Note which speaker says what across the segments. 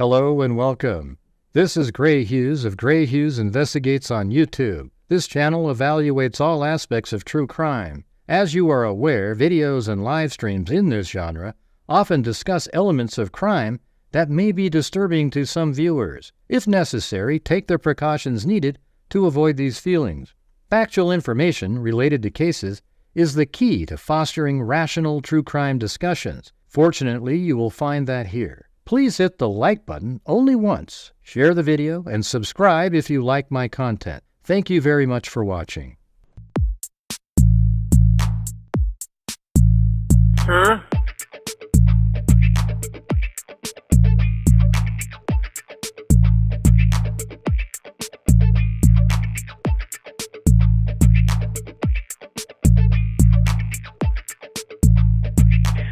Speaker 1: Hello and welcome. This is Grant Hughes of Grant Hughes Investigates on YouTube. This channel evaluates all aspects of true crime. As you are aware, videos and live streams in this genre often discuss elements of crime that may be disturbing to some viewers. If necessary, take the precautions needed to avoid these feelings. Factual information related to cases is the key to fostering rational true crime discussions. Fortunately, you will find that here. Please hit the like button only once, share the video, and subscribe if you like my content. Thank you very much for watching.
Speaker 2: Huh?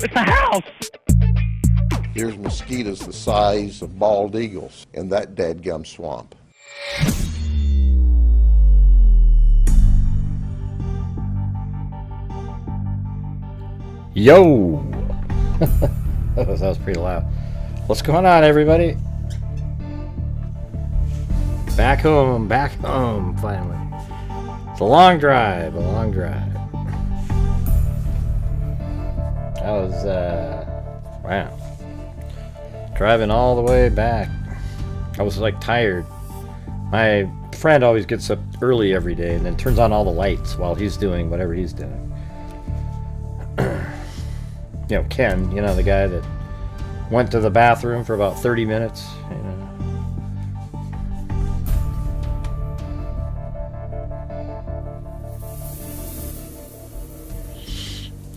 Speaker 2: It's a house!
Speaker 3: There's mosquitoes the size of bald eagles in that dadgum swamp.
Speaker 1: Yo! that was pretty loud. What's going on, everybody? Back home, finally. It's a long drive, That was, wow. Driving all the way back. I was like tired. My friend always gets up early every day and then turns on all the lights while he's doing whatever he's doing. You know, Ken, you know, the guy that went to the bathroom for about 30 minutes, you know.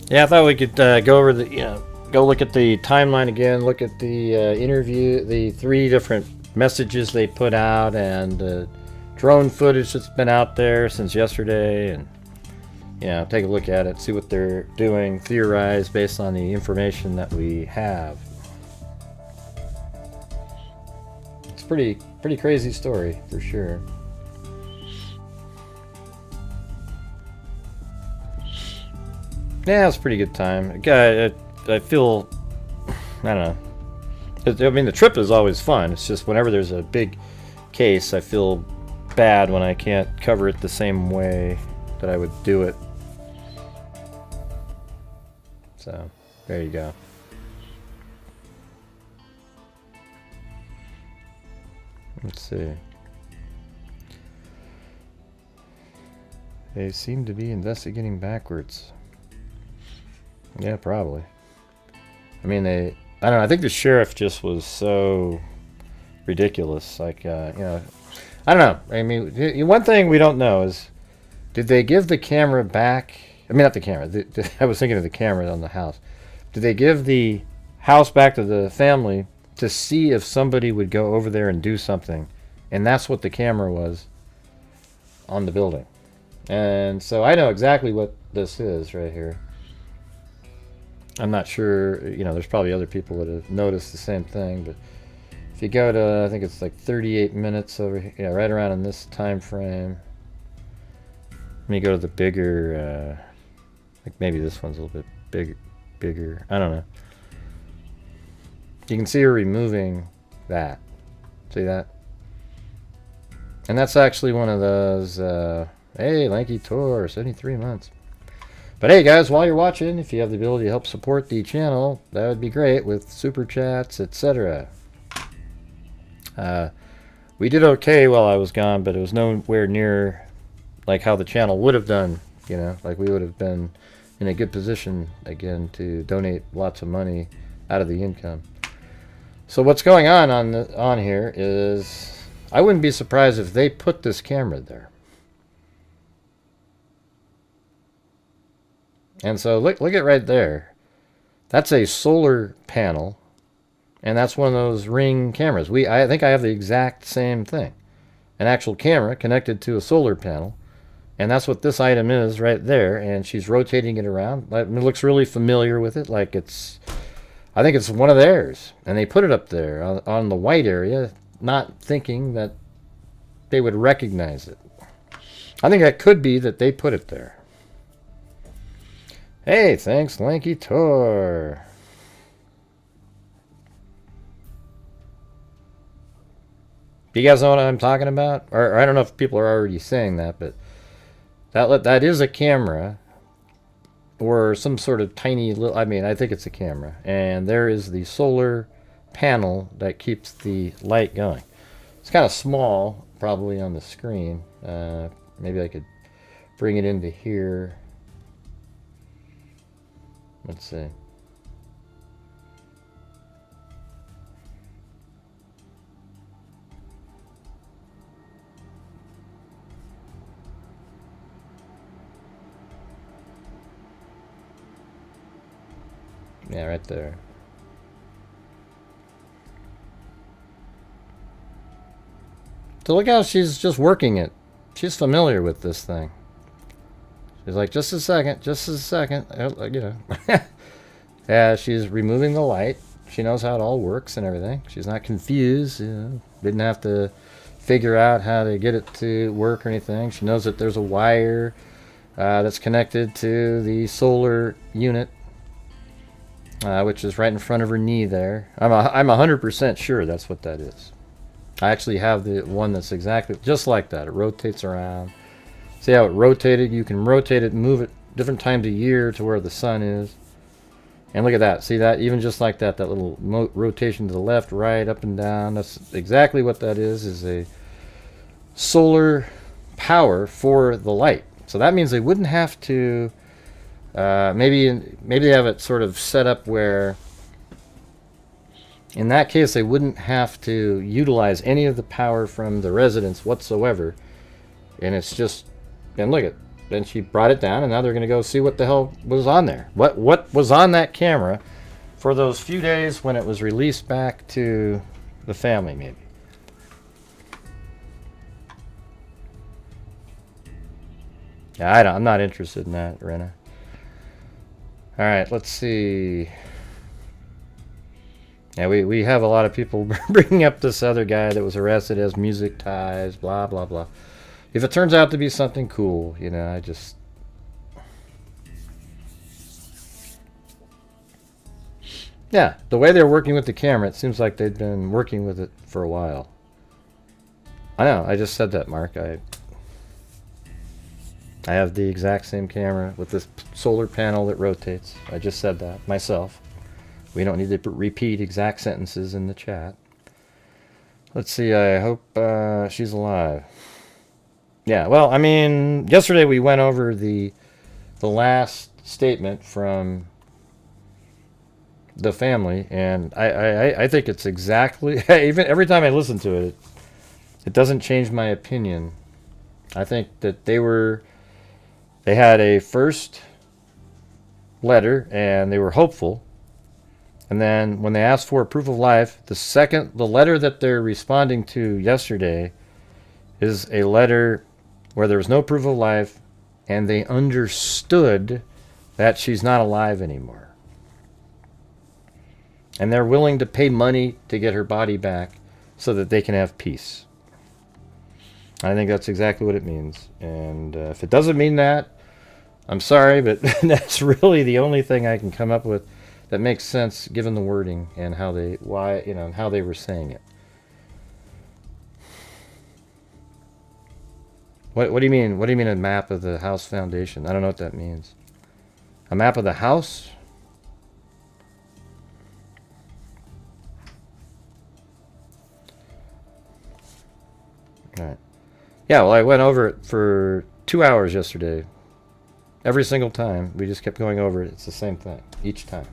Speaker 1: Yeah, I thought we could go over the, go look at the timeline again, look at the interview, the 3 different messages they put out, and drone footage that's been out there since yesterday, and take a look at it, see what they're doing, theorize based on the information that we have. It's pretty crazy story for sure. Yeah, it's a pretty good time. I feel, I don't know. I mean, the trip is always fun. It's just whenever there's a big case, I feel bad when I can't cover it the same way that I would do it. So, there you go. Let's see. They seem to be investigating backwards. Yeah, probably. I mean, I don't know, I think the sheriff just was so ridiculous. Like, I don't know. I mean, one thing we don't know is, did they give the camera back? I mean, not the camera. I was thinking of the camera on the house. Did they give the house back to the family to see if somebody would go over there and do something? And that's what the camera was on the building. And so I know exactly what this is right here. I'm not sure, there's probably other people that have noticed the same thing, but if you go to, I think it's like 38 minutes over here, yeah, right around in this time frame. Let me go to the bigger, like maybe this one's a little bit bigger, I don't know. You can see her removing that. See that? And that's actually one of those, hey, Lanky Tor, 73 months. But hey guys, while you're watching, if you have the ability to help support the channel, that would be great with super chats, etc. We did okay while I was gone, but it was nowhere near like how the channel would have done, like we would have been in a good position again to donate lots of money out of the income. So what's going on here is, I wouldn't be surprised if they put this camera there. And so look at right there. That's a solar panel, and that's one of those Ring cameras. I think I have the exact same thing. An actual camera connected to a solar panel, and that's what this item is right there, and she's rotating it around. It looks really familiar with it, like I think it's one of theirs. And they put it up there on the white area, not thinking that they would recognize it. I think that could be that they put it there. Hey, thanks, Lanky Tor. Do you guys know what I'm talking about? Or I don't know if people are already saying that, but that is a camera or some sort of tiny little, I mean, I think it's a camera. And there is the solar panel that keeps the light going. It's kind of small, probably on the screen. Maybe I could bring it into here. Let's see. Yeah, right there. So look how she's just working it. She's familiar with this thing. She's like, just a second, you know. Yeah, she's removing the light. She knows how it all works and everything. She's not confused. You know, didn't have to figure out how to get it to work or anything. She knows that there's a wire that's connected to the solar unit, which is right in front of her knee there. I'm 100% sure that's what that is. I actually have the one that's exactly just like that. It rotates around. See how it rotated? You can rotate it and move it different times a year to where the sun is. And look at that. See that? Even just like that, that little rotation to the left, right, up and down. That's exactly what that is a solar power for the light. So that means they wouldn't have to, maybe they have it sort of set up where, in that case, they wouldn't have to utilize any of the power from the residents whatsoever. And it's just, and look at, then she brought it down, and now they're going to go see what the hell was on there. What was on that camera for those few days when it was released back to the family, maybe. Yeah, I'm not interested in that, Rena. All right, let's see. Yeah, we have a lot of people bringing up this other guy that was arrested as music ties, blah, blah, blah. If it turns out to be something cool, you know, I just... Yeah, the way they're working with the camera, it seems like they've been working with it for a while. I know, I just said that, Mark. I have the exact same camera with this solar panel that rotates. I just said that myself. We don't need to repeat exact sentences in the chat. Let's see, I hope she's alive. Yeah, well, I mean, yesterday we went over the last statement from the family, and I think it's exactly, even every time I listen to it, it doesn't change my opinion. I think that they had a first letter, and they were hopeful. And then when they asked for a proof of life, the letter that they're responding to yesterday is a letter where there was no proof of life, and they understood that she's not alive anymore. And they're willing to pay money to get her body back so that they can have peace. I think that's exactly what it means. And if it doesn't mean that, I'm sorry, but that's really the only thing I can come up with that makes sense given the wording and how they were saying it. What do you mean? What do you mean a map of the house foundation? I don't know what that means. A map of the house? All right. Yeah, well, I went over it for 2 hours yesterday. Every single time. We just kept going over it. It's the same thing each time.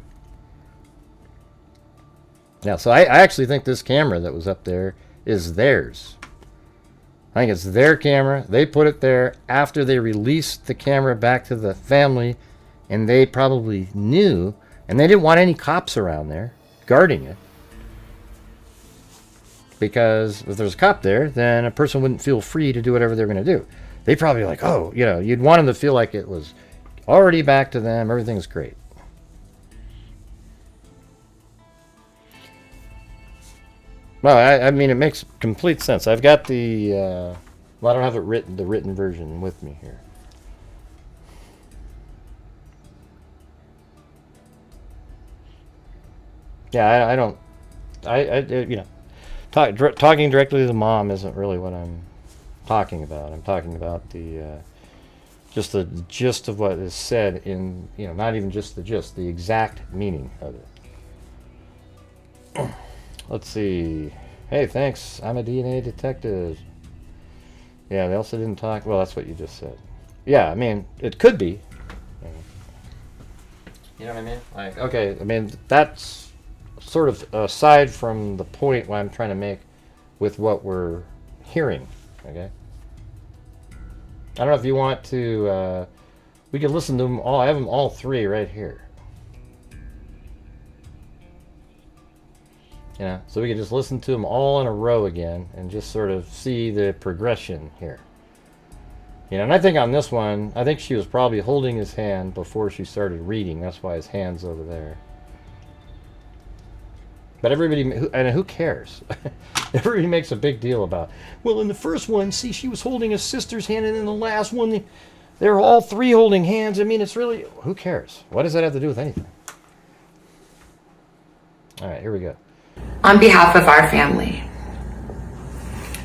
Speaker 1: Yeah, so I actually think this camera that was up there is theirs. I think it's their camera. They put it there after they released the camera back to the family, and they probably knew, and they didn't want any cops around there guarding it. Because if there's a cop there, then a person wouldn't feel free to do whatever they're going to do. They probably like, oh, you know, you'd want them to feel like it was already back to them. Everything's great. Well, I mean, it makes complete sense. I've got the, well, I don't have it the written version with me here. Yeah, I don't, you know, talking directly to the mom isn't really what I'm talking about. I'm talking about the just the gist of what is said in, you know, not even just the gist, the exact meaning of it. Let's see. Hey, thanks. I'm a DNA detective. Yeah, they also didn't talk. Well, that's what you just said. Yeah, I mean, it could be. You know what I mean? Like, okay, I mean, that's sort of aside from the point what I'm trying to make with what we're hearing, okay? I don't know if you want to, we could listen to them all. I have them all three right here. You know, so we could just listen to them all in a row again and just sort of see the progression here. You know, and I think on this one, I think she was probably holding his hand before she started reading. That's why his hand's over there. But everybody, and who cares? Everybody makes a big deal about, well, in the first one, see, she was holding his sister's hand, and in the last one, they were all three holding hands. I mean, it's really, who cares? What does that have to do with anything? All right, here we go.
Speaker 4: On behalf of our family,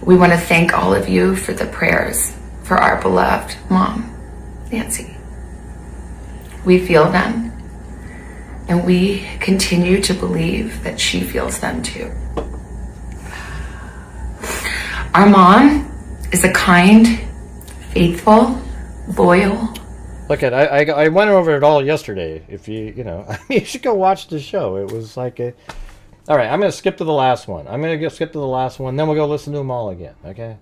Speaker 4: we want to thank all of you for the prayers for our beloved mom, Nancy. We feel them, and we continue to believe that she feels them too. Our mom is a kind, faithful, loyal.
Speaker 1: Look at, I went over it all yesterday. If you know, I mean, you should go watch the show. It was like a, all right, I'm going to skip to the last one. I'm going to skip to the last one, then we'll go listen to them all again, okay?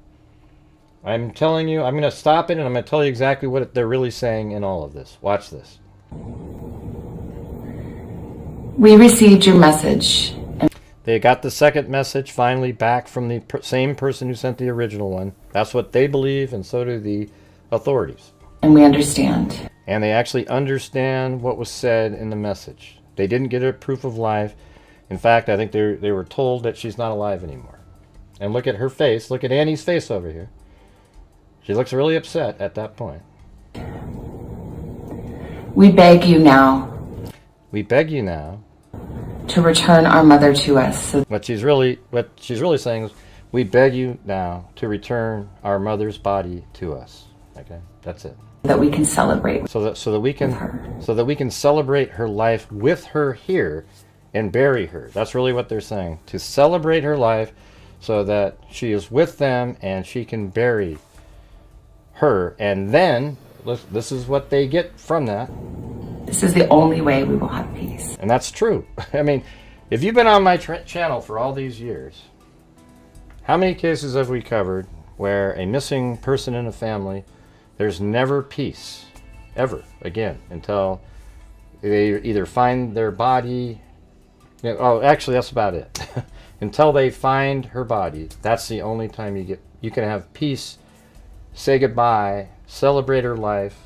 Speaker 1: I'm telling you, I'm going to stop it, and I'm going to tell you exactly what they're really saying in all of this. Watch this.
Speaker 4: We received your message.
Speaker 1: They got the second message finally back from the same person who sent the original one. That's what they believe, and so do the authorities.
Speaker 4: And we understand.
Speaker 1: And they actually understand what was said in the message. They didn't get a proof of life. In fact, I think they were told that she's not alive anymore. And look at her face. Look at Annie's face over here. She looks really upset at that point.
Speaker 4: We beg you now.
Speaker 1: We beg you now.
Speaker 4: To return our mother to us.
Speaker 1: What she's really saying is, we beg you now to return our mother's body to us. Okay, that's it.
Speaker 4: That we can celebrate.
Speaker 1: So that we can celebrate her life with her here and bury her. That's really what they're saying. To celebrate her life so that she is with them and she can bury her. And then, this is what they get from that.
Speaker 4: This is the only way we will have peace.
Speaker 1: And that's true. I mean, if you've been on my channel for all these years, how many cases have we covered where a missing person in a family, there's never peace, ever, again, until they either find their body, oh, actually, that's about it. Until they find her body, that's the only time you can have peace, say goodbye, celebrate her life,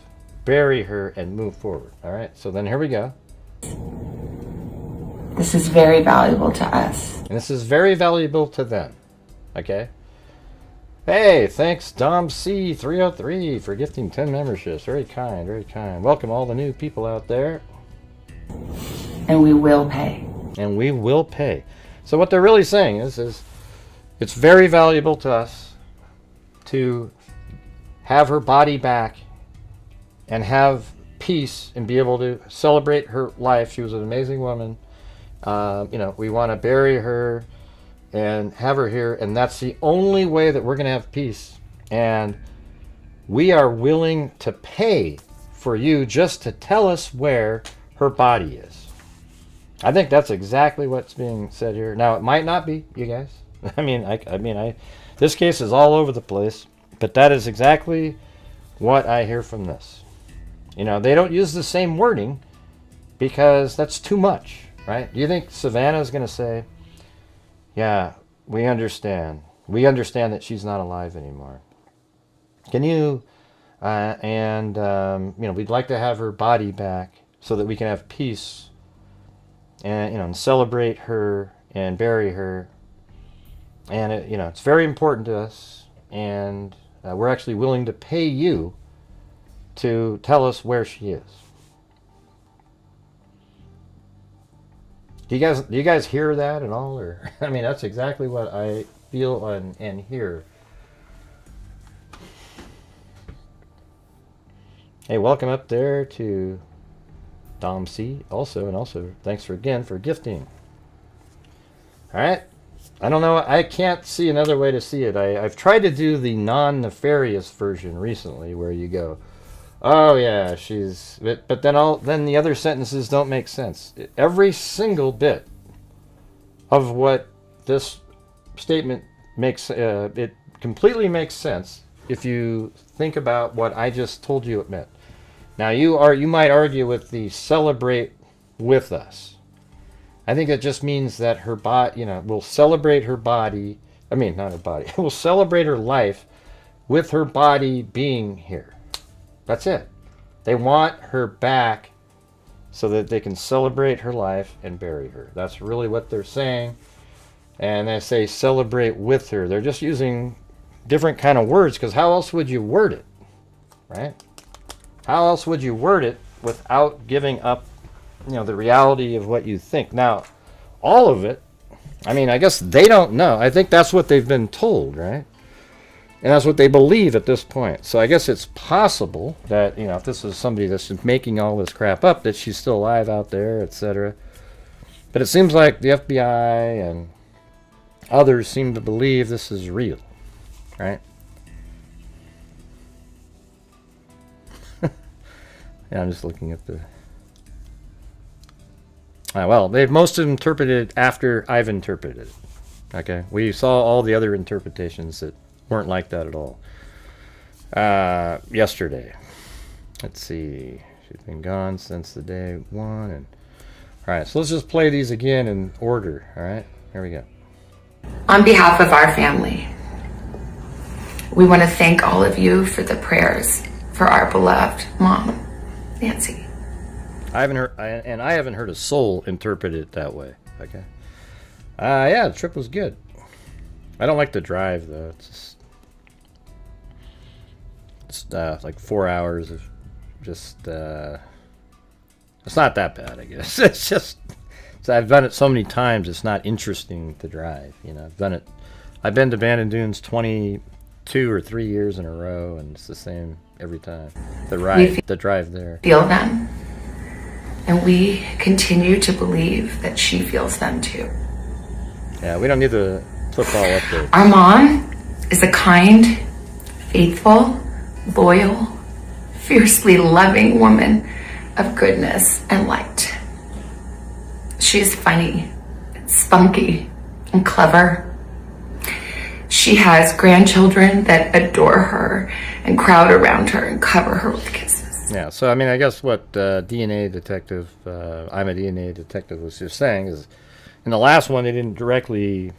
Speaker 1: bury her, and move forward. All right, so then here we go.
Speaker 4: This is very valuable to us.
Speaker 1: And this is very valuable to them. Okay? Hey, thanks Dom C303 for gifting 10 memberships. Very kind, very kind. Welcome all the new people out there.
Speaker 4: And we will pay.
Speaker 1: And we will pay. So what they're really saying is it's very valuable to us to have her body back and have peace and be able to celebrate her life. She was an amazing woman. You know, we want to bury her and have her here, and that's the only way that we're going to have peace. And we are willing to pay for you just to tell us where her body is. I think that's exactly what's being said here. Now, it might not be, you guys. I mean, this case is all over the place, but that is exactly what I hear from this. You know, they don't use the same wording because that's too much, right? Do you think Savannah's going to say, yeah, we understand. We understand that she's not alive anymore. Can you, you know, we'd like to have her body back so that we can have peace and, you know, and celebrate her and bury her. And, you know, it's very important to us. And we're actually willing to pay you to tell us where she is. Do you guys hear that at all? Or I mean, that's exactly what I feel and hear. Hey, welcome up there to Dom C. Also, and also thanks for gifting. All right. I don't know. I can't see another way to see it. I've tried to do the non-Nefarious version recently, where you go, "Oh yeah, she's," but then the other sentences don't make sense. Every single bit of what this statement makes, it completely makes sense if you think about what I just told you it meant. Now you might argue with the "celebrate with us." I think it just means that her body, will celebrate her body. I mean, not her body. Will celebrate her life with her body being here. That's it. They want her back so that they can celebrate her life and bury her. That's really what they're saying. And they say celebrate with her. They're just using different kind of words, because how else would you word it, right? How else would you word it without giving up the reality of what you think? Now, all of it, I mean, I guess they don't know. I think that's what they've been told, right? And that's what they believe at this point. So I guess it's possible that, if this is somebody that's just making all this crap up, that she's still alive out there, etc. But it seems like the FBI and others seem to believe this is real, right? Yeah, I'm just looking at the... well, they've most interpreted after I've interpreted it. Okay? We saw all the other interpretations that weren't like that at all. Yesterday. Let's see. She's been gone since the day one. And alright, so let's just play these again in order. Alright? Here we go.
Speaker 4: On behalf of our family, we want to thank all of you for the prayers for our beloved mom, Nancy.
Speaker 1: I haven't heard a soul interpret it that way. Okay. Yeah, the trip was good. I don't like the drive though. It's like 4 hours of just. It's not that bad, I guess. It's just. I've done it so many times. It's not interesting to drive. I've done it. I've been to Bandon Dunes 22 or 3 years in a row, and it's the same every time. The drive there.
Speaker 4: Feel them. And we continue to believe that she feels them too.
Speaker 1: Yeah, we don't need to flip all up there.
Speaker 4: Our mom is a kind, faithful, loyal, fiercely loving woman of goodness and light. She's funny, spunky, and clever. She has grandchildren that adore her and crowd around her and cover her with kisses.
Speaker 1: Yeah, so I mean, I guess what DNA detective, I'm a DNA detective, was just saying is, in the last one, they didn't directly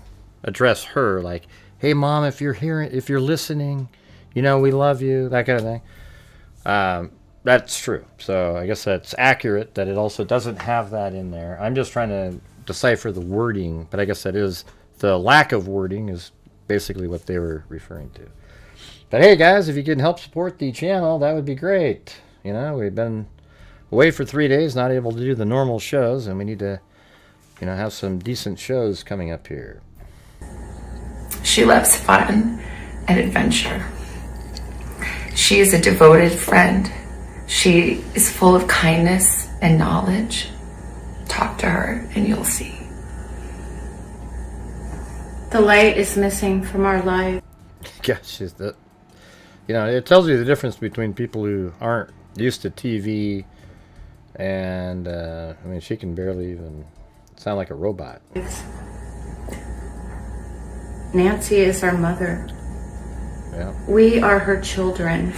Speaker 1: address her, like, "Hey, mom, if you're listening, we love you," that kind of thing. That's true. So I guess that's accurate that it also doesn't have that in there. I'm just trying to decipher the wording, but I guess that is the lack of wording is basically what they were referring to. But hey, guys, if you can help support the channel, that would be great. We've been away for 3 days, not able to do the normal shows, and we need to, have some decent shows coming up here.
Speaker 4: She loves fun and adventure. She is a devoted friend. She is full of kindness and knowledge. Talk to her and you'll see.
Speaker 5: The light is missing from our life.
Speaker 1: Gosh, it tells you the difference between people who aren't used to TV and, she can barely even sound like a robot.
Speaker 5: Nancy is our mother.
Speaker 1: Yeah.
Speaker 5: We are her children.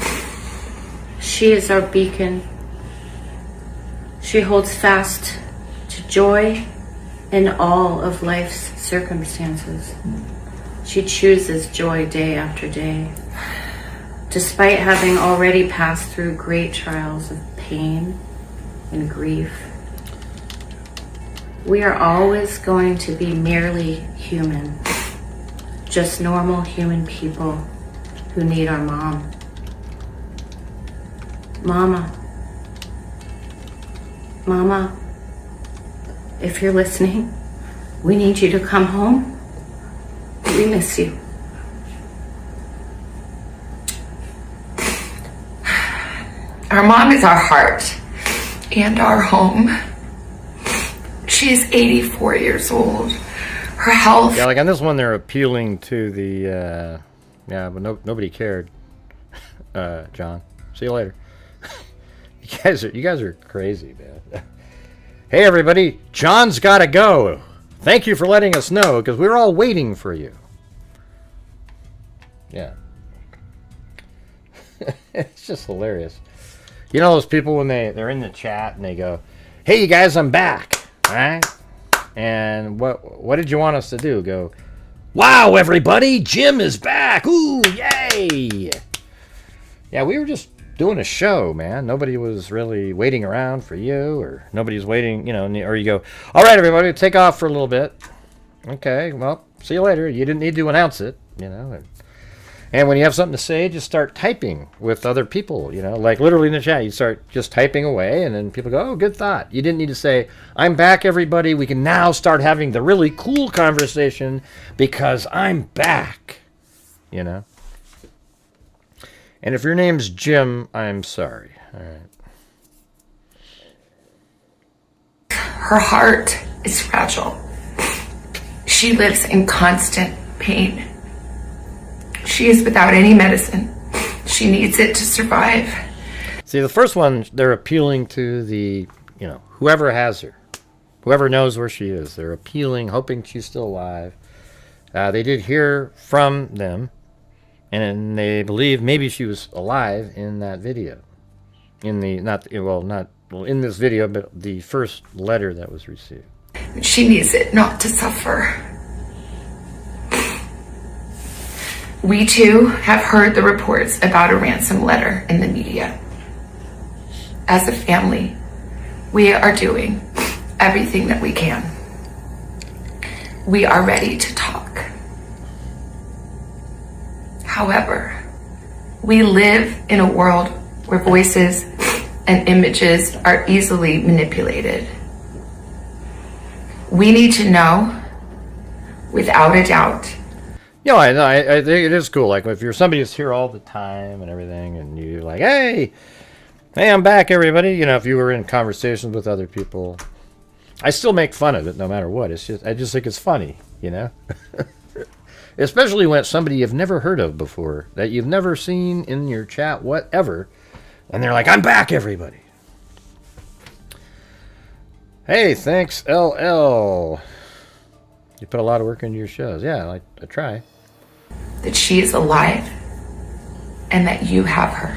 Speaker 5: She is our beacon. She holds fast to joy in all of life's circumstances. She chooses joy day after day, despite having already passed through great trials of pain and grief. We are always going to be merely human, just normal human people who need our mom. Mama, if you're listening, we need you to come home. We miss you.
Speaker 4: Our mom is our heart and our home. She is 84 years old. Her health...
Speaker 1: Yeah, like on this one, they're appealing to the... yeah, but nobody cared. John, see you later. You guys are crazy, man. Hey, everybody, John's got to go. Thank you for letting us know, because we were all waiting for you. Yeah. It's just hilarious. You know those people when they're in the chat and they go, "Hey, you guys, I'm back." All right? And what did you want us to do? Go, "Wow, everybody, Jim is back. Ooh, yay." Yeah, we were just doing a show, man. Nobody was really waiting around for you, or nobody's waiting, you know, or you go, "All right, everybody, take off for a little bit." Okay, well, see you later. You didn't need to announce it, you know. And when you have something to say, just start typing with other people, you know, like literally in the chat. You start just typing away, and then people go, "Oh, good thought." You didn't need to say, "I'm back, everybody. We can now start having the really cool conversation because I'm back," you know. And if your name's Jim, I'm sorry. All right.
Speaker 4: Her heart is fragile. She lives in constant pain. She is without any medicine. She needs it to survive.
Speaker 1: See, the first one, they're appealing to the, you know, whoever has her. Whoever knows where she is. They're appealing, hoping she's still alive. They did hear from them, and they believe maybe she was alive in that video. In the, in this video, but the first letter that was received.
Speaker 4: She needs it not to suffer. We too have heard the reports about a ransom letter in the media. As a family, we are doing everything that we can. We are ready to talk. However, we live in a world where voices and images are easily manipulated. We need to know, without a doubt.
Speaker 1: You know, I think it is cool. Like, if you're somebody who's here all the time and everything, and you're like, hey, I'm back, everybody. You know, if you were in conversations with other people, I still make fun of it no matter what. I just think it's funny, you know? Especially when it's somebody you've never heard of before, that you've never seen in your chat, whatever. And they're like, I'm back, everybody. Hey, thanks, LL. You put a lot of work into your shows. Yeah, I try.
Speaker 4: That she is alive and that you have her.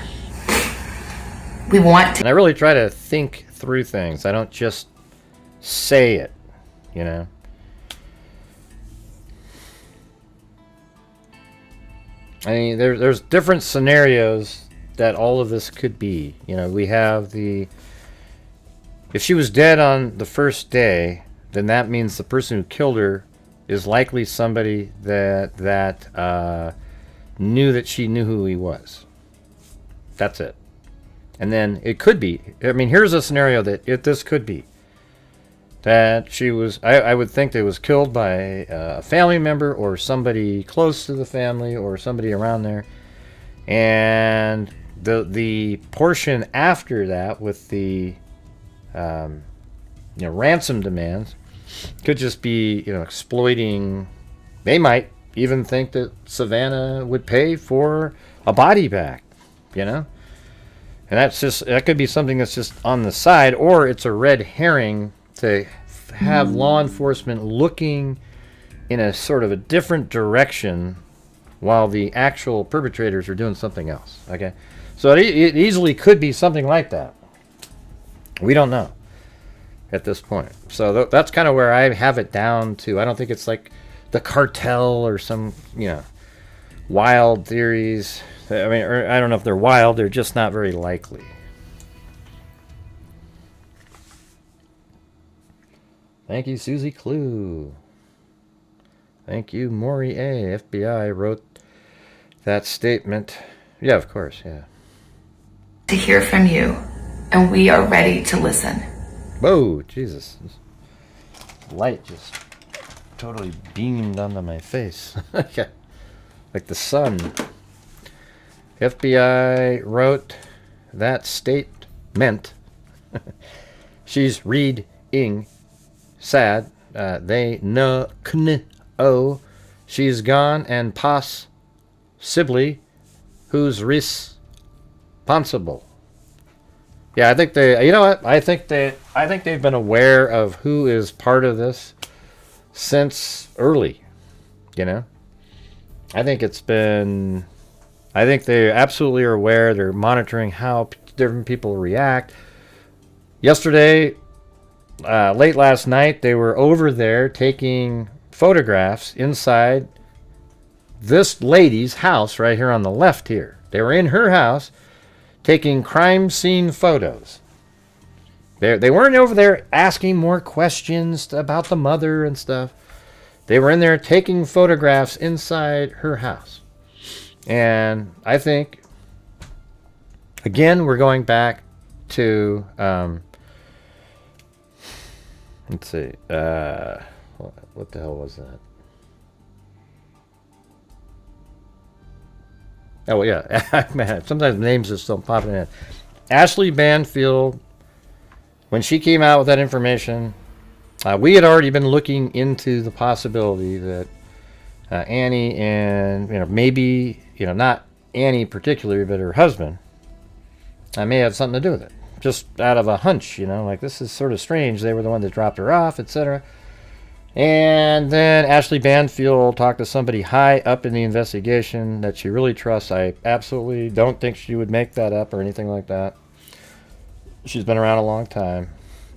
Speaker 4: We want to...
Speaker 1: And I really try to think through things. I don't just say it, you know. I mean, there's different scenarios that all of this could be. You know, we have the... If she was dead on the first day, then that means the person who killed her is likely somebody that knew that she knew who he was. That's it. And then it could be, I mean, here's a scenario that this could be. That she was, I would think that it was killed by a family member or somebody close to the family or somebody around there. And the portion after that with the ransom demands could just be, exploiting. They might even think that Savannah would pay for a body back, And that could be something that's just on the side, or it's a red herring to have law enforcement looking in a sort of a different direction while the actual perpetrators are doing something else. Okay, so it easily could be something like that. We don't know at this point. So that's kind of where I have it down to. I don't think it's like the cartel or some, wild theories. I mean, or I don't know if they're wild. They're just not very likely. Thank you, Susie Clue. Thank you, Maury A. FBI wrote that statement. Yeah, of course, yeah.
Speaker 4: To hear from you, and we are ready to listen.
Speaker 1: Whoa, Jesus. light just totally beamed onto my face. Like the sun. FBI wrote that statement. She's reading. Sad. They know. She's gone and possibly who's responsible. Yeah, I think they. You know what? I think they've been aware of who is part of this since early. You know, I think it's been. I think they absolutely are aware. They're monitoring how different people react. Yesterday, late last night, they were over there taking photographs inside this lady's house right here on the left here. They were in her house taking crime scene photos. They weren't over there asking more questions about the mother and stuff. They were in there taking photographs inside her house. And I think, again, we're going back to, let's see, what the hell was that? Oh, yeah. Man, sometimes names just don't pop in my head. Ashley Banfield, when she came out with that information, we had already been looking into the possibility that Annie and, maybe, not Annie particularly, but her husband may have something to do with it. Just out of a hunch, like this is sort of strange. They were the one that dropped her off, etc. And then Ashley Banfield talked to somebody high up in the investigation that she really trusts. I absolutely don't think she would make that up or anything like that. She's been around a long time.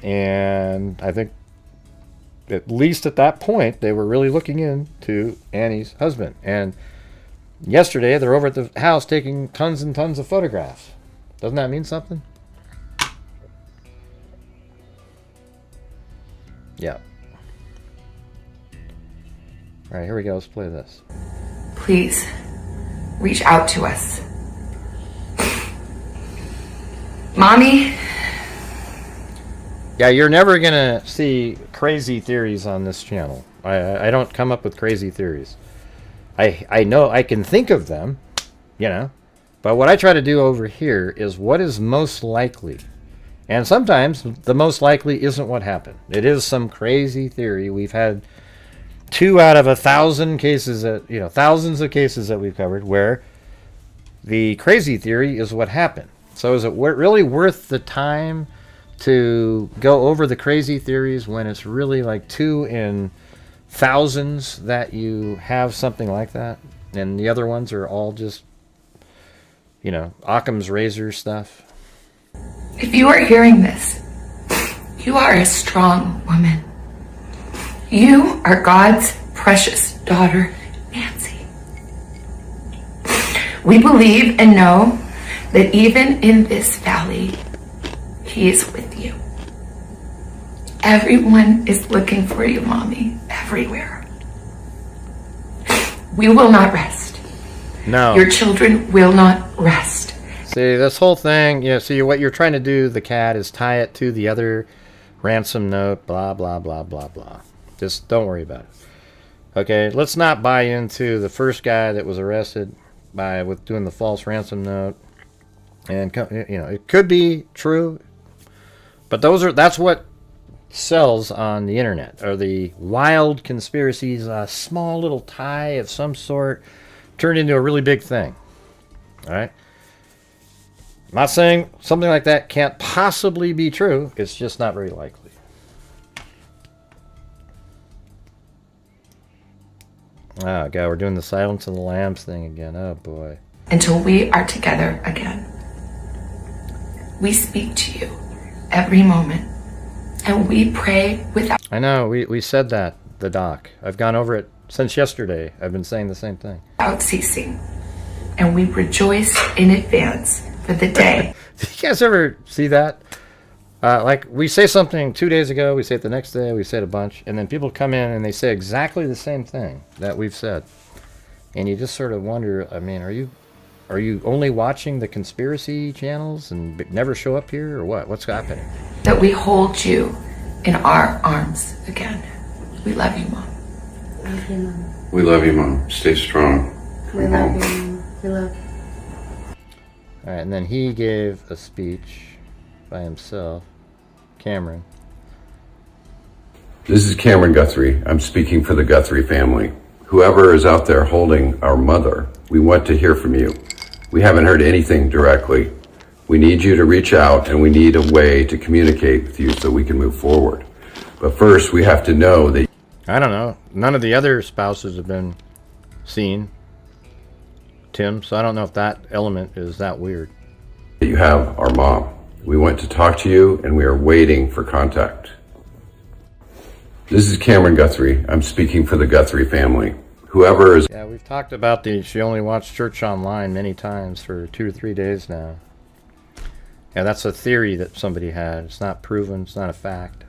Speaker 1: And I think, at least at that point, they were really looking into Annie's husband. And yesterday, they're over at the house taking tons and tons of photographs. Doesn't that mean something? Yeah. All right, here we go. Let's play this.
Speaker 4: Please reach out to us. Mommy?
Speaker 1: Yeah, you're never going to see crazy theories on this channel. I don't come up with crazy theories. I know I can think of them, but what I try to do over here is what is most likely. And sometimes the most likely isn't what happened. It is some crazy theory. We've had 2 out of 1,000 cases that, thousands of cases that we've covered where the crazy theory is what happened. So is it really worth the time to go over the crazy theories when it's really like 2 in thousands that you have something like that? And the other ones are all just, Occam's razor stuff.
Speaker 4: If you are hearing this, you are a strong woman. You are God's precious daughter, Nancy. We believe and know that even in this valley, He is with you. Everyone is looking for you, Mommy, everywhere. We will not rest.
Speaker 1: No.
Speaker 4: Your children will not rest.
Speaker 1: See, this whole thing, see, what you're trying to do, the cat, is tie it to the other ransom note, blah, blah, blah, blah, blah. Just don't worry about it. Okay, let's not buy into the first guy that was arrested with doing the false ransom note. And, it could be true, but that's what sells on the internet, are the wild conspiracies, a small little tie of some sort turned into a really big thing. All right? I'm not saying something like that can't possibly be true. It's just not very likely. Oh, God, we're doing the Silence of the Lambs thing again. Oh, boy.
Speaker 4: Until we are together again. We speak to you every moment, and we pray without...
Speaker 1: I know, we said that, the doc. I've gone over it since yesterday. I've been saying the same thing.
Speaker 4: ...without ceasing, and we rejoice in advance for the day.
Speaker 1: Did you guys ever see that? Like, we say something 2 days ago, we say it the next day, we say it a bunch, and then people come in and they say exactly the same thing that we've said. And you just sort of wonder, I mean, are you only watching the conspiracy channels and never show up here, or what? What's happening?
Speaker 4: That we hold you in our arms again. We love you, Mom.
Speaker 5: Love you, Mom.
Speaker 6: We love you, Mom. Stay strong.
Speaker 5: We love you, Mom. We love you.
Speaker 1: All right, and then he gave a speech by himself. Cameron.
Speaker 6: This is Cameron Guthrie. I'm speaking for the Guthrie family. Whoever is out there holding our mother, we want to hear from you. We haven't heard anything directly. We need you to reach out, and we need a way to communicate with you so we can move forward. But first, we have to know that...
Speaker 1: I don't know. None of the other spouses have been seen, Tim, so I don't know if that element is that weird.
Speaker 6: You have our mom. We want to talk to you, and we are waiting for contact. This is Cameron Guthrie. I'm speaking for the Guthrie family. Whoever is...
Speaker 1: Yeah, we've talked about she only watched church online many times for 2 or 3 days now. Yeah, that's a theory that somebody had. It's not proven. It's not a fact.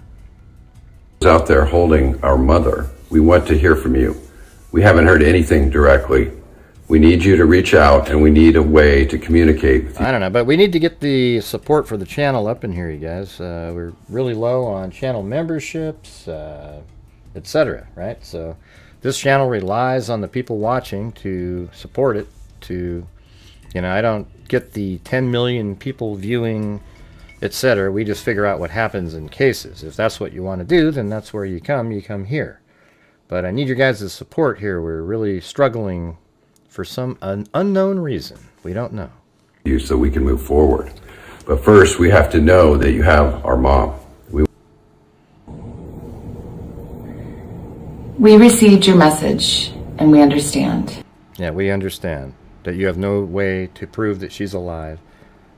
Speaker 6: Out there holding our mother, we want to hear from you. We haven't heard anything directly. We need you to reach out, and we need a way to communicate with you.
Speaker 1: I don't know, but we need to get the support for the channel up in here, you guys. We're really low on channel memberships, etc., right? So this channel relies on the people watching to support it. I don't get the 10 million people viewing, etc. We just figure out what happens in cases. If that's what you want to do, then that's where you come here. But I need your guys' support here. We're really struggling for an unknown reason. We don't know.
Speaker 6: You so we can move forward. But first, we have to know that you have our mom.
Speaker 4: We received your message, and we understand.
Speaker 1: Yeah, we understand that you have no way to prove that she's alive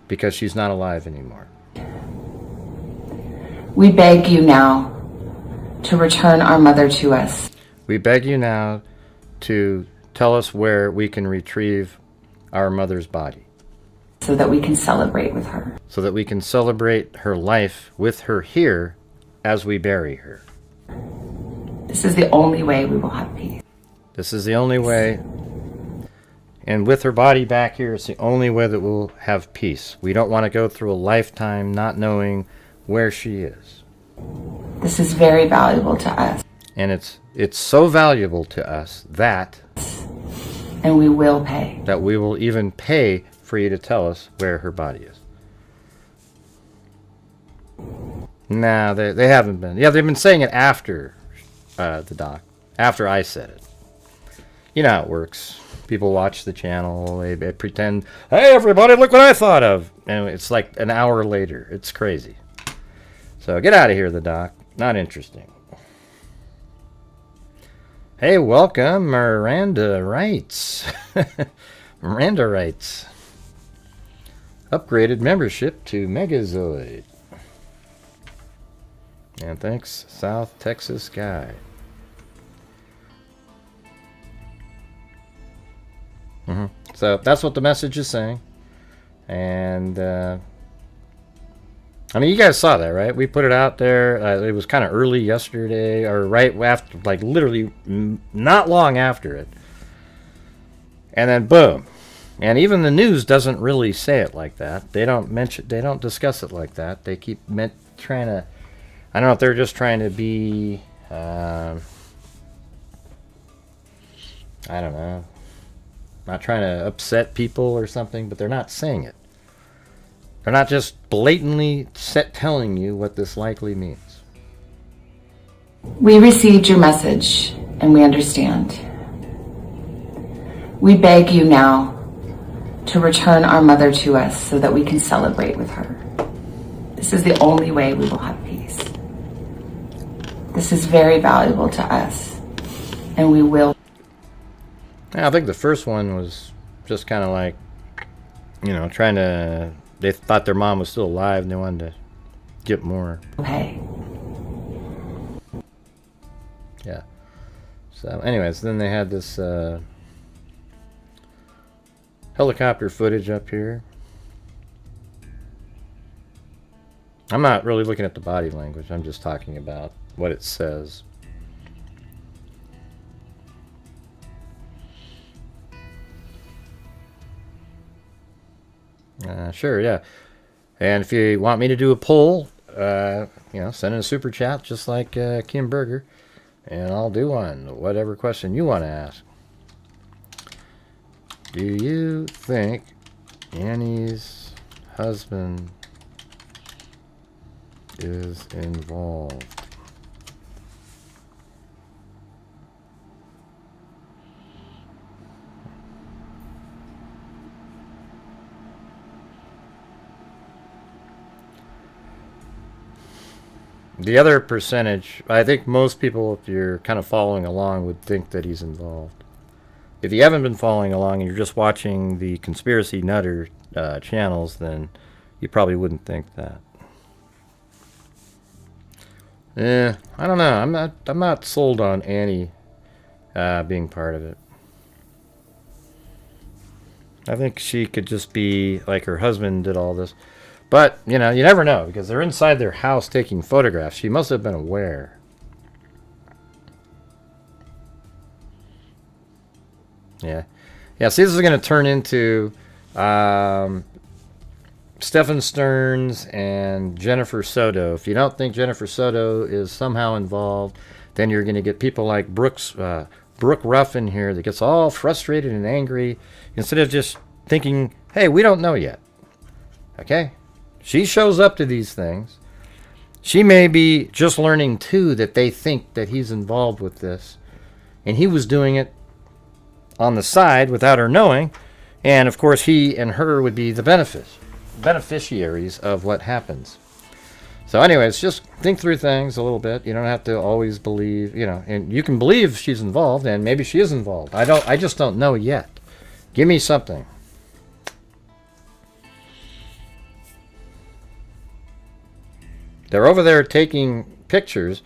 Speaker 1: because she's not alive anymore.
Speaker 4: We beg you now to return our mother to us.
Speaker 1: We beg you now to tell us where we can retrieve our mother's body.
Speaker 4: So that we can celebrate with her.
Speaker 1: So that we can celebrate her life with her here as we bury her.
Speaker 4: This is the only way we will have peace.
Speaker 1: This is the only way. And with her body back here, it's the only way that we'll have peace. We don't want to go through a lifetime not knowing where she is.
Speaker 4: This is very valuable to us.
Speaker 1: And it's so valuable to us that...
Speaker 4: And we will pay.
Speaker 1: That we will even pay for you to tell us where her body is. Nah, they haven't been. Yeah, they've been saying it after the doc. After I said it. You know how it works. People watch the channel. They pretend, hey, everybody, look what I thought of. And it's like an hour later. It's crazy. So get out of here, the doc. Not interesting. Hey, welcome, Miranda Wrights. Miranda Wrights. Upgraded membership to Megazoid. And thanks, South Texas Guy. So that's what the message is saying. And, I mean, you guys saw that, right? We put it out there. It was kind of early yesterday, or right after, like literally not long after it. And then boom. And even the news doesn't really say it like that. They don't discuss it like that. They keep trying to, I don't know if they're just trying to be, I don't know, not trying to upset people or something, but they're not saying it. They're not just blatantly telling you what this likely means.
Speaker 4: We received your message, and we understand. We beg you now to return our mother to us so that we can celebrate with her. This is the only way we will have peace. This is very valuable to us, and we will.
Speaker 1: Yeah, I think the first one was just kind of like, trying to... They thought their mom was still alive and they wanted to get more.
Speaker 4: Okay.
Speaker 1: Yeah. So anyways, then they had this helicopter footage up here. I'm not really looking at the body language. I'm just talking about what it says. Sure, yeah. And if you want me to do a poll, send in a super chat, just like Kim Berger. And I'll do one, whatever question you want to ask. Do you think Annie's husband is involved? The other percentage, I think most people, if you're kind of following along, would think that he's involved. If you haven't been following along and you're just watching the Conspiracy Nutter channels, then you probably wouldn't think that. I don't know. I'm not sold on Annie being part of it. I think she could just be like her husband did all this. But, you know, you never know, because they're inside their house taking photographs. She must have been aware. Yeah. Yeah, see, this is going to turn into Stephen Stearns and Jennifer Soto. If you don't think Jennifer Soto is somehow involved, then you're going to get people like Brooke Ruffin here that gets all frustrated and angry instead of just thinking, hey, we don't know yet. Okay? She shows up to these things. She may be just learning, too, that they think that he's involved with this. And he was doing it on the side without her knowing. And, of course, he and her would be the beneficiaries of what happens. So, anyways, just think through things a little bit. You don't have to always believe, you know. And you can believe she's involved, and maybe she is involved. I just don't know yet. Give me something. They're over there taking pictures.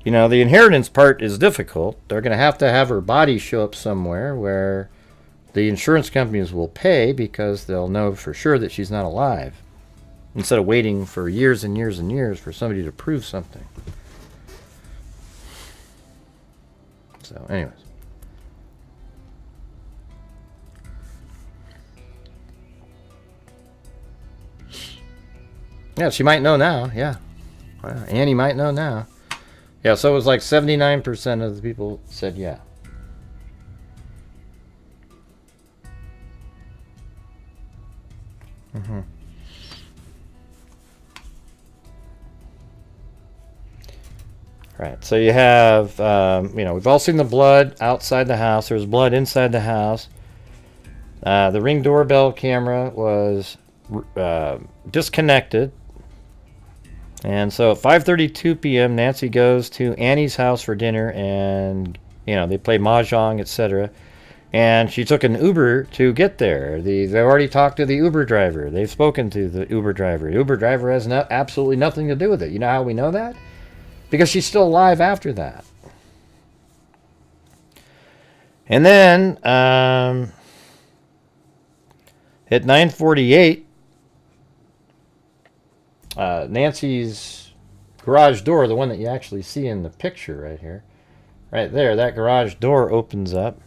Speaker 1: You know, the inheritance part is difficult. They're going to have her body show up somewhere where the insurance companies will pay because they'll know for sure that she's not alive, instead of waiting for years and years and years for somebody to prove something. So, anyways. Yeah, she might know now. Yeah. Well, Annie might know now. Yeah, so it was like 79% of the people said yeah. Mm-hmm. Right, so you have, you know, we've all seen the blood outside the house. There's blood inside the house. The Ring doorbell camera was disconnected. And so at 5:32 p.m., Nancy goes to Annie's house for dinner, and, you know, they play mahjong, etc. And she took an Uber to get there. They've already talked to the Uber driver. They've spoken to the Uber driver. The Uber driver has absolutely nothing to do with it. You know how we know that? Because she's still alive after that. And then at 9:48, Nancy's garage door, the one that you actually see in the picture right here, right there, that garage door opens up,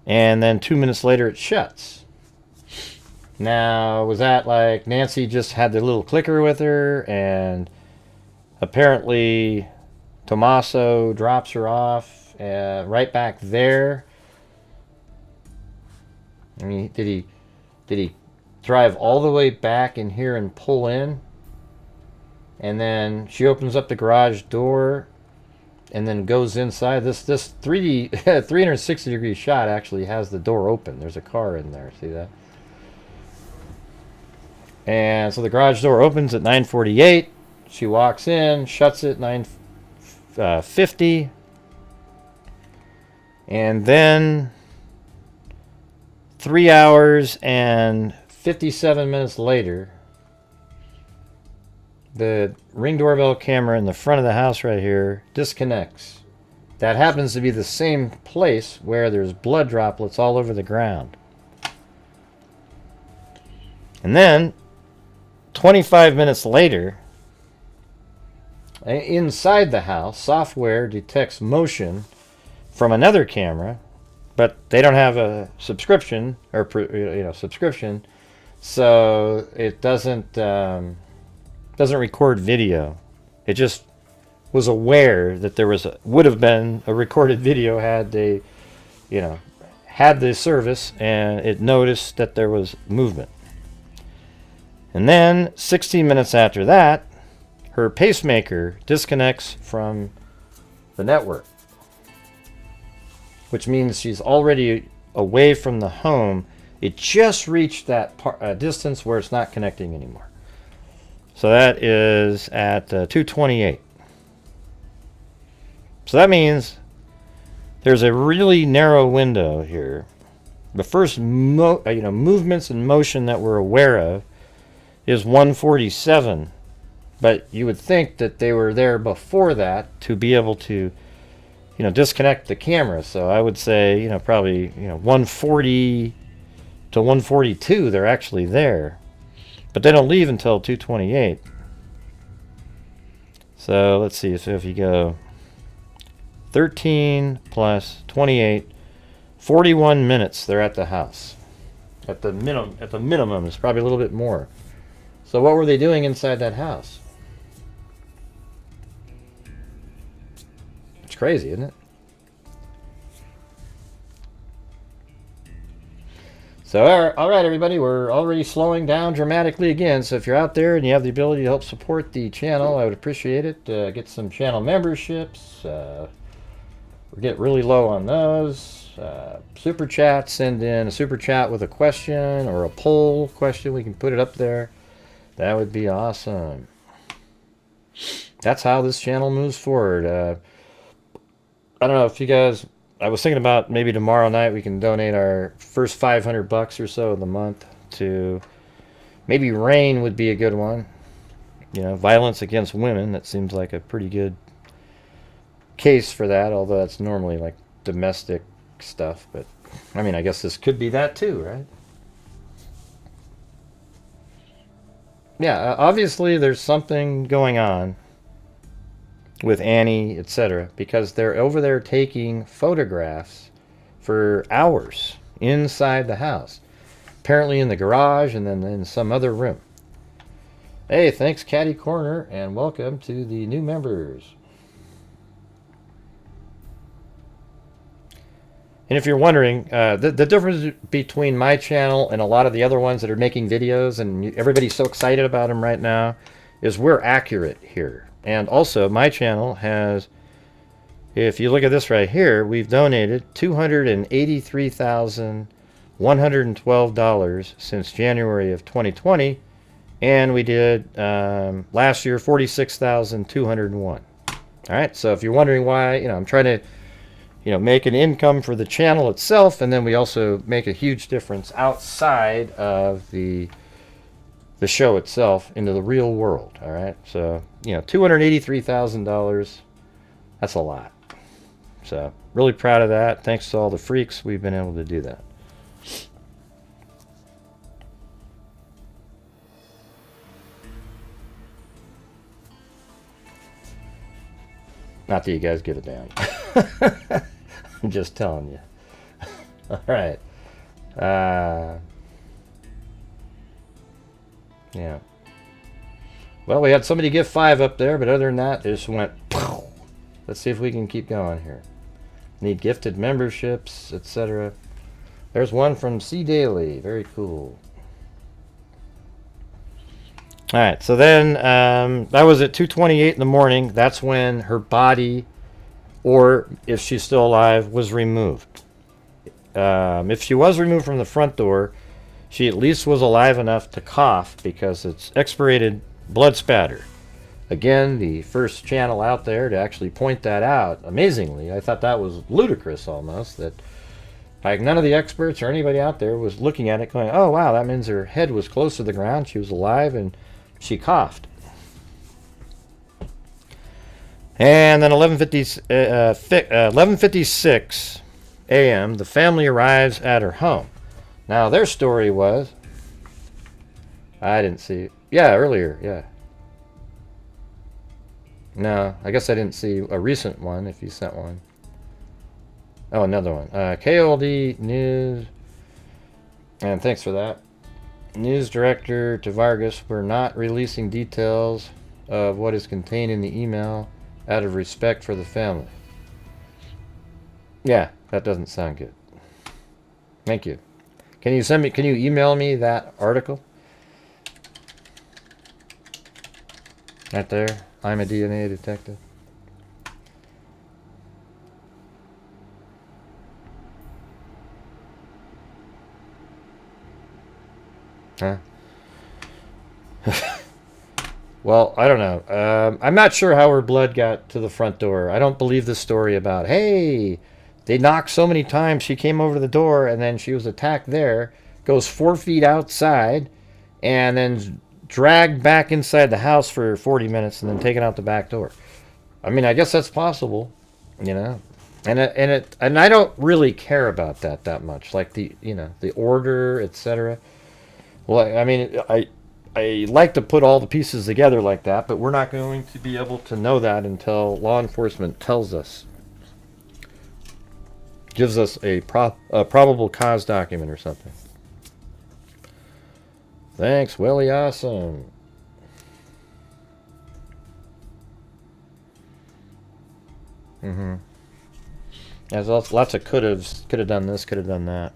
Speaker 1: and then 2 minutes later it shuts. Now, was that like Nancy just had the little clicker with her, and apparently Tommaso drops her off right back there? I mean, did he drive all the way back in here and pull in? And then she opens up the garage door and then goes inside. This 360 degree shot actually has the door open. There's a car in there. See that? And so the garage door opens at 9:48. She walks in, shuts it at 9:50. And then 3 hours and 57 minutes later, the Ring doorbell camera in the front of the house right here disconnects. That happens to be the same place where there's blood droplets all over the ground. And then 25 minutes later, inside the house, software detects motion from another camera, but they don't have a subscription or subscription, so it doesn't record video. It just was aware that there would have been a recorded video had they, had the service, and it noticed that there was movement. And then 16 minutes after that, her pacemaker disconnects from the network, which means she's already away from the home. It just reached that distance where it's not connecting anymore. So that is at 2:28. So that means there's a really narrow window here. The first movements in motion that we're aware of is 1:47, but you would think that they were there before that to be able to disconnect the camera. So I would say probably 1:40 to 1:42 they're actually there, but they don't leave until 2:28. So let's see, so if you go 13 plus 28, 41 minutes they're at the house. At the minimum, it's probably a little bit more. So what were they doing inside that house? It's crazy, isn't it? So, all right, everybody, we're already slowing down dramatically again. So if you're out there and you have the ability to help support the channel, I would appreciate it. Get some channel memberships. We get really low on those. Super chat, send in a super chat with a question or a poll question. We can put it up there. That would be awesome. That's how this channel moves forward. I don't know if you guys... I was thinking about maybe tomorrow night we can donate our first $500 or so of the month to... Maybe RAIN would be a good one. Violence against women. That seems like a pretty good case for that, although that's normally like domestic stuff. But, I mean, I guess this could be that too, right? Yeah, obviously there's something going on with Annie, etc., because they're over there taking photographs for hours inside the house. Apparently in the garage and then in some other room. Hey, thanks Catty Corner, and welcome to the new members. And if you're wondering, the difference between my channel and a lot of the other ones that are making videos, and everybody's so excited about them right now, is we're accurate here. And also, my channel has, if you look at this right here, we've donated $283,112 since January of 2020, and we did last year $46,201. All right, so if you're wondering why, I'm trying to make an income for the channel itself, and then we also make a huge difference outside of the show itself into the real world. All right, so $283,000, that's a lot. So really proud of that. Thanks to all the freaks, we've been able to do that. Not that you guys give a damn. I'm just telling you. All right. Yeah. Well, we had somebody give 5 up there, but other than that, it just went. Let's see if we can keep going here. Need gifted memberships, etc. There's one from C Daily. Very cool. All right. So then that was at 2:28 in the morning. That's when her body, or if she's still alive, was removed. If she was removed from the front door, she at least was alive enough to cough because it's expirated blood spatter. Again, the first channel out there to actually point that out. Amazingly, I thought that was ludicrous almost, that like none of the experts or anybody out there was looking at it going, oh wow, that means her head was close to the ground, she was alive, and she coughed. And then 11:56 a.m., the family arrives at her home. Now, their story was... I didn't see... Yeah, earlier, yeah. No, I guess I didn't see a recent one, if you sent one. Oh, another one. KOLD News... And thanks for that. News Director to Vargas, we're not releasing details of what is contained in the email out of respect for the family. Yeah, that doesn't sound good. Thank you. Can you email me that article? Right there. I'm a DNA detective. Huh? Well, I don't know. I'm not sure how her blood got to the front door. I don't believe the story about, hey, they knocked so many times she came over to the door and then she was attacked there, goes 4 feet outside, and then dragged back inside the house for 40 minutes and then taken out the back door. I mean, I guess that's possible, you know. And I don't really care about that much, like the order, etc. Well, I mean, I like to put all the pieces together like that, but we're not going to be able to know that until law enforcement tells us, gives us a probable cause document or something. Thanks, Willie. Awesome. There's lots of could have done this, could have done that.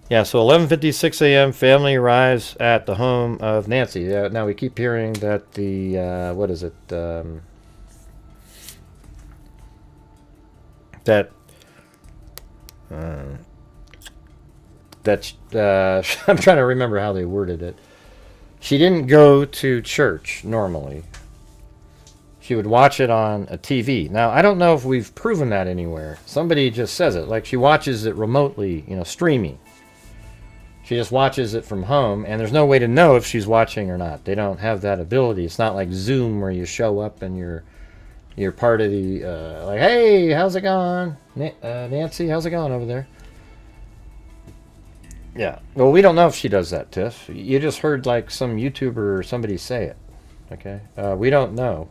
Speaker 1: Yeah, so 11:56 a.m. family arrives at the home of Nancy. Now we keep hearing that the what is it? That I'm trying to remember how they worded it. She didn't go to church normally. She would watch it on a TV. Now, I don't know if we've proven that anywhere. Somebody just says it, like she watches it remotely, streaming. She just watches it from home, and there's no way to know if she's watching or not. They don't have that ability. It's not like Zoom where you show up and you're part of the, like, hey, how's it going? Nancy, how's it going over there? Yeah. Well, we don't know if she does that, Tiff. You just heard, like, some YouTuber or somebody say it. Okay? We don't know.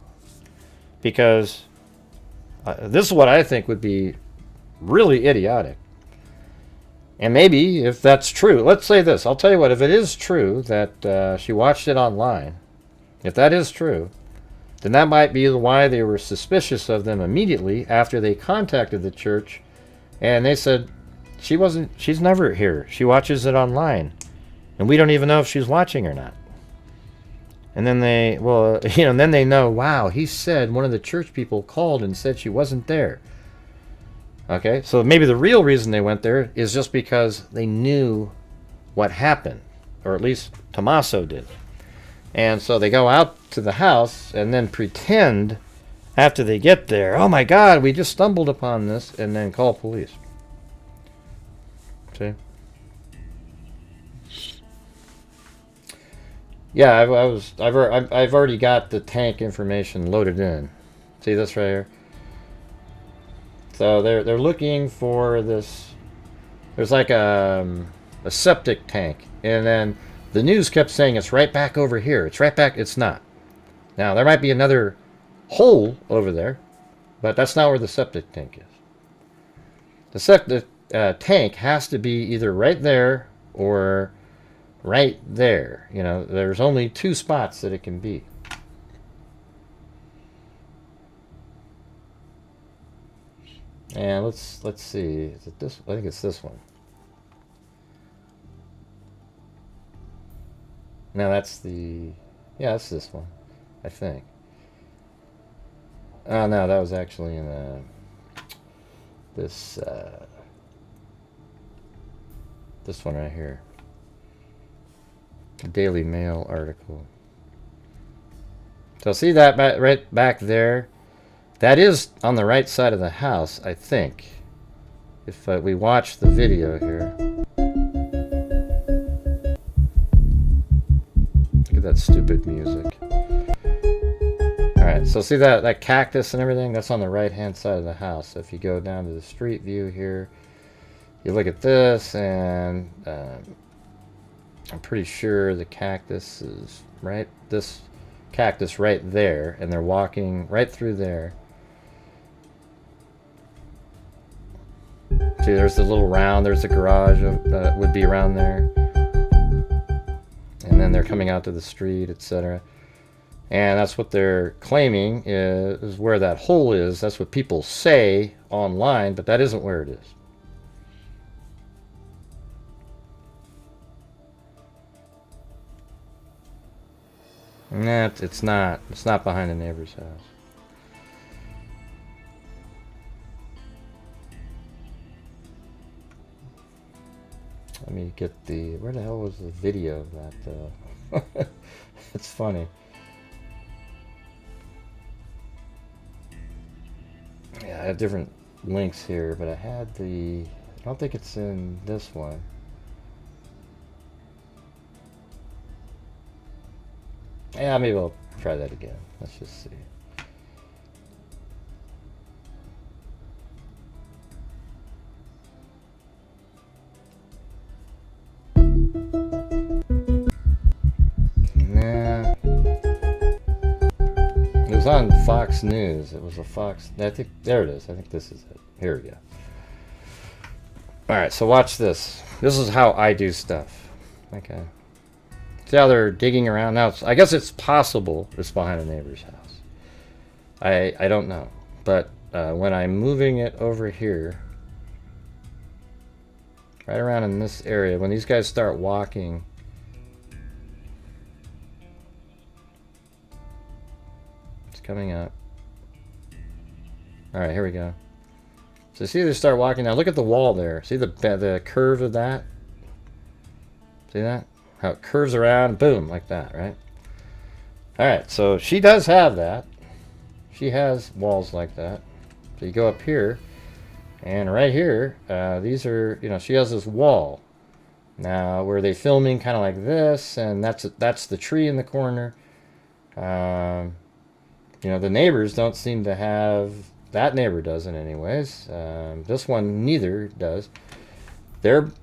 Speaker 1: Because this is what I think would be really idiotic. And maybe if that's true, let's say this. I'll tell you what, if it is true that she watched it online, if that is true, then that might be why they were suspicious of them immediately after they contacted the church and they said, she's never here. She watches it online. And we don't even know if she's watching or not. And then then they know, wow, he said one of the church people called and said she wasn't there. Okay, so maybe the real reason they went there is just because they knew what happened, or at least Tommaso did. And so they go out to the house and then pretend after they get there, oh my God, we just stumbled upon this, and then call police. See? Yeah, I've already got the tank information loaded in. See this right here? So they're looking for this. There's like a septic tank, and then the news kept saying it's right back over here. It's right back. It's not. Now there might be another hole over there, but that's not where the septic tank is. The septic tank has to be either right there or right there. There's only two spots that it can be. And let's see. Is it this? I think it's this one. No, that's the. Yeah, that's this one. I think. Oh no, that was actually in this one right here. The Daily Mail article. So see that right back there? That is on the right side of the house, I think. If we watch the video here. Look at that stupid music. Alright, so see that cactus and everything? That's on the right-hand side of the house. So if you go down to the street view here, you look at this, and I'm pretty sure the cactus is right, this cactus right there, and they're walking right through there. See, there's the little round, there's the garage that would be around there. And then they're coming out to the street, etc. And that's what they're claiming is where that hole is. That's what people say online, but that isn't where it is. Nah, it's not. It's not behind the neighbor's house. Let me get the... Where the hell was the video of that? It's funny. Yeah, I have different links here, but I had the... I don't think it's in this one. Yeah, maybe I'll try that again. Let's just see. Nah. It was on Fox News. It was a Fox... I think... There it is. I think this is it. Here we go. Alright, so watch this. This is how I do stuff. Okay. See how they're digging around? Now, I guess it's possible it's behind a neighbor's house. I don't know. But when I'm moving it over here, right around in this area, when these guys start walking, it's coming up. Alright, here we go. So see they start walking now. Look at the wall there. See the curve of that? See that? How it curves around, boom, like that, right? Alright, so she does have that. She has walls like that. So you go up here, and right here, these are, you know, she has this wall. Now, were they filming kind of like this, and that's the tree in the corner. You know, the neighbors don't seem to have, that neighbor doesn't anyways. This one neither does.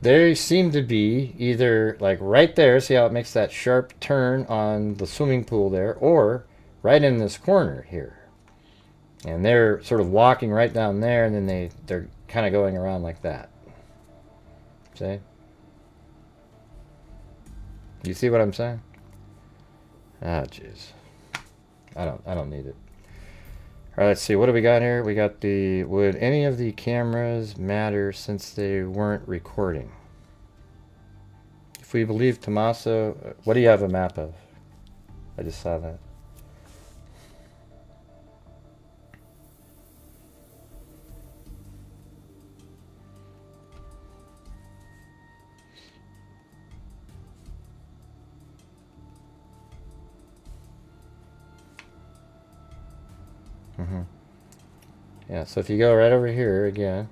Speaker 1: They seem to be either like right there, see how it makes that sharp turn on the swimming pool there, or right in this corner here. And they're sort of walking right down there, and then they're kind of going around like that. See? You see what I'm saying? Ah, jeez. I don't need it. All right, let's see. What do we got here? We got the... Would any of the cameras matter since they weren't recording? If we believe Tommaso... What do you have a map of? I just saw that. Yeah, so if you go right over here again,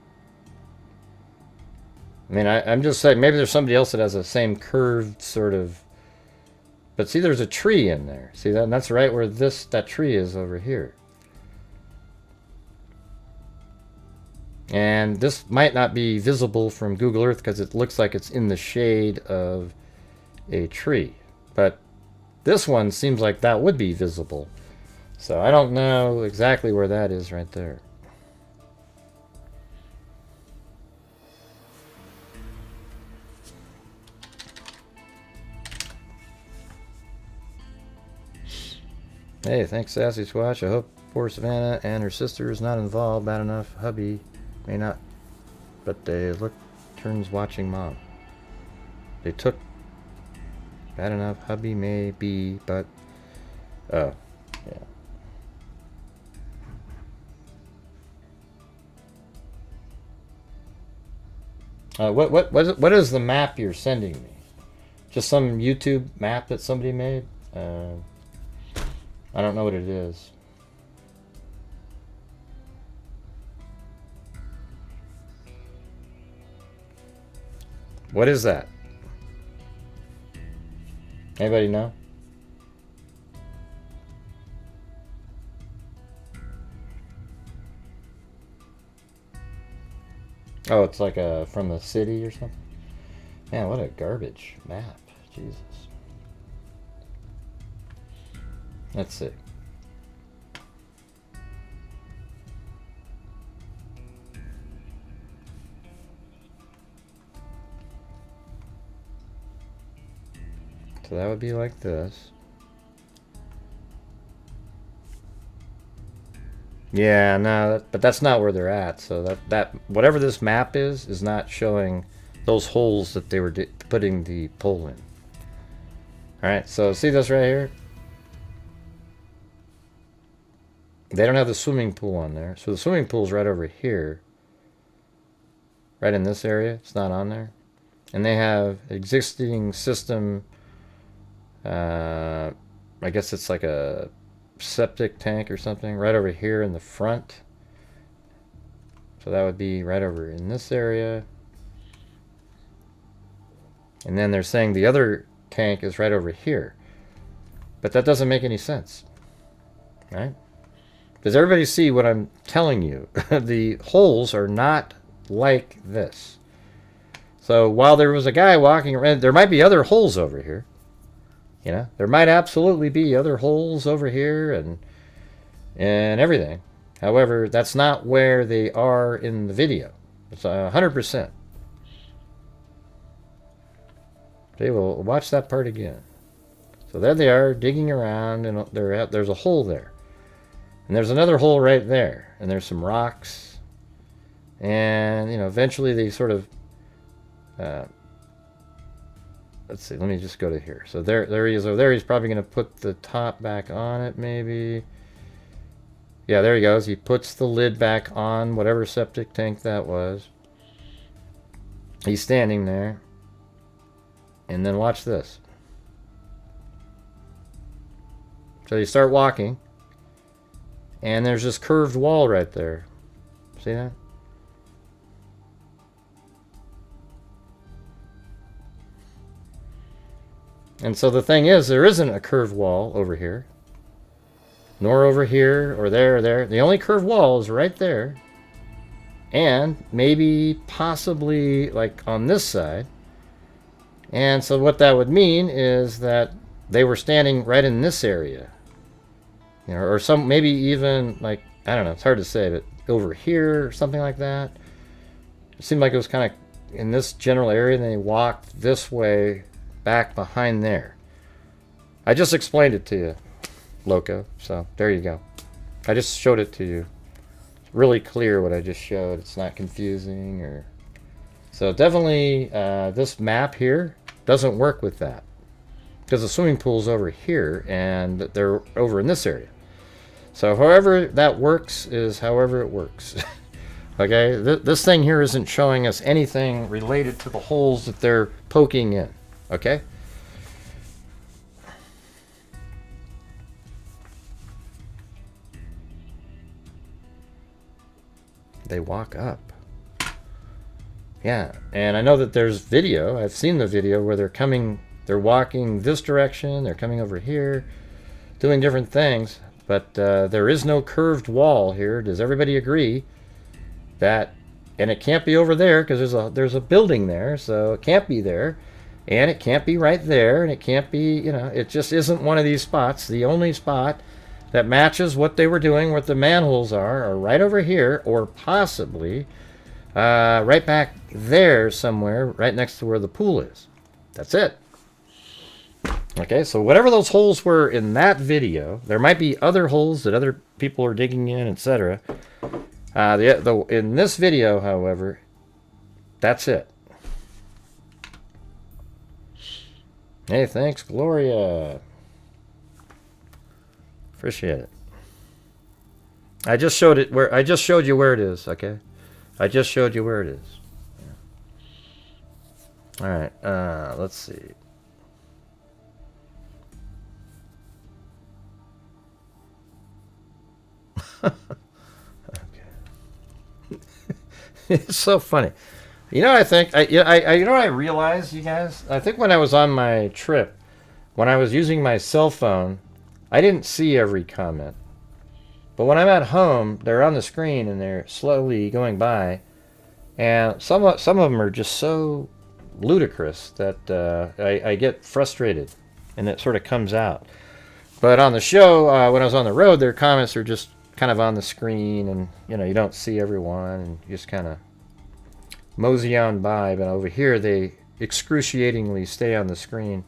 Speaker 1: I mean, I'm just saying, maybe there's somebody else that has the same curved sort of, but see, there's a tree in there. See that? And that's right where that tree is over here. And this might not be visible from Google Earth because it looks like it's in the shade of a tree. But this one seems like that would be visible. So I don't know exactly where that is right there. Hey, thanks, Sassy Squatch. I hope poor Savannah and her sister is not involved. Bad enough, hubby may not, but they look turns watching mom. They took bad enough, hubby may be, but oh, yeah. What is the map you're sending me? Just some YouTube map that somebody made? I don't know what it is. What is that? Anybody know? Oh, it's like from the city or something? Man, what a garbage map. Jesus. Let's see. So that would be like this. Yeah, no, but that's not where they're at. So that whatever this map is not showing those holes that they were putting the pole in. All right, so see this right here? They don't have the swimming pool on there, so the swimming pool's right over here, right in this area. It's not on there, and they have existing system. I guess it's like a septic tank or something right over here in the front. So that would be right over in this area. And then they're saying the other tank is right over here. But that doesn't make any sense. Right? Does everybody see what I'm telling you? The holes are not like this. So while there was a guy walking around, there might be other holes over here. You know, there might absolutely be other holes over here and everything. However, that's not where they are in the video. It's 100%. Okay, we'll watch that part again. So there they are digging around, and there's a hole there. And there's another hole right there. And there's some rocks. And, you know, eventually they sort of... let's see, let me just go to here. So there he is over there. He's probably going to put the top back on it, maybe. Yeah, there he goes. He puts the lid back on whatever septic tank that was. He's standing there. And then watch this. So you start walking. And there's this curved wall right there. See that? And so the thing is, there isn't a curved wall over here. Nor over here, or there, or there. The only curved wall is right there. And maybe, possibly, like on this side. And so what that would mean is that they were standing right in this area. You know, or some, maybe even, like, I don't know, it's hard to say, but over here, or something like that. It seemed like it was kind of in this general area, and they walked this way back behind there. I just explained it to you, Loco, so there you go. I just showed it to you. It's really clear what I just showed. It's not confusing or... So definitely this map here doesn't work with that. Because the swimming pool's over here and they're over in this area. So however that works is however it works. Okay, this thing here isn't showing us anything related to the holes that they're poking in. Okay? They walk up. Yeah, and I know that there's video. I've seen the video where they're walking this direction, they're coming over here, doing different things, but there is no curved wall here. Does everybody agree that, and it can't be over there because there's a building there, so it can't be there, and it can't be right there, and it can't be, you know, it just isn't one of these spots. The only spot that matches what they were doing, what the manholes are right over here, or possibly right back there somewhere, right next to where the pool is. That's it. Okay, so whatever those holes were in that video, there might be other holes that other people are digging in, etc. In this video, however, that's it. Hey, thanks, Gloria. Appreciate it. I just showed you where it is, okay? I just showed you where it is. Yeah. All right, let's see. Okay. It's so funny. You know, I think you know what I realized, you guys? I think when I was on my trip, when I was using my cell phone, I didn't see every comment. But when I'm at home, they're on the screen and they're slowly going by, and some of them are just so ludicrous that I get frustrated, and it sort of comes out. But on the show, when I was on the road, their comments are just kind of on the screen, and you know, you don't see everyone, and you just kind of mosey on by. But over here, they excruciatingly stay on the screen.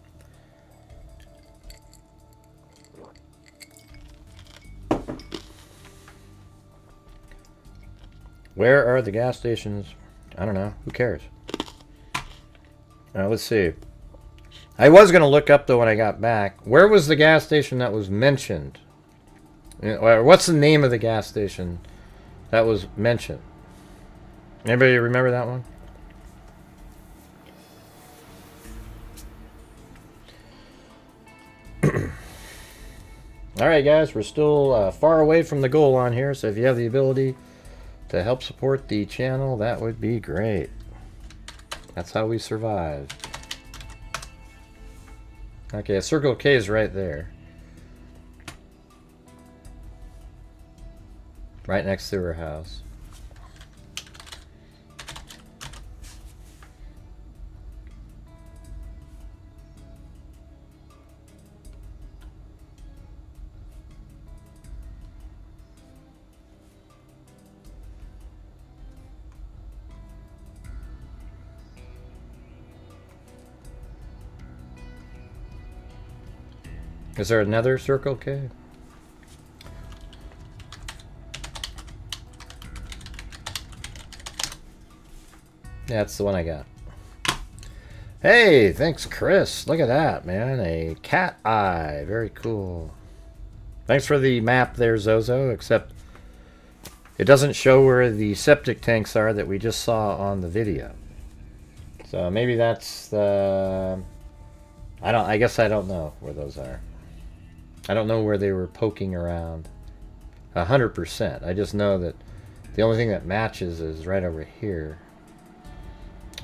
Speaker 1: Where are the gas stations? I don't know. Who cares? Let's see. I was going to look up, though, when I got back. Where was the gas station that was mentioned? What's the name of the gas station that was mentioned? Anybody remember that one? Alright guys, we're still far away from the goal on here, so if you have the ability to help support the channel, that would be great. That's how we survive. Okay, a Circle K is right there. Right next to her house. Is there another Circle K? Yeah, that's the one I got. Hey, thanks, Chris. Look at that, man. A cat eye. Very cool. Thanks for the map there, Zozo, except it doesn't show where the septic tanks are that we just saw on the video. So maybe that's the... I guess I don't know where those are. I don't know where they were poking around 100%. I just know that the only thing that matches is right over here.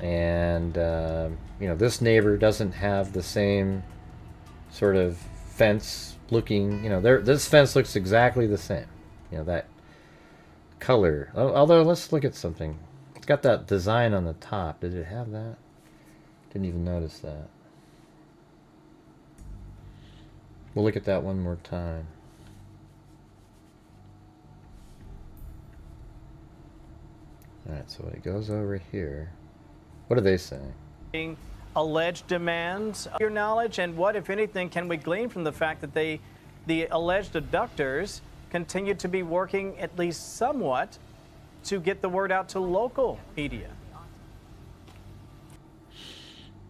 Speaker 1: And, you know, this neighbor doesn't have the same sort of fence looking, you know, this fence looks exactly the same. You know, that color. Although, let's look at something. It's got that design on the top. Did it have that? Didn't even notice that. We'll look at that one more time. Alright, so it goes over here. What are they saying?
Speaker 7: Alleged demands of your knowledge, and what, if anything, can we glean from the fact that the alleged abductors continue to be working at least somewhat to get the word out to local media?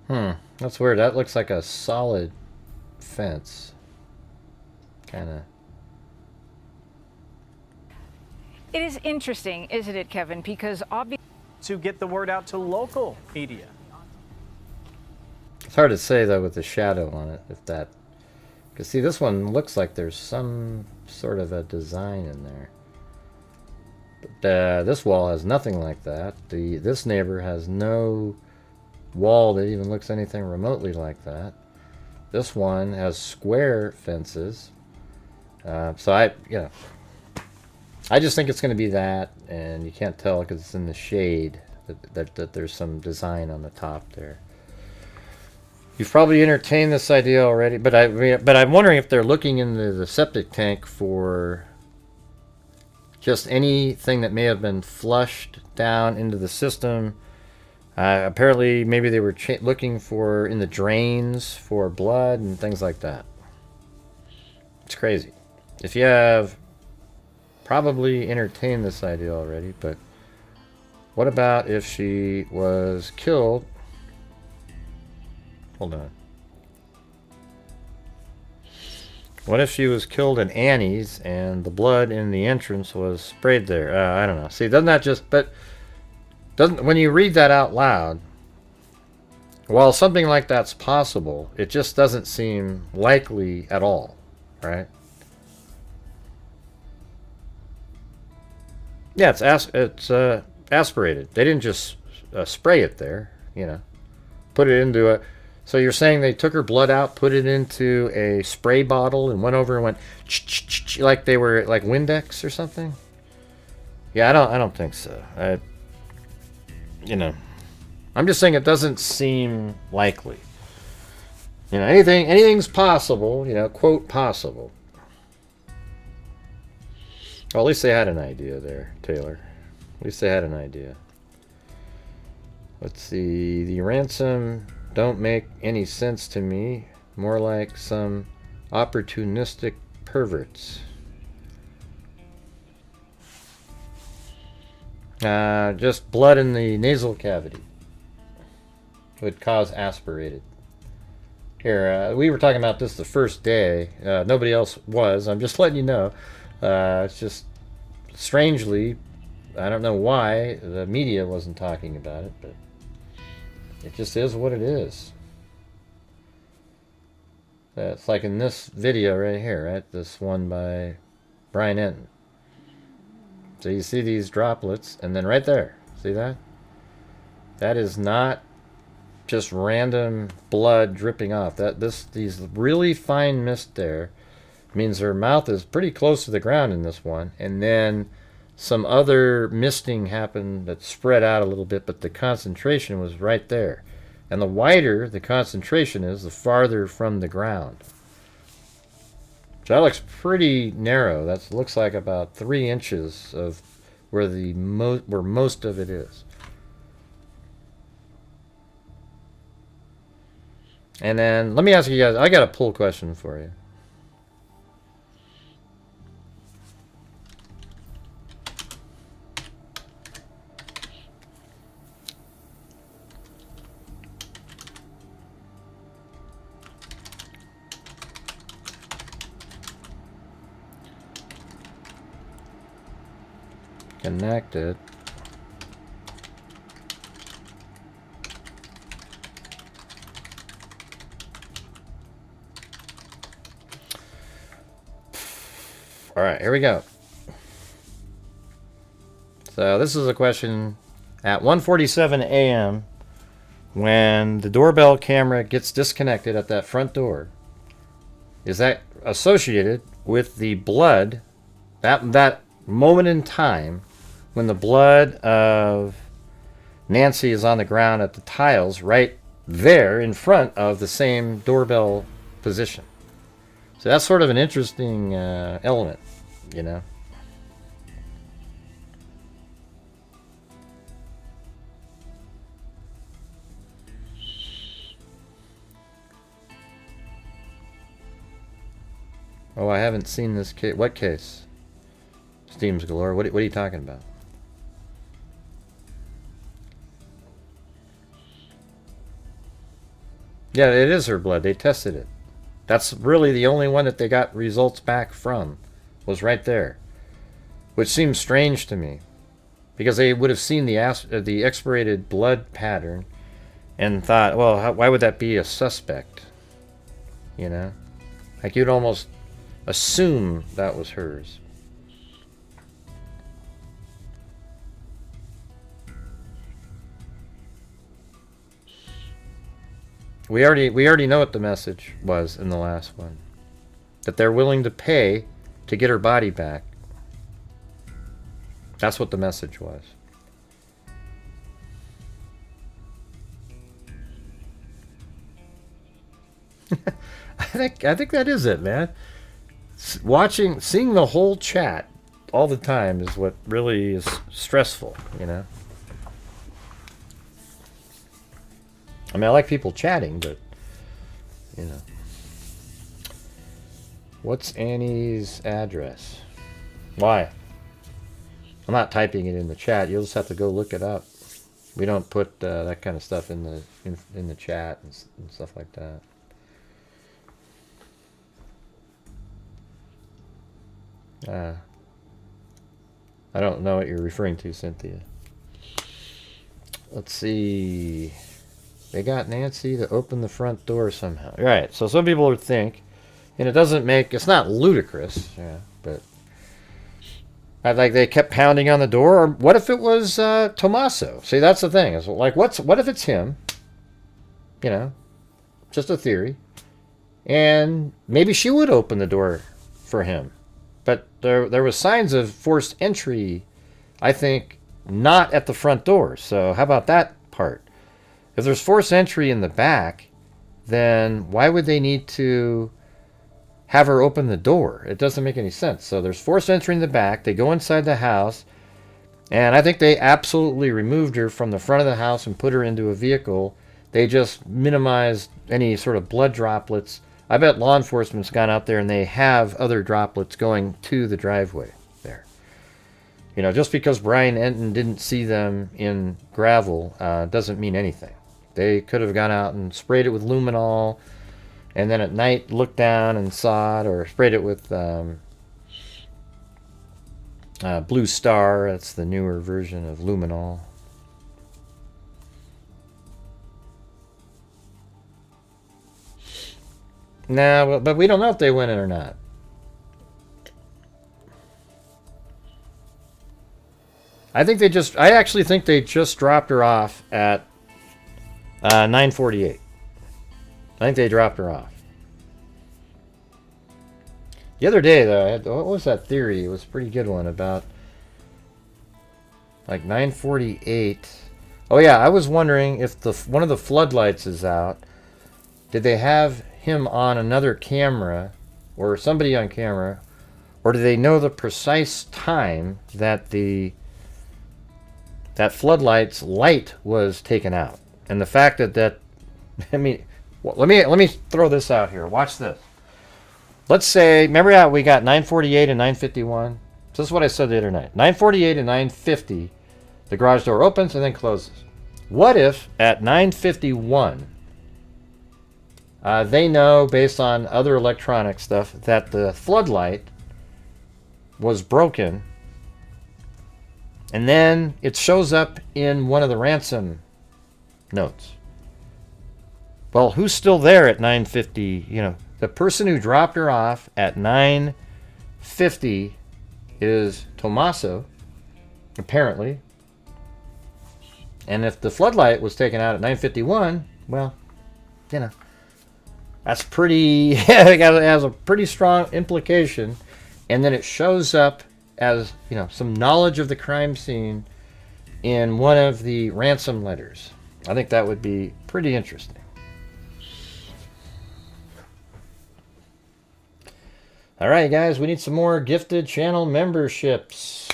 Speaker 1: That's weird. That looks like a solid fence. Kinda.
Speaker 8: It is interesting, isn't it, Kevin? Because obviously,
Speaker 7: to get the word out to local media.
Speaker 1: It's hard to say though with the shadow on it, if that, because see, this one looks like there's some sort of a design in there. But this wall has nothing like that. This neighbor has no wall that even looks anything remotely like that. This one has square fences. So I just think it's going to be that, and you can't tell because it's in the shade that there's some design on the top there. You've probably entertained this idea already, but I'm wondering if they're looking into the septic tank for just anything that may have been flushed down into the system. Apparently, maybe they were looking for in the drains for blood and things like that. It's crazy. If you have probably entertained this idea already, but what about if she was killed? Hold on. What if she was killed in Annie's and the blood in the entrance was sprayed there? I don't know. See, doesn't that just... But doesn't, when you read that out loud, while something like that's possible, it just doesn't seem likely at all, right? Yeah, it's aspirated. They didn't just spray it there, you know. Put it into a... So you're saying they took her blood out, put it into a spray bottle, and went over and went like they were like Windex or something? Yeah, I don't think so. You know, I'm just saying it doesn't seem likely. You know, anything's possible. You know, quote possible. Well, at least they had an idea there, Taylor. At least they had an idea. Let's see. The ransom don't make any sense to me. More like some opportunistic perverts. Just blood in the nasal cavity would cause aspirated. Here, we were talking about this the first day. Nobody else was. I'm just letting you know. It's just strangely, I don't know why the media wasn't talking about it, but it just is what it is. It's like in this video right here, right? This one by Brian Enton. So you see these droplets, and then right there, see that? That is not just random blood dripping off. These really fine mist there means her mouth is pretty close to the ground in this one, and then some other misting happened that spread out a little bit, but the concentration was right there. And the wider the concentration is, the farther from the ground. So that looks pretty narrow. That looks like about 3 inches of where where most of it is. And then let me ask you guys, I got a poll question for you. Connected. All right, here we go. So this is a question at 1:47 a.m. when the doorbell camera gets disconnected at that front door. Is that associated with the blood, that moment in time when the blood of Nancy is on the ground at the tiles right there in front of the same doorbell position? So that's sort of an interesting element, you know. Oh, I haven't seen this case. What case? Steams galore. What are you talking about? Yeah, it is her blood. They tested it. That's really the only one that they got results back from, was right there. Which seems strange to me, because they would have seen the expirated blood pattern and thought, well, why would that be a suspect? You know? Like, you'd almost assume that was hers. We already know what the message was in the last one. That they're willing to pay to get her body back. That's what the message was. I think that is it, man. Seeing the whole chat all the time is what really is stressful, you know. I mean, I like people chatting, but, you know. What's Annie's address? Why? I'm not typing it in the chat. You'll just have to go look it up. We don't put that kind of stuff in the chat and stuff like that. I don't know what you're referring to, Cynthia. Let's see. They got Nancy to open the front door somehow. Right, so some people would think, and it's not ludicrous, yeah, but like they kept pounding on the door, or what if it was Tommaso? See, that's the thing. It's like, what if it's him? You know, just a theory. And maybe she would open the door for him. But there was signs of forced entry, I think, not at the front door. So how about that part? If there's forced entry in the back, then why would they need to have her open the door? It doesn't make any sense. So there's forced entry in the back. They go inside the house, and I think they absolutely removed her from the front of the house and put her into a vehicle. They just minimized any sort of blood droplets. I bet law enforcement's gone out there and they have other droplets going to the driveway there. You know, just because Brian Enton didn't see them in gravel doesn't mean anything. They could have gone out and sprayed it with luminol, and then at night looked down and saw it, or sprayed it with Blue Star. That's the newer version of luminol. No, but we don't know if they went in or not. I actually think they just dropped her off at 9:48. I think they dropped her off. The other day, though, what was that theory? It was a pretty good one about like 9:48. Oh yeah, I was wondering if one of the floodlights is out. Did they have him on another camera, or somebody on camera, or do they know the precise time that that floodlight's light was taken out? And the fact that I mean, let me throw this out here. Watch this. Let's say, remember how we got 9:48 and 9:51? So this is what I said the other night. 9:48 and 9:50, the garage door opens and then closes. What if at 9:51, they know, based on other electronic stuff, that the floodlight was broken, and then it shows up in one of the ransom notes? Well, who's still there at 9:50? You know, the person who dropped her off at 9:50 is Tommaso, apparently. And if the floodlight was taken out at 9:51, well, you know, that's pretty, it has a pretty strong implication. And then it shows up as, you know, some knowledge of the crime scene in one of the ransom letters. I think that would be pretty interesting. All right, guys, we need some more gifted channel memberships.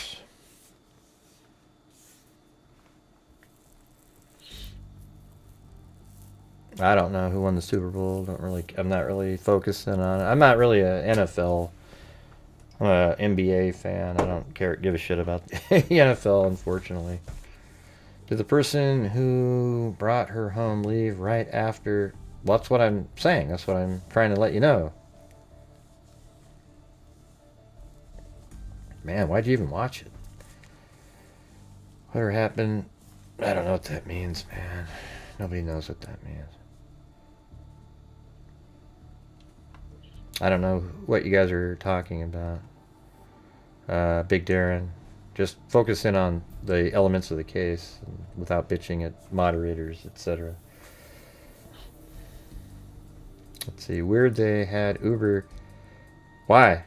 Speaker 1: I don't know who won the Super Bowl. I'm not really focusing on it. I'm not really an NFL, I'm a NBA fan. I don't give a shit about the NFL, unfortunately. Did the person who brought her home leave right after? Well, that's what I'm saying. That's what I'm trying to let you know. Man, why'd you even watch it? Whatever happened, I don't know what that means, man. Nobody knows what that means. I don't know what you guys are talking about. Big Darren, just focus in on the elements of the case without bitching at moderators, etc. Let's see, weird they had Uber. Why?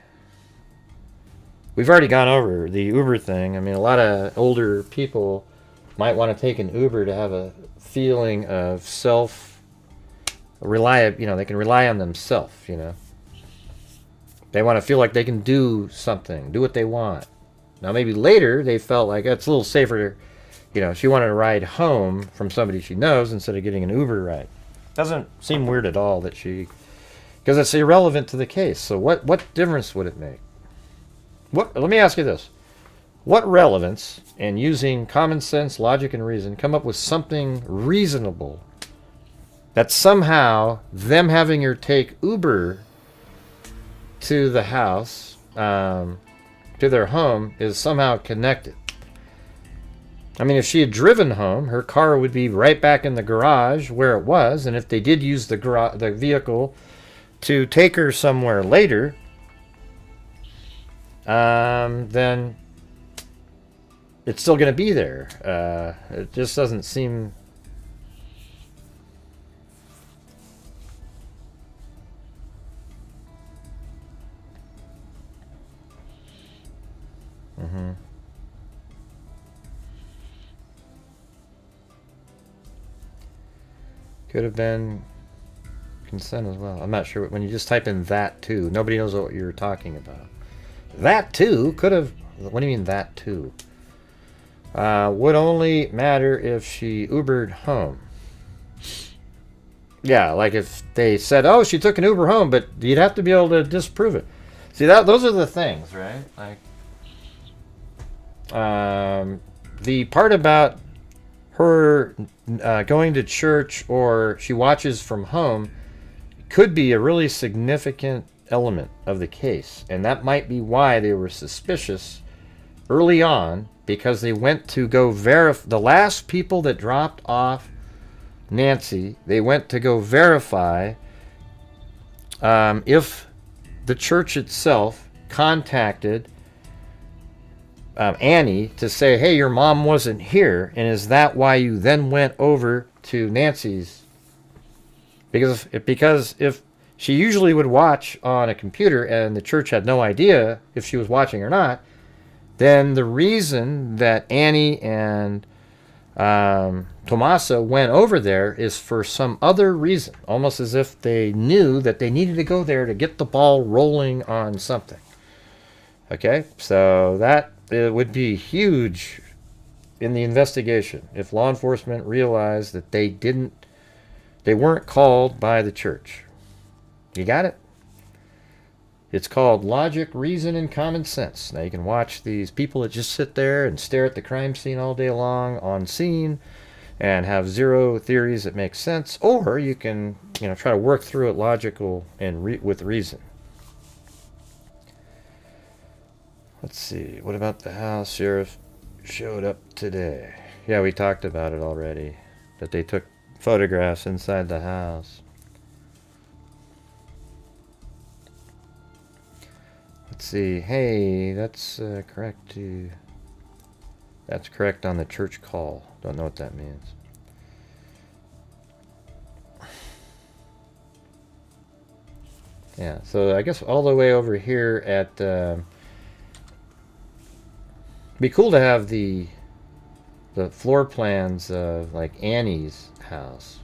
Speaker 1: We've already gone over the Uber thing. I mean, a lot of older people might want to take an Uber to have a feeling of self-reliance. You know, they can rely on themselves, you know. They want to feel like they can do something, do what they want. Now, maybe later they felt like it's a little safer. You know, she wanted to ride home from somebody she knows instead of getting an Uber ride. Doesn't seem weird at all that she... Because it's irrelevant to the case. So what difference would it make? Let me ask you this. What relevance, and using common sense, logic, and reason, come up with something reasonable that somehow them having her take Uber to the house, to their home, is somehow connected? I mean, if she had driven home, her car would be right back in the garage where it was, and if they did use the vehicle to take her somewhere later, then it's still going to be there. It just doesn't seem... Mm-hmm. Could have been consent as well. I'm not sure. When you just type in that too, nobody knows what you're talking about. That too could have... What do you mean that too? Would only matter if she Ubered home. Yeah, like if they said, oh, she took an Uber home, but you'd have to be able to disprove it. See, those are the things, right? Like, The part about her going to church or she watches from home could be a really significant element of the case, and that might be why they were suspicious early on, because they went to go verify the last people that dropped off Nancy. They went to go verify if the church itself contacted Annie to say, hey, your mom wasn't here, and is that why you then went over to Nancy's? Because if she usually would watch on a computer and the church had no idea if she was watching or not, then the reason that Annie and Tommaso went over there is for some other reason, almost as if they knew that they needed to go there to get the ball rolling on something. Okay, so that it would be huge in the investigation if law enforcement realized that they weren't called by the church. You got it? It's called logic, reason, and common sense. Now you can watch these people that just sit there and stare at the crime scene all day long on scene and have zero theories that make sense, or you can, try to work through it logical and with reason. Let's see. What about the house sheriff showed up today? Yeah, we talked about it already. That they took photographs inside the house. Let's see. Hey, that's correct too. That's correct on the church call. Don't know what that means. Yeah, so I guess all the way over here at be cool to have the floor plans of like Annie's house,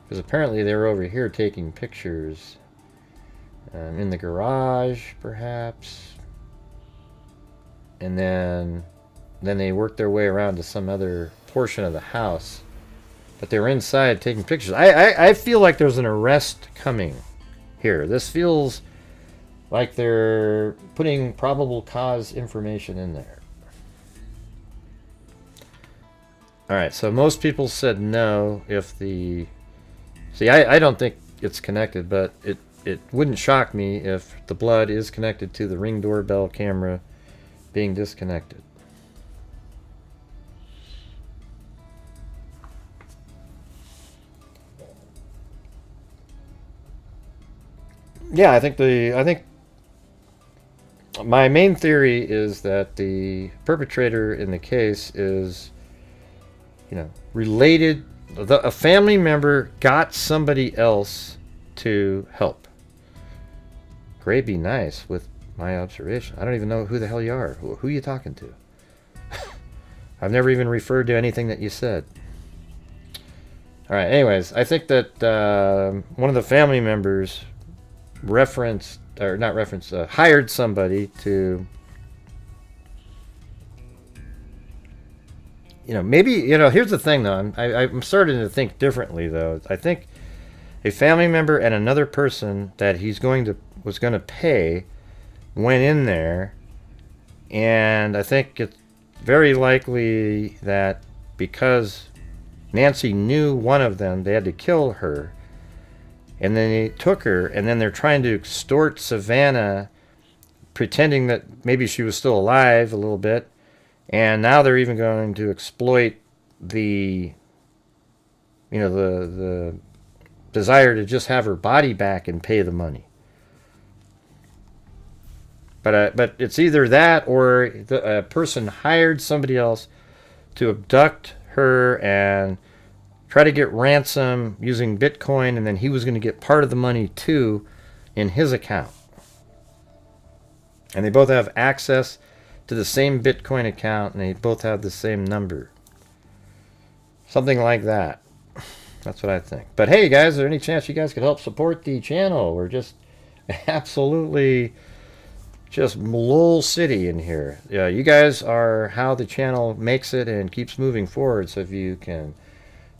Speaker 1: because apparently they were over here taking pictures in the garage perhaps, and then they worked their way around to some other portion of the house, but they were inside taking pictures. I feel like there's an arrest coming here. This feels like they're putting probable cause information in there. Alright, so most people said no if the... See, I don't think it's connected, but it wouldn't shock me if the blood is connected to the Ring doorbell camera being disconnected. Yeah, I think my main theory is that the perpetrator in the case is, related. A family member got somebody else to help. Gray, be nice with my observation. I don't even know who the hell you are. Who are you talking to? I've never even referred to anything that you said. Alright, anyways, I think that one of the family members hired somebody to, maybe, here's the thing though, I'm starting to think differently though. I think a family member and another person that was going to pay went in there, and I think it's very likely that because Nancy knew one of them, they had to kill her, and then they took her, and then they're trying to extort Savannah, pretending that maybe she was still alive a little bit, and now they're even going to exploit the desire to just have her body back and pay the money. But it's either that or a person hired somebody else to abduct her and try to get ransom using Bitcoin, and then he was going to get part of the money too in his account. And they both have access to the same Bitcoin account, and they both have the same number. Something like that. That's what I think. But hey, guys, is there any chance you guys could help support the channel? We're just absolutely just lol city in here. Yeah, you guys are how the channel makes it and keeps moving forward. So if you can,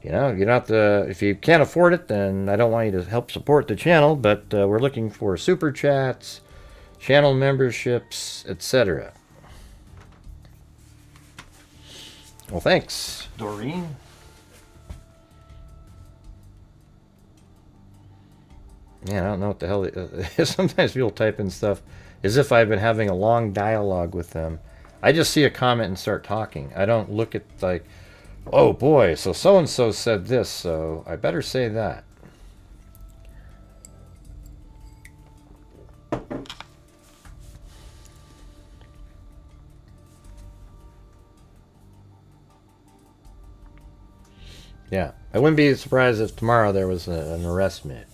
Speaker 1: if you can't afford it, then I don't want you to help support the channel, but we're looking for super chats, channel memberships, etc. Well, thanks, Doreen. Man, I don't know what the hell. Sometimes people type in stuff as if I've been having a long dialogue with them. I just see a comment and start talking. I don't look at like, oh boy, so and so said this, so I better say that. Yeah, I wouldn't be surprised if tomorrow there was an arrest made.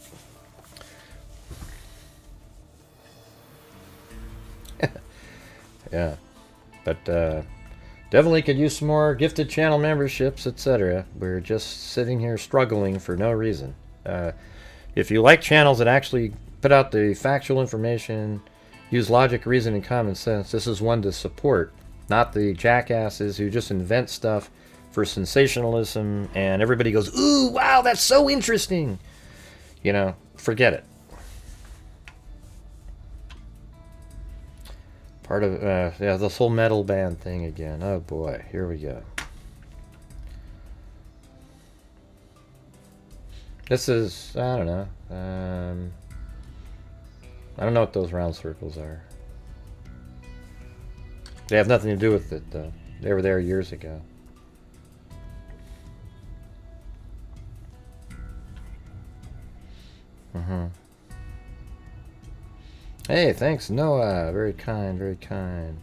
Speaker 1: Yeah, but definitely could use some more gifted channel memberships, etc. We're just sitting here struggling for no reason. If you like channels that actually put out the factual information, use logic, reason, and common sense, this is one to support. Not the jackasses who just invent stuff for sensationalism and everybody goes, ooh, wow, that's so interesting. You know, forget it. Part of, yeah, this whole metal band thing again. Oh boy, here we go. This is, I don't know. I don't know what those round circles are. They have nothing to do with it, though. They were there years ago. Hey, thanks, Noah. Very kind, very kind.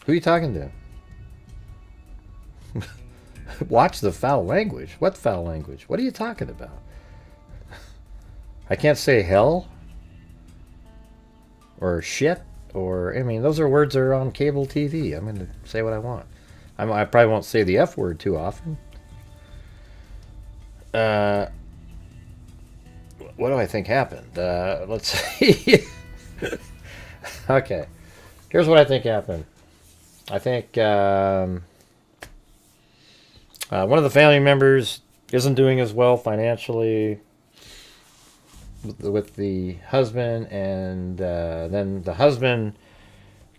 Speaker 1: Who are you talking to? Watch the foul language. What foul language? What are you talking about? I can't say hell or shit or, I mean, those are words that are on cable TV. I'm going to say what I want. I probably won't say the F word too often. What do I think happened? Let's see. Okay. Here's what I think happened. I think one of the family members isn't doing as well financially with the husband, and then the husband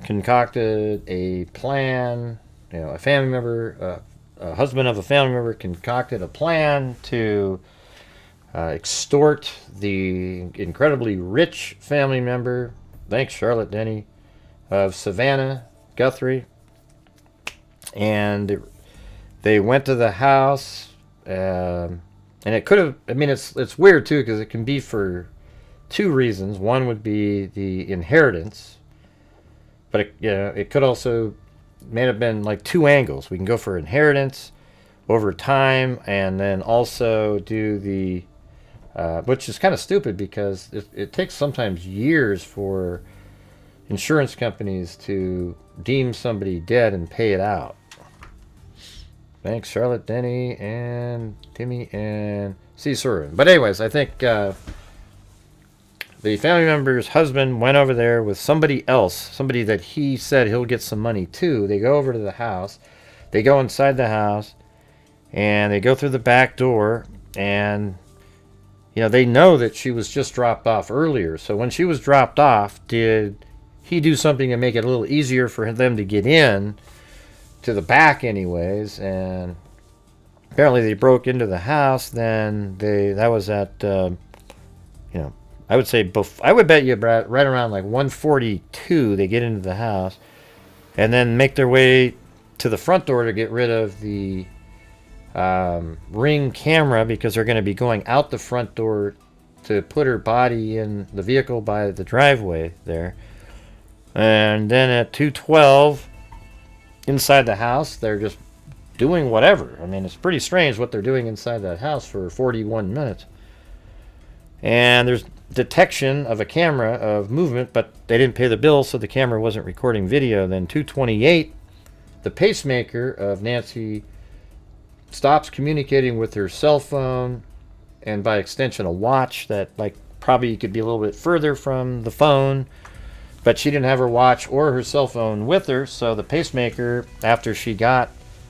Speaker 1: concocted a plan. You know, a family member, a husband of a family member concocted a plan to extort the incredibly rich family member, thanks Charlotte Denny, of Savannah, Guthrie. And they went to the house, and it could have, I mean, it's weird too, because it can be for two reasons. One would be the inheritance, but it could also may have been like two angles. We can go for inheritance over time, and then also do the which is kind of stupid because it takes sometimes years for insurance companies to deem somebody dead and pay it out. Thanks Charlotte Denny and Timmy and C. Surin. But anyways, I think the family member's husband went over there with somebody else, somebody that he said he'll get some money to. They go over to the house. They go inside the house, and they go through the back door, and you know, they know that she was just dropped off earlier. So when she was dropped off, did he do something to make it a little easier for them to get in to the back anyways? And apparently they broke into the house. Then that was at you know, I would say I would bet you right around like 1:42 they get into the house, and then make their way to the front door to get rid of the Ring camera, because they're going to be going out the front door to put her body in the vehicle by the driveway there. And then at 2:12 inside the house, they're just doing whatever. I mean, it's pretty strange what they're doing inside that house for 41 minutes. And there's detection of a camera of movement, but they didn't pay the bill, so the camera wasn't recording video. Then 2:28, the pacemaker of Nancy stops communicating with her cell phone, and by extension a watch that like probably could be a little bit further from the phone, but she didn't have her watch or her cell phone with her. So the pacemaker, after she got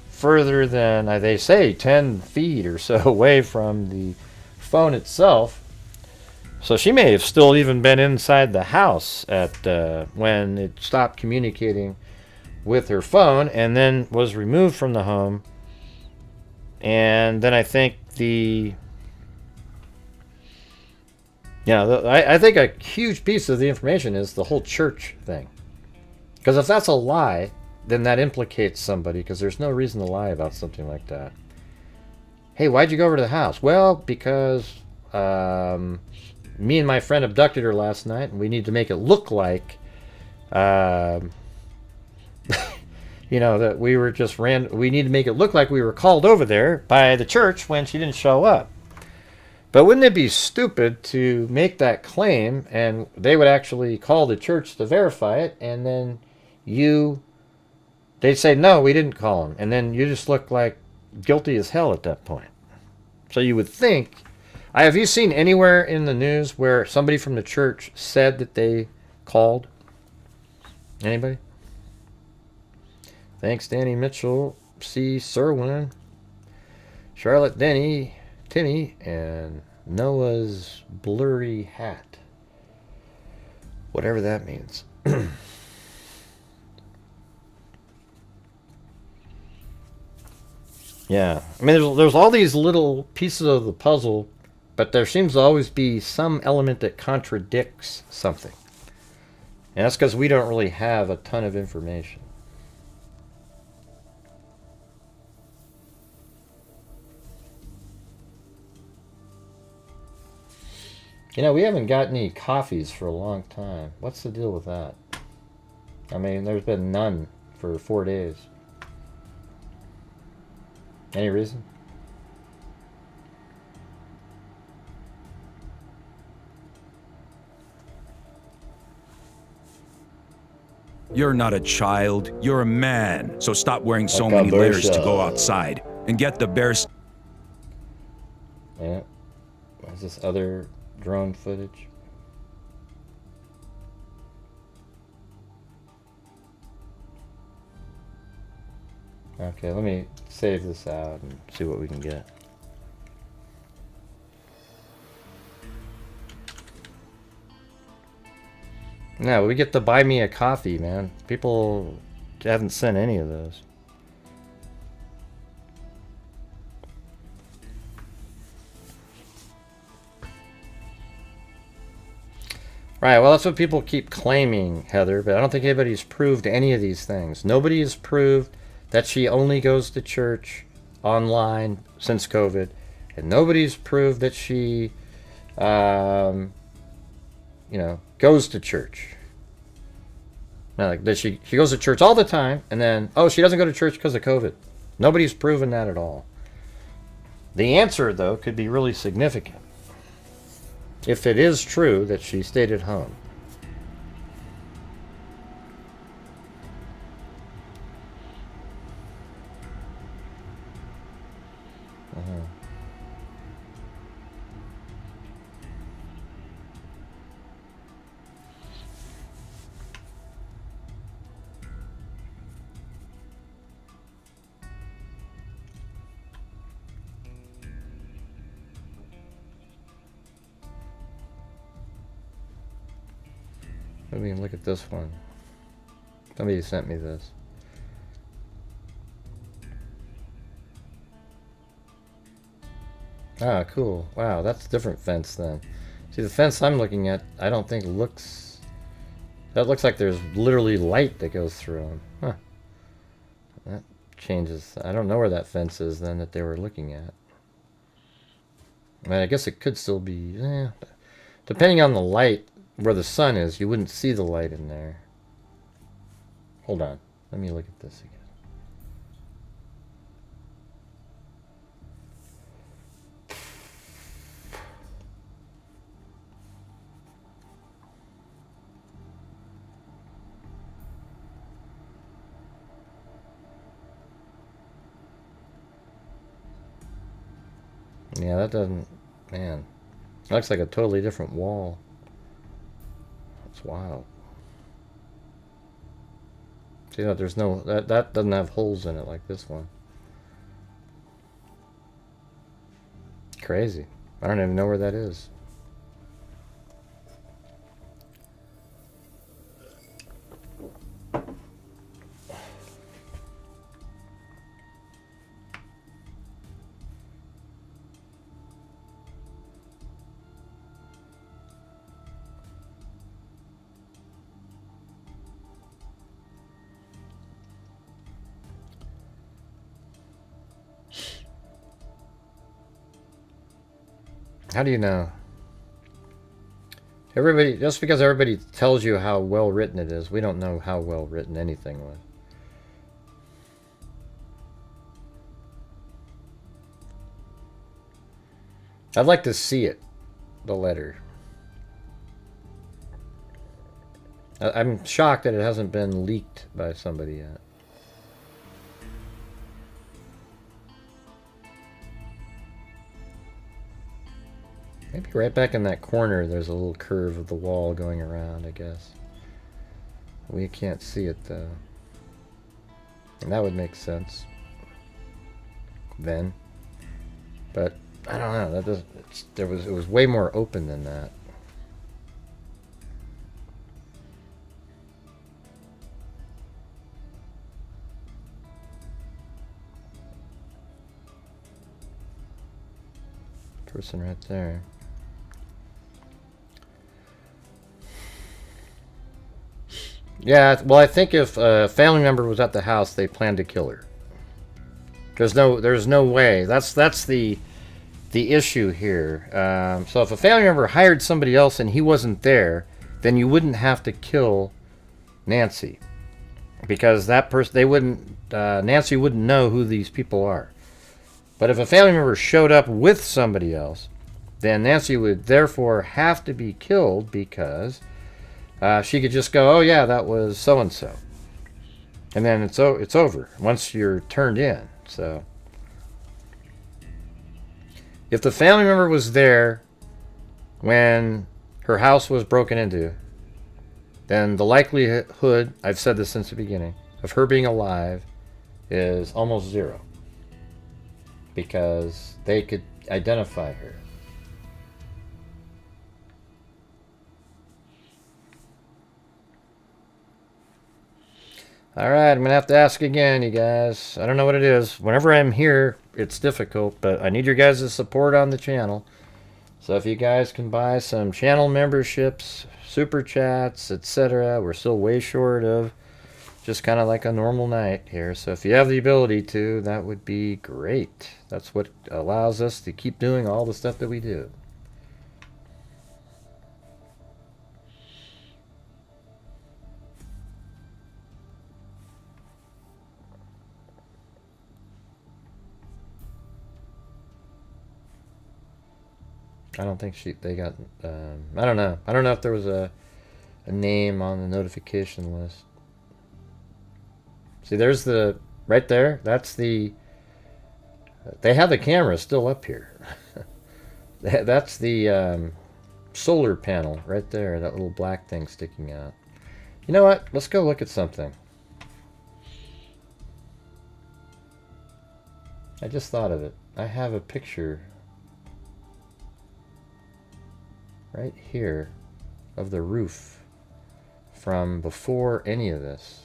Speaker 1: further than they say 10 feet or so away from the phone itself, So she may have still even been inside the house at when it stopped communicating with her phone, and then was removed from the home. And then I think I think a huge piece of the information is the whole church thing. Because if that's a lie, then that implicates somebody, because there's no reason to lie about something like that. Hey, why'd you go over to the house? Well, because me and my friend abducted her last night, and we need to make it look like, that we were just we need to make it look like we were called over there by the church when she didn't show up. But wouldn't it be stupid to make that claim, and they would actually call the church to verify it, and then they'd say, no, we didn't call him, and then you just look like guilty as hell at that point. So you would think, have you seen anywhere in the news where somebody from the church said that they called? Anybody? Thanks, Danny Mitchell, C. Serwin, Charlotte Denny, Timmy, and Noah's Blurry Hat. Whatever that means. Yeah. I mean, there's all these little pieces of the puzzle, but there seems to always be some element that contradicts something. And that's because we don't really have a ton of information. We haven't got any coffees for a long time. What's the deal with that? I mean, there's been none for 4 days. Any reason?
Speaker 9: You're not a child, you're a man. So stop wearing so many layers to go outside. And get the bears.
Speaker 1: Yeah. What's this other drone footage? Okay, let me save this out and see what we can get. No, we get to buy me a coffee, man. People haven't sent any of those. Right, well, that's what people keep claiming, Heather, but I don't think anybody's proved any of these things. Nobody has proved that she only goes to church online since COVID, and nobody's proved that she, goes to church. Like that she goes to church all the time, and then, she doesn't go to church because of COVID. Nobody's proven that at all. The answer, though, could be really significant. If it is true that she stayed at home. Let me look at this one. Somebody sent me this. Ah, cool. Wow, that's a different fence then. See, the fence I'm looking at, I don't think looks... That looks like there's literally light that goes through them. Huh. That changes. I don't know where that fence is then that they were looking at. I mean, I guess it could still be... depending on the light, where the sun is, you wouldn't see the light in there. Hold on. Let me look at this again. Yeah, that doesn't... Man. It looks like a totally different wall. That's wild. See, no, there's no... That doesn't have holes in it like this one. Crazy. I don't even know where that is. How do you know? Everybody, just because everybody tells you how well written it is, we don't know how well written anything was. I'd like to see it, the letter. I'm shocked that it hasn't been leaked by somebody yet. Maybe right back in that corner there's a little curve of the wall going around, I guess. We can't see it though. And that would make sense then. But I don't know, that doesn't, it was way more open than that. Person right there. Yeah, well, I think if a family member was at the house, they planned to kill her. There's no way. That's the issue here. So if a family member hired somebody else and he wasn't there, then you wouldn't have to kill Nancy, because that person, they wouldn't, Nancy wouldn't know who these people are. But if a family member showed up with somebody else, then Nancy would therefore have to be killed, because she could just go, oh yeah, that was so-and-so. And then it's over once you're turned in. So if the family member was there when her house was broken into, then the likelihood, I've said this since the beginning, of her being alive is almost zero. Because they could identify her. Alright, I'm going to have to ask again, you guys. I don't know what it is. Whenever I'm here, it's difficult, but I need your guys' support on the channel. So if you guys can buy some channel memberships, super chats, etc. We're still way short of just kind of like a normal night here. So if you have the ability to, that would be great. That's what allows us to keep doing all the stuff that we do. I don't think they got, I don't know. I don't know if there was a name on the notification list. See, there's the, right there, that's the, they have the camera still up here. That's the solar panel right there, that little black thing sticking out. You know what? Let's go look at something. I just thought of it. I have a picture right here of the roof from before any of this.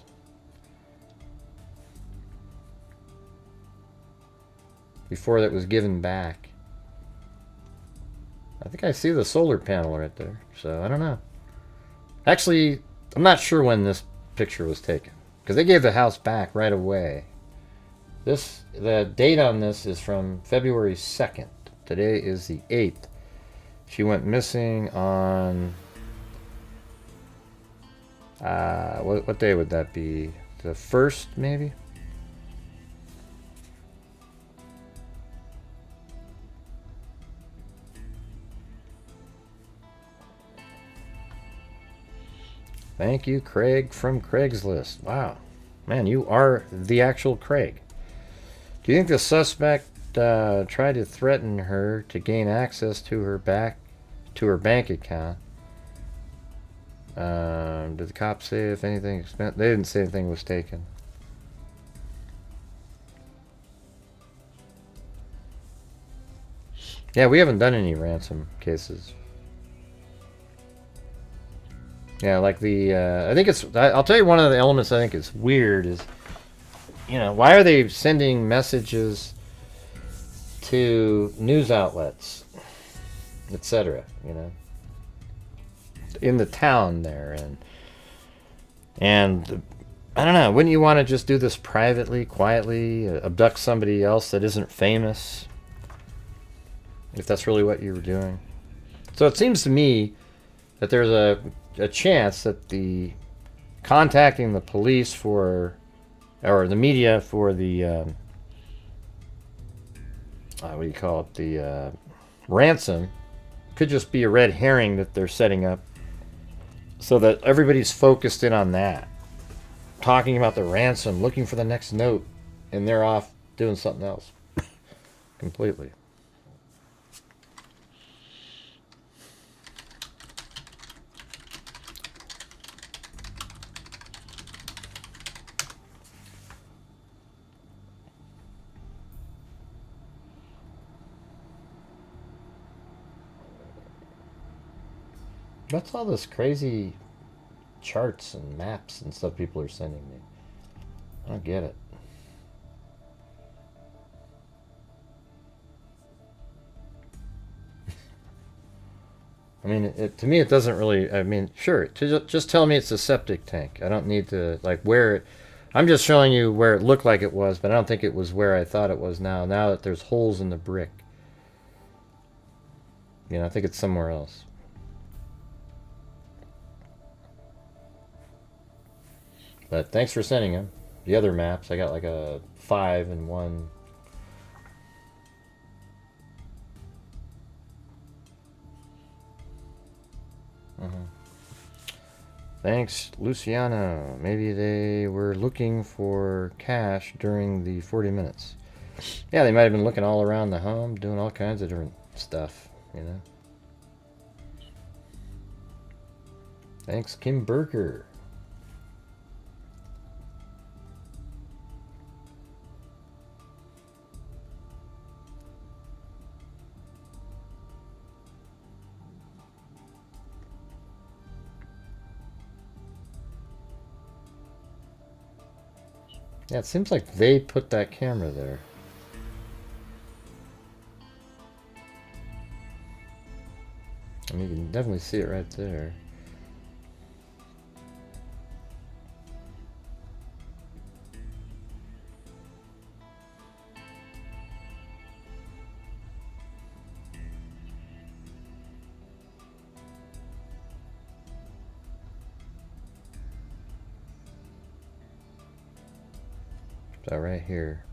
Speaker 1: Before that was given back. I think I see the solar panel right there, so I don't know. Actually, I'm not sure when this picture was taken, because they gave the house back right away. The date on this is from February 2nd. Today is the 8th. She went missing on, what day would that be? The 1st, maybe? Thank you, Craig from Craigslist. Wow. Man, you are the actual Craig. Do you think the suspect tried to threaten her to gain access to her bank account? Did the cops say if anything spent? They didn't say anything was taken. Yeah, we haven't done any ransom cases. Yeah, like the I think it's, I'll tell you, one of the elements I think is weird is, you know, why are they sending messages to news outlets, etc., you know, in the town there, and I don't know, wouldn't you want to just do this privately, quietly, abduct somebody else that isn't famous If that's really what you were doing. So it seems to me that there's a chance that the contacting the police for, or the media for the, what do you call it, the ransom could just be a red herring that they're setting up so that everybody's focused in on that. Talking about the ransom, looking for the next note, and they're off doing something else. Completely. What's all this crazy charts and maps and stuff people are sending me? I don't get it. I mean, to me, it doesn't really, I mean, sure, just tell me it's a septic tank. I don't need to, like, where it, I'm just showing you where it looked like it was, but I don't think it was where I thought it was now that there's holes in the brick. You know, I think it's somewhere else. But thanks for sending them. The other maps, I got like a 5 and 1. Thanks, Luciano. Maybe they were looking for cash during the 40 minutes. Yeah, they might have been looking all around the home, doing all kinds of different stuff, you know. Thanks, Kim Berger. Yeah, it seems like they put that camera there. I mean, you can definitely see it right there. So right here.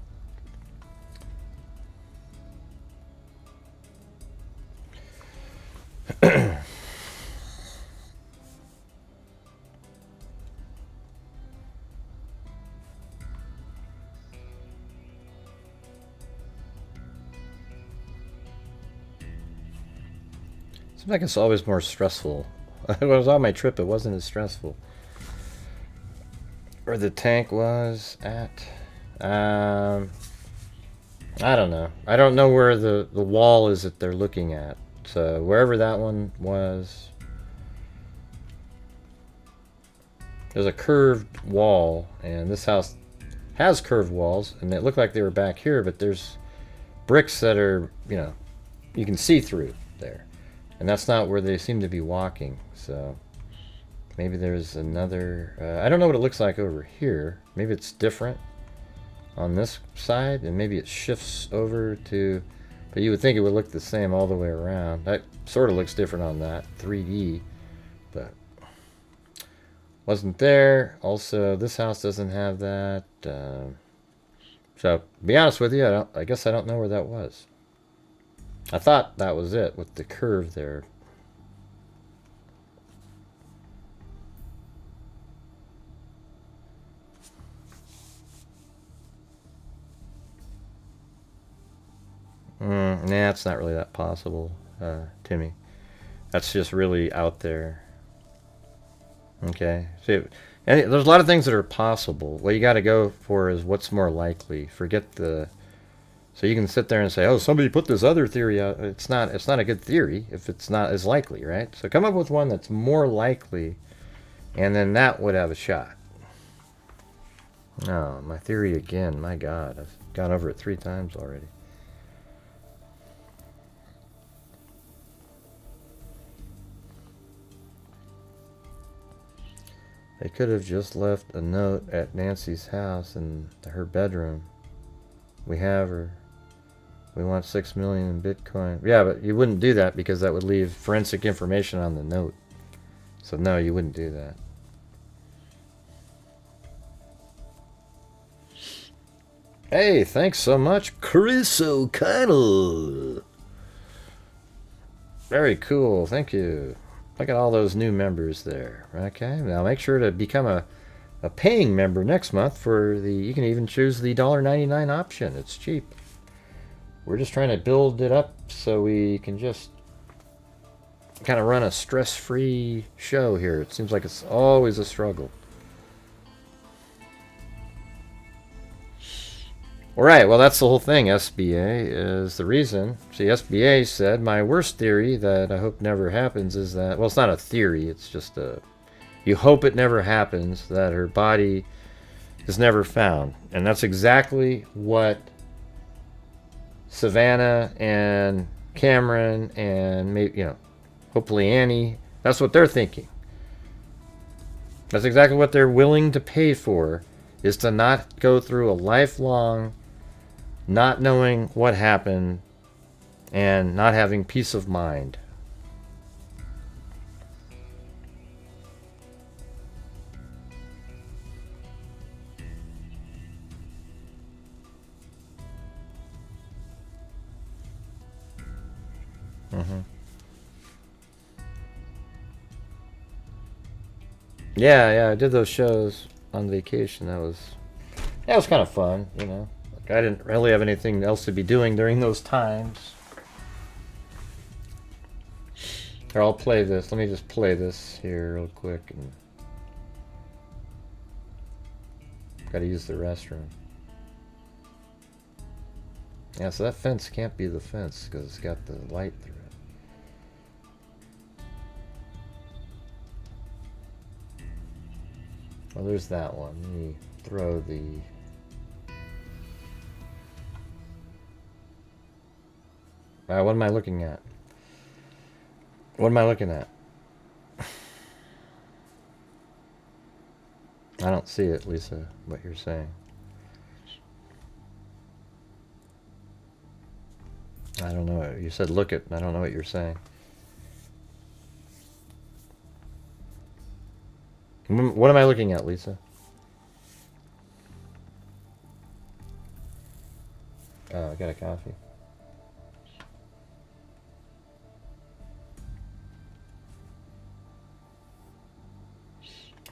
Speaker 1: Seems like it's always more stressful. When I was on my trip, it wasn't as stressful. Where the tank was at. I don't know. I don't know where the wall is that they're looking at. So wherever that one was, there's a curved wall, and this house has curved walls, and it looked like they were back here, but there's bricks that are, you know, you can see through there. And that's not where they seem to be walking. So maybe there's another, I don't know what it looks like over here. Maybe it's different on this side, and maybe it shifts over to, but you would think it would look the same all the way around. That sort of looks different on that 3D, but wasn't there. Also, this house doesn't have that. So, to be honest with you, I guess I don't know where that was. I thought that was it with the curve there. Nah, it's not really that possible, Timmy. That's just really out there. Okay. See, and there's a lot of things that are possible. What you got to go for is what's more likely. Forget the. So you can sit there and say, "Oh, somebody put this other theory out." It's not a good theory if it's not as likely, right? So come up with one that's more likely, and then that would have a shot. Oh, my theory again. My God, I've gone over it 3 times already. They could have just left a note at Nancy's house in her bedroom. We have her. We want 6 million in Bitcoin. Yeah, but you wouldn't do that because that would leave forensic information on the note. So no, you wouldn't do that. Hey, thanks so much, Chris O'Connell. Very cool, thank you. Look at all those new members there. Okay, now make sure to become a paying member next month for the, you can even choose the $1.99 option. It's cheap. We're just trying to build it up so we can just kind of run a stress-free show here. It seems like it's always a struggle. Alright, well that's the whole thing. SBA is the reason. See, SBA said, my worst theory that I hope never happens is that, well, it's not a theory, it's just a, you hope it never happens, that her body is never found. And that's exactly what Savannah and Cameron and maybe, you know, hopefully Annie, that's what they're thinking. That's exactly what they're willing to pay for, is to not go through a lifelong not knowing what happened and not having peace of mind. Yeah, I did those shows on vacation. That was kind of fun, you know. Like, I didn't really have anything else to be doing during those times. Here, I'll play this. Let me just play this here real quick. And gotta use the restroom. Yeah, so that fence can't be the fence because it's got the light through it. Well, there's that one. Let me throw the... what am I looking at? What am I looking at? I don't see it, Lisa, what you're saying. I don't know. You said look at, I don't know what you're saying. What am I looking at, Lisa? Oh, I got a coffee.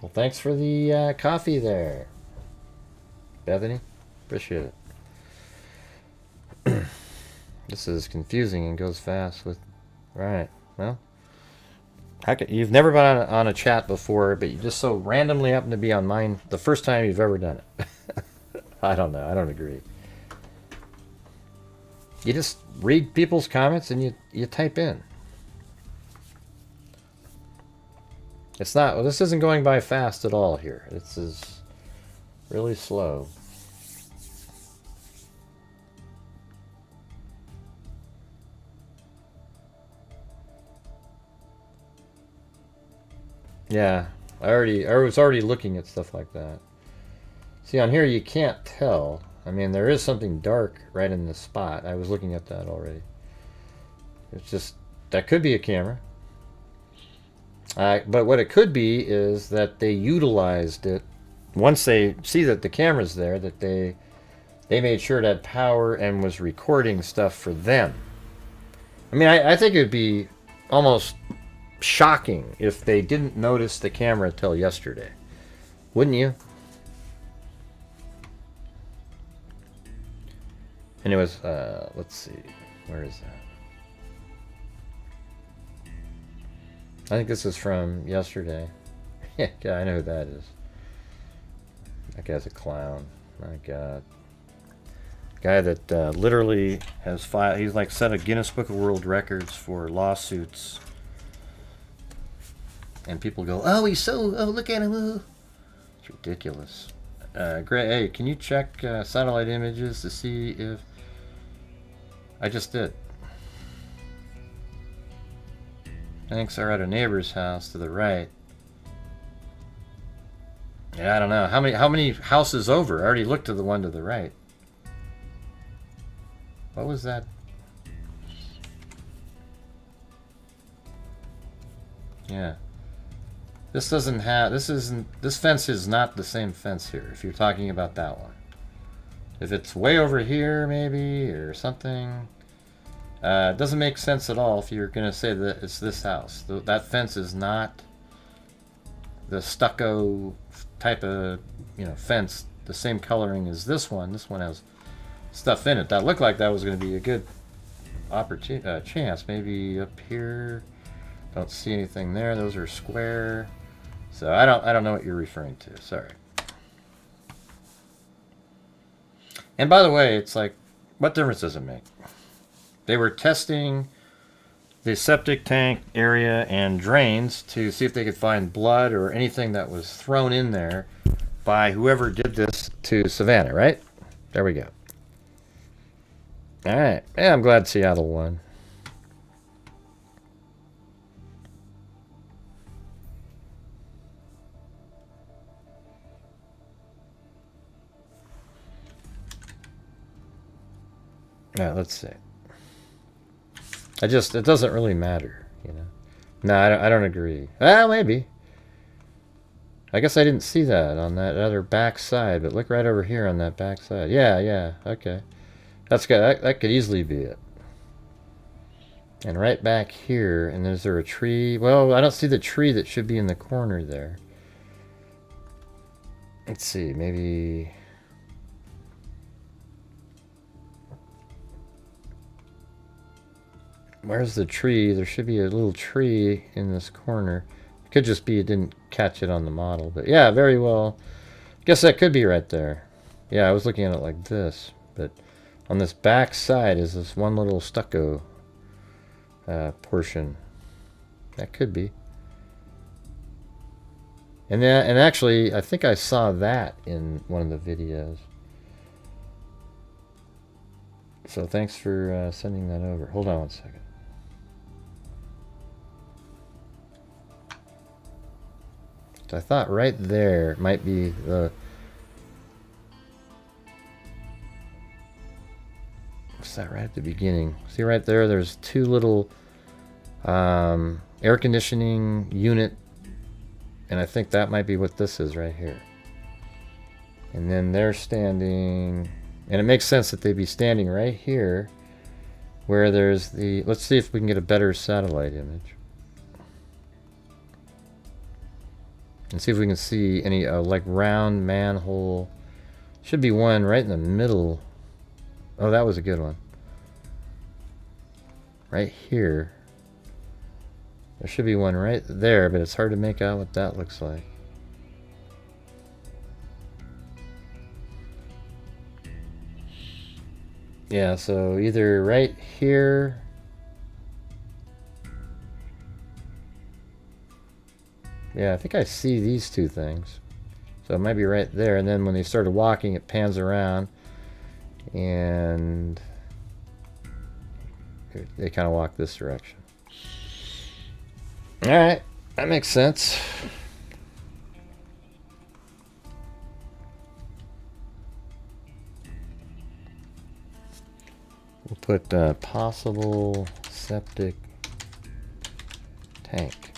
Speaker 1: Well, thanks for the coffee there, Bethany. Appreciate it. This is confusing and goes fast with... Right, well... You've never been on a chat before, but you just so randomly happen to be on mine the first time you've ever done it. I don't know. I don't agree. You just read people's comments and you type in. It's not... Well, this isn't going by fast at all here. This is really slow. Yeah, I was already looking at stuff like that. See, on here you can't tell. I mean, there is something dark right in the spot. I was looking at that already. It's just, that could be a camera. But what it could be is that they utilized it. Once they see that the camera's there, that they made sure it had power and was recording stuff for them. I mean, I think it would be almost shocking if they didn't notice the camera till yesterday. Wouldn't you? Anyways, let's see. Where is that? I think this is from yesterday. Yeah, I know who that is. That guy's a clown. My God. Guy that literally has filed... He's like set a Guinness Book of World Records for lawsuits. And people go, oh, he's so... Oh, look at him. Oh. It's ridiculous. Grant, hey, can you check satellite images to see if... I just did. Thanks are at a neighbor's house to the right. Yeah, I don't know. How many houses over? I already looked to the one to the right. What was that? Yeah. This doesn't have, this fence is not the same fence here, if you're talking about that one. If it's way over here, maybe, or something, it doesn't make sense at all if you're going to say that it's this house. That fence is not the stucco type of, you know, fence, the same coloring as this one. This one has stuff in it. That looked like that was going to be a good chance. Maybe up here. Don't see anything there. Those are square. So I don't know what you're referring to. Sorry. And by the way, it's like, what difference does it make? They were testing the septic tank area and drains to see if they could find blood or anything that was thrown in there by whoever did this to Savannah, right? There we go. All right. Yeah, I'm glad Seattle won. Yeah, let's see. It doesn't really matter, you know. No, I don't agree. Well, maybe. I guess I didn't see that on that other back side, but look right over here on that back side. Yeah, okay. That's good. That could easily be it. And right back here, and is there a tree? Well, I don't see the tree that should be in the corner there. Let's see, maybe... Where's the tree? There should be a little tree in this corner. It could just be it didn't catch it on the model. But yeah, very well. Guess that could be right there. Yeah, I was looking at it like this. But on this back side is this one little stucco portion. That could be. And actually, I think I saw that in one of the videos. So thanks for sending that over. Hold on one second. I thought right there might be the... What's that right at the beginning? See right there, there's two little air conditioning unit. And I think that might be what this is right here. And then they're standing... And it makes sense that they'd be standing right here where there's the... Let's see if we can get a better satellite image. And see if we can see any like round manhole. Should be one right in the middle. Oh, that was a good one. Right here. There should be one right there, but it's hard to make out what that looks like. Yeah, so either right here. Yeah, I think I see these two things. So it might be right there. And then when they started walking, it pans around. And they kind of walk this direction. Alright, that makes sense. We'll put possible septic tank.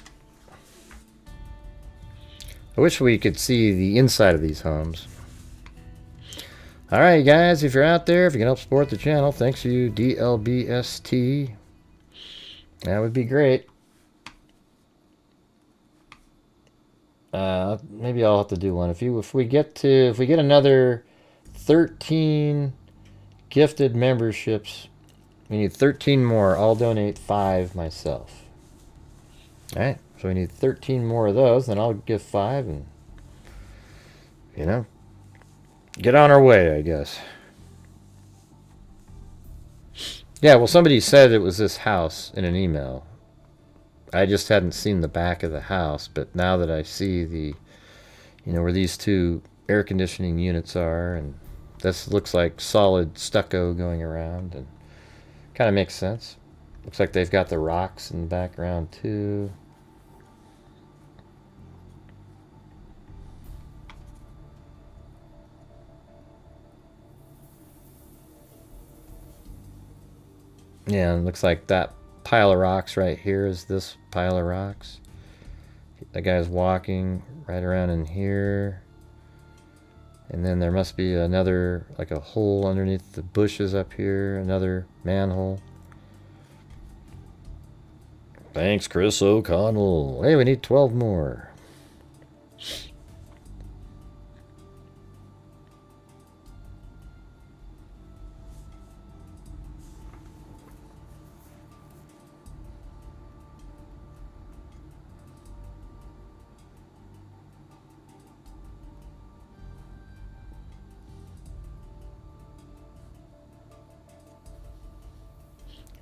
Speaker 1: I wish we could see the inside of these homes. Alright guys, if you're out there, if you can help support the channel, thanks you, DLBST. That would be great. Maybe I'll have to do one. If we get another 13 gifted memberships, we need 13 more. I'll donate 5 myself. Alright, so we need 13 more of those, then I'll give 5 and, you know, get on our way, I guess. Yeah, well, somebody said it was this house in an email. I just hadn't seen the back of the house, but now that I see the, you know, where these two air conditioning units are, and this looks like solid stucco going around, and kind of makes sense. Looks like they've got the rocks in the background too. Yeah, it looks like that pile of rocks right here is this pile of rocks. The guy's walking right around in here. And then there must be another, like a hole underneath the bushes up here. Another manhole. Thanks, Chris O'Connell. Hey, we need 12 more.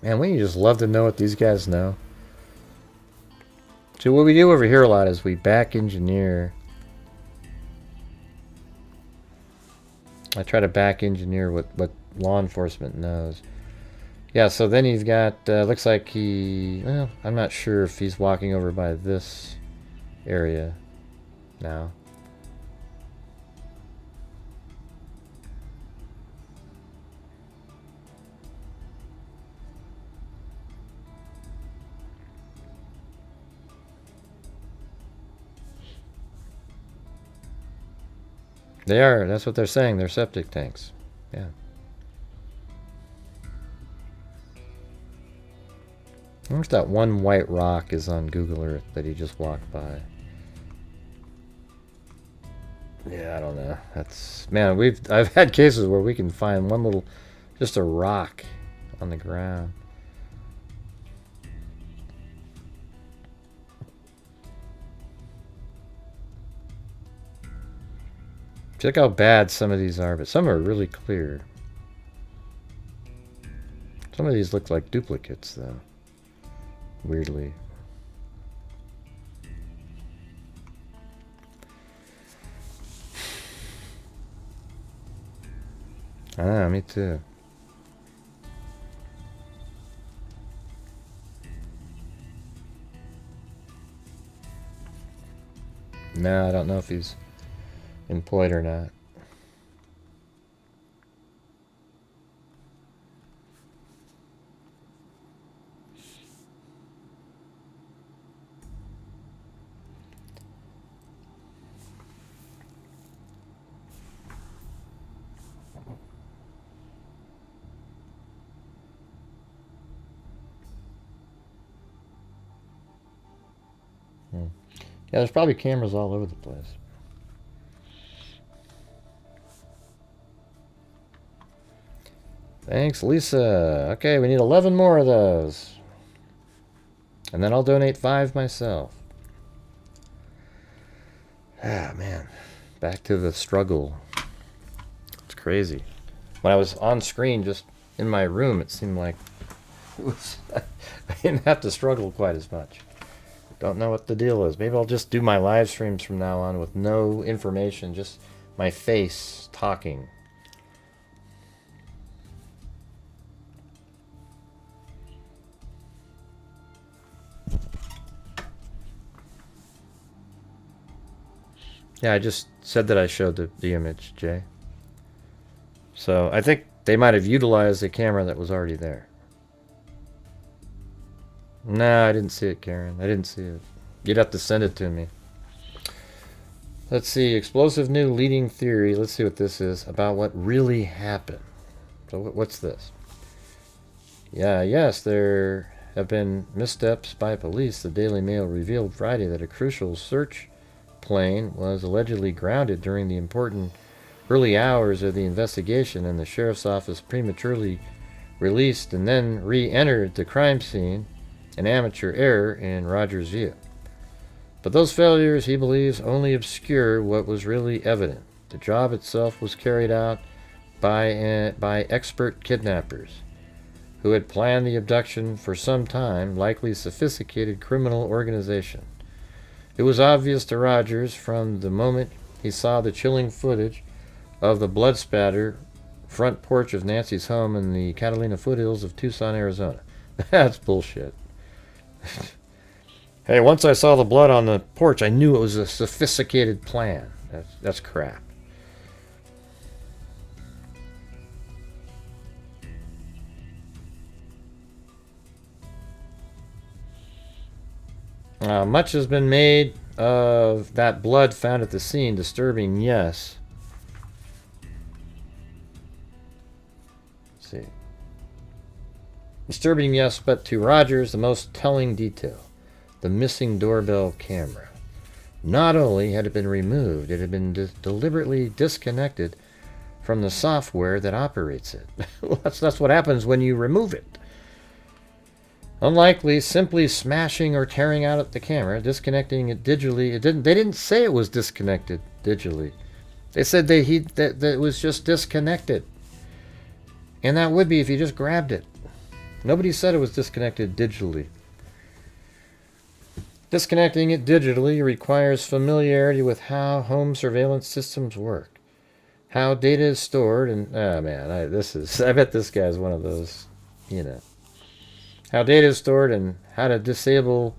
Speaker 1: Man, wouldn't you just love to know what these guys know? So what we do over here a lot is we back engineer. I try to back engineer what law enforcement knows. Yeah, so then he's got, looks like he, well, I'm not sure if he's walking over by this area now. They are. That's what they're saying. They're septic tanks. Yeah. I wonder if that one white rock is on Google Earth that he just walked by. Yeah, I don't know. That's, man, I've had cases where we can find one little, just a rock on the ground. Check how bad some of these are, but some are really clear. Some of these look like duplicates, though. Weirdly. Ah, me too. No, I don't know if he's employed or not. Yeah, there's probably cameras all over the place. Thanks, Lisa. Okay, we need 11 more of those. And then I'll donate 5 myself. Ah, man. Back to the struggle. It's crazy. When I was on screen, just in my room, it seemed like it was, I didn't have to struggle quite as much. Don't know what the deal is. Maybe I'll just do my live streams from now on with no information, just my face talking. Yeah, I just said that I showed the image, Jay. So I think they might have utilized the camera that was already there. No, I didn't see it, Karen. I didn't see it. You'd have to send it to me. Let's see. Explosive new leading theory. Let's see what this is about what really happened. So what's this? Yeah, yes, there have been missteps by police. The Daily Mail revealed Friday that a crucial search plane was allegedly grounded during the important early hours of the investigation, and the sheriff's office prematurely released and then re-entered the crime scene, an amateur error in Rogers' view. But those failures, he believes, only obscure what was really evident. The job itself was carried out by expert kidnappers who had planned the abduction for some time, likely sophisticated criminal organization. It was obvious to Rogers from the moment he saw the chilling footage of the blood spatter front porch of Nancy's home in the Catalina foothills of Tucson, Arizona. That's bullshit. Hey, once I saw the blood on the porch, I knew it was a sophisticated plan. That's crap. Much has been made of that blood found at the scene. Disturbing, yes. Let's see. Disturbing, yes, but to Rogers, the most telling detail. The missing doorbell camera. Not only had it been removed, it had been deliberately disconnected from the software that operates it. Well, that's what happens when you remove it. Unlikely simply smashing or tearing out the camera, disconnecting it digitally. They didn't say it was disconnected digitally. They said that it was just disconnected. And that would be if you just grabbed it. Nobody said it was disconnected digitally. Disconnecting it digitally requires familiarity with how home surveillance systems work, how data is stored, and oh man, I bet this guy's one of those, you know. How data is stored and how to disable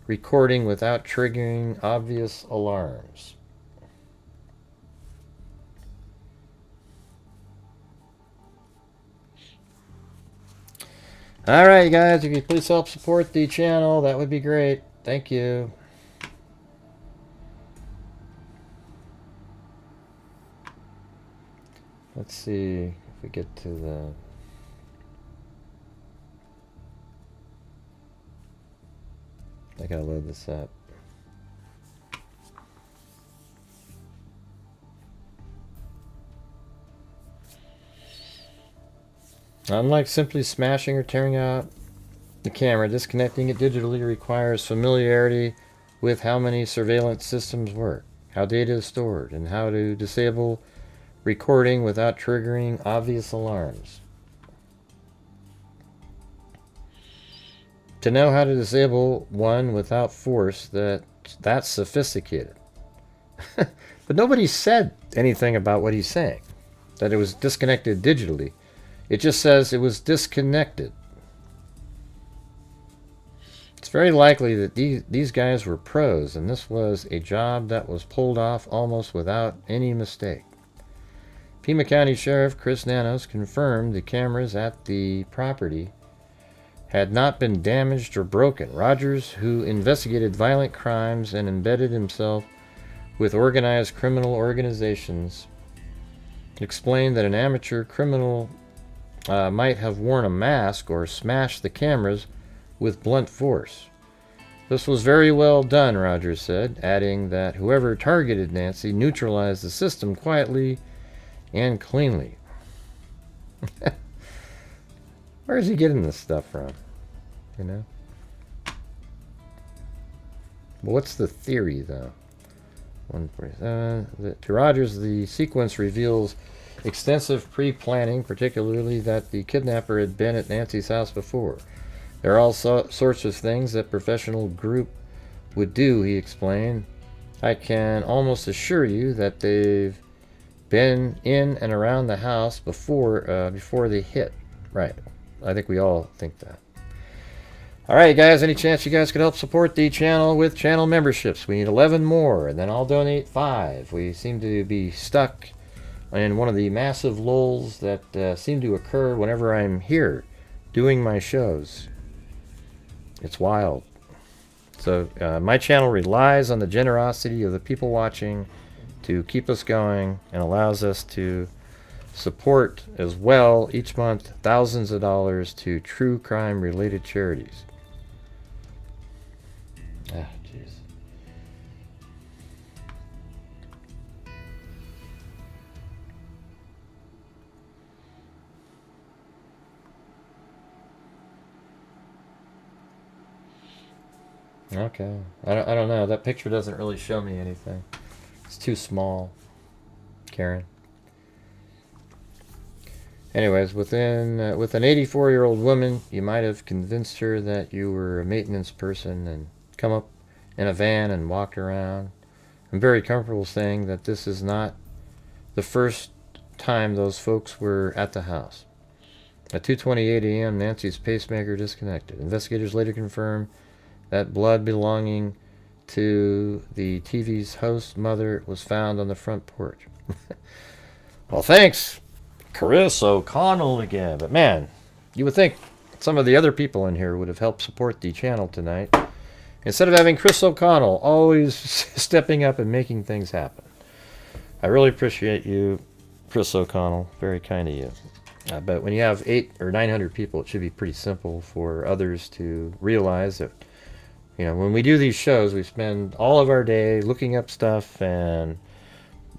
Speaker 1: recording without triggering obvious alarms. Alright guys, if you could please help support the channel, that would be great. Thank you. Let's see if we get to the... I gotta load this up. Unlike simply smashing or tearing out the camera, disconnecting it digitally requires familiarity with how many surveillance systems work, how data is stored, and how to disable recording without triggering obvious alarms. To know how to disable one without force, that's sophisticated. But nobody said anything about what he's saying, that it was disconnected digitally. It just says it was disconnected. It's very likely that these guys were pros, and this was a job that was pulled off almost without any mistake. Pima County Sheriff Chris Nanos confirmed the cameras at the property had not been damaged or broken. Rogers, who investigated violent crimes and embedded himself with organized criminal organizations, explained that an amateur criminal might have worn a mask or smashed the cameras with blunt force. This was very well done, Rogers said, adding that whoever targeted Nancy neutralized the system quietly and cleanly. Where is he getting this stuff from? You know? Well, what's the theory, though? 147. To Rogers, the sequence reveals extensive pre-planning, particularly that the kidnapper had been at Nancy's house before. There are all sorts of things that professional group would do, he explained. I can almost assure you that they've been in and around the house before they hit. Right. I think we all think that. Alright guys, any chance you guys could help support the channel with channel memberships? We need 11 more, and then I'll donate 5. We seem to be stuck in one of the massive lulls that seem to occur whenever I'm here doing my shows. It's wild. So my channel relies on the generosity of the people watching to keep us going, and allows us to support as well each month thousands of dollars to true crime related charities. Ah, jeez. Okay, I don't know. That picture doesn't really show me anything. It's too small, Karen. Anyways, with an 84-year-old woman, you might have convinced her that you were a maintenance person and come up in a van and walked around. I'm very comfortable saying that this is not the first time those folks were at the house. At 2:28 a.m., Nancy's pacemaker disconnected. Investigators later confirmed that blood belonging to the TV's host mother was found on the front porch. Well, thanks, Chris O'Connell again. But man, you would think some of the other people in here would have helped support the channel tonight. Instead of having Chris O'Connell always stepping up and making things happen. I really appreciate you, Chris O'Connell. Very kind of you. But when you have 800 or 900 people, it should be pretty simple for others to realize that, you know, when we do these shows, we spend all of our day looking up stuff and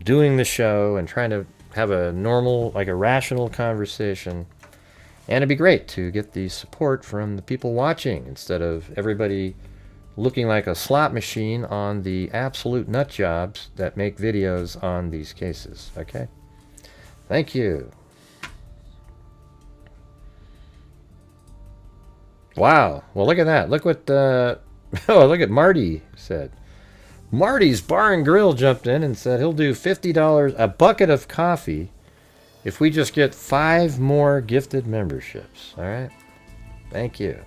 Speaker 1: doing the show and trying to have a normal, like a rational conversation. And it'd be great to get the support from the people watching instead of everybody looking like a slot machine on the absolute nut jobs that make videos on these cases. Okay? Thank you. Wow. Well, look at that. Look what oh, look at Marty said. Marty's Bar and Grill jumped in and said he'll do $50 a bucket of coffee if we just get 5 more gifted memberships. All right? Thank you.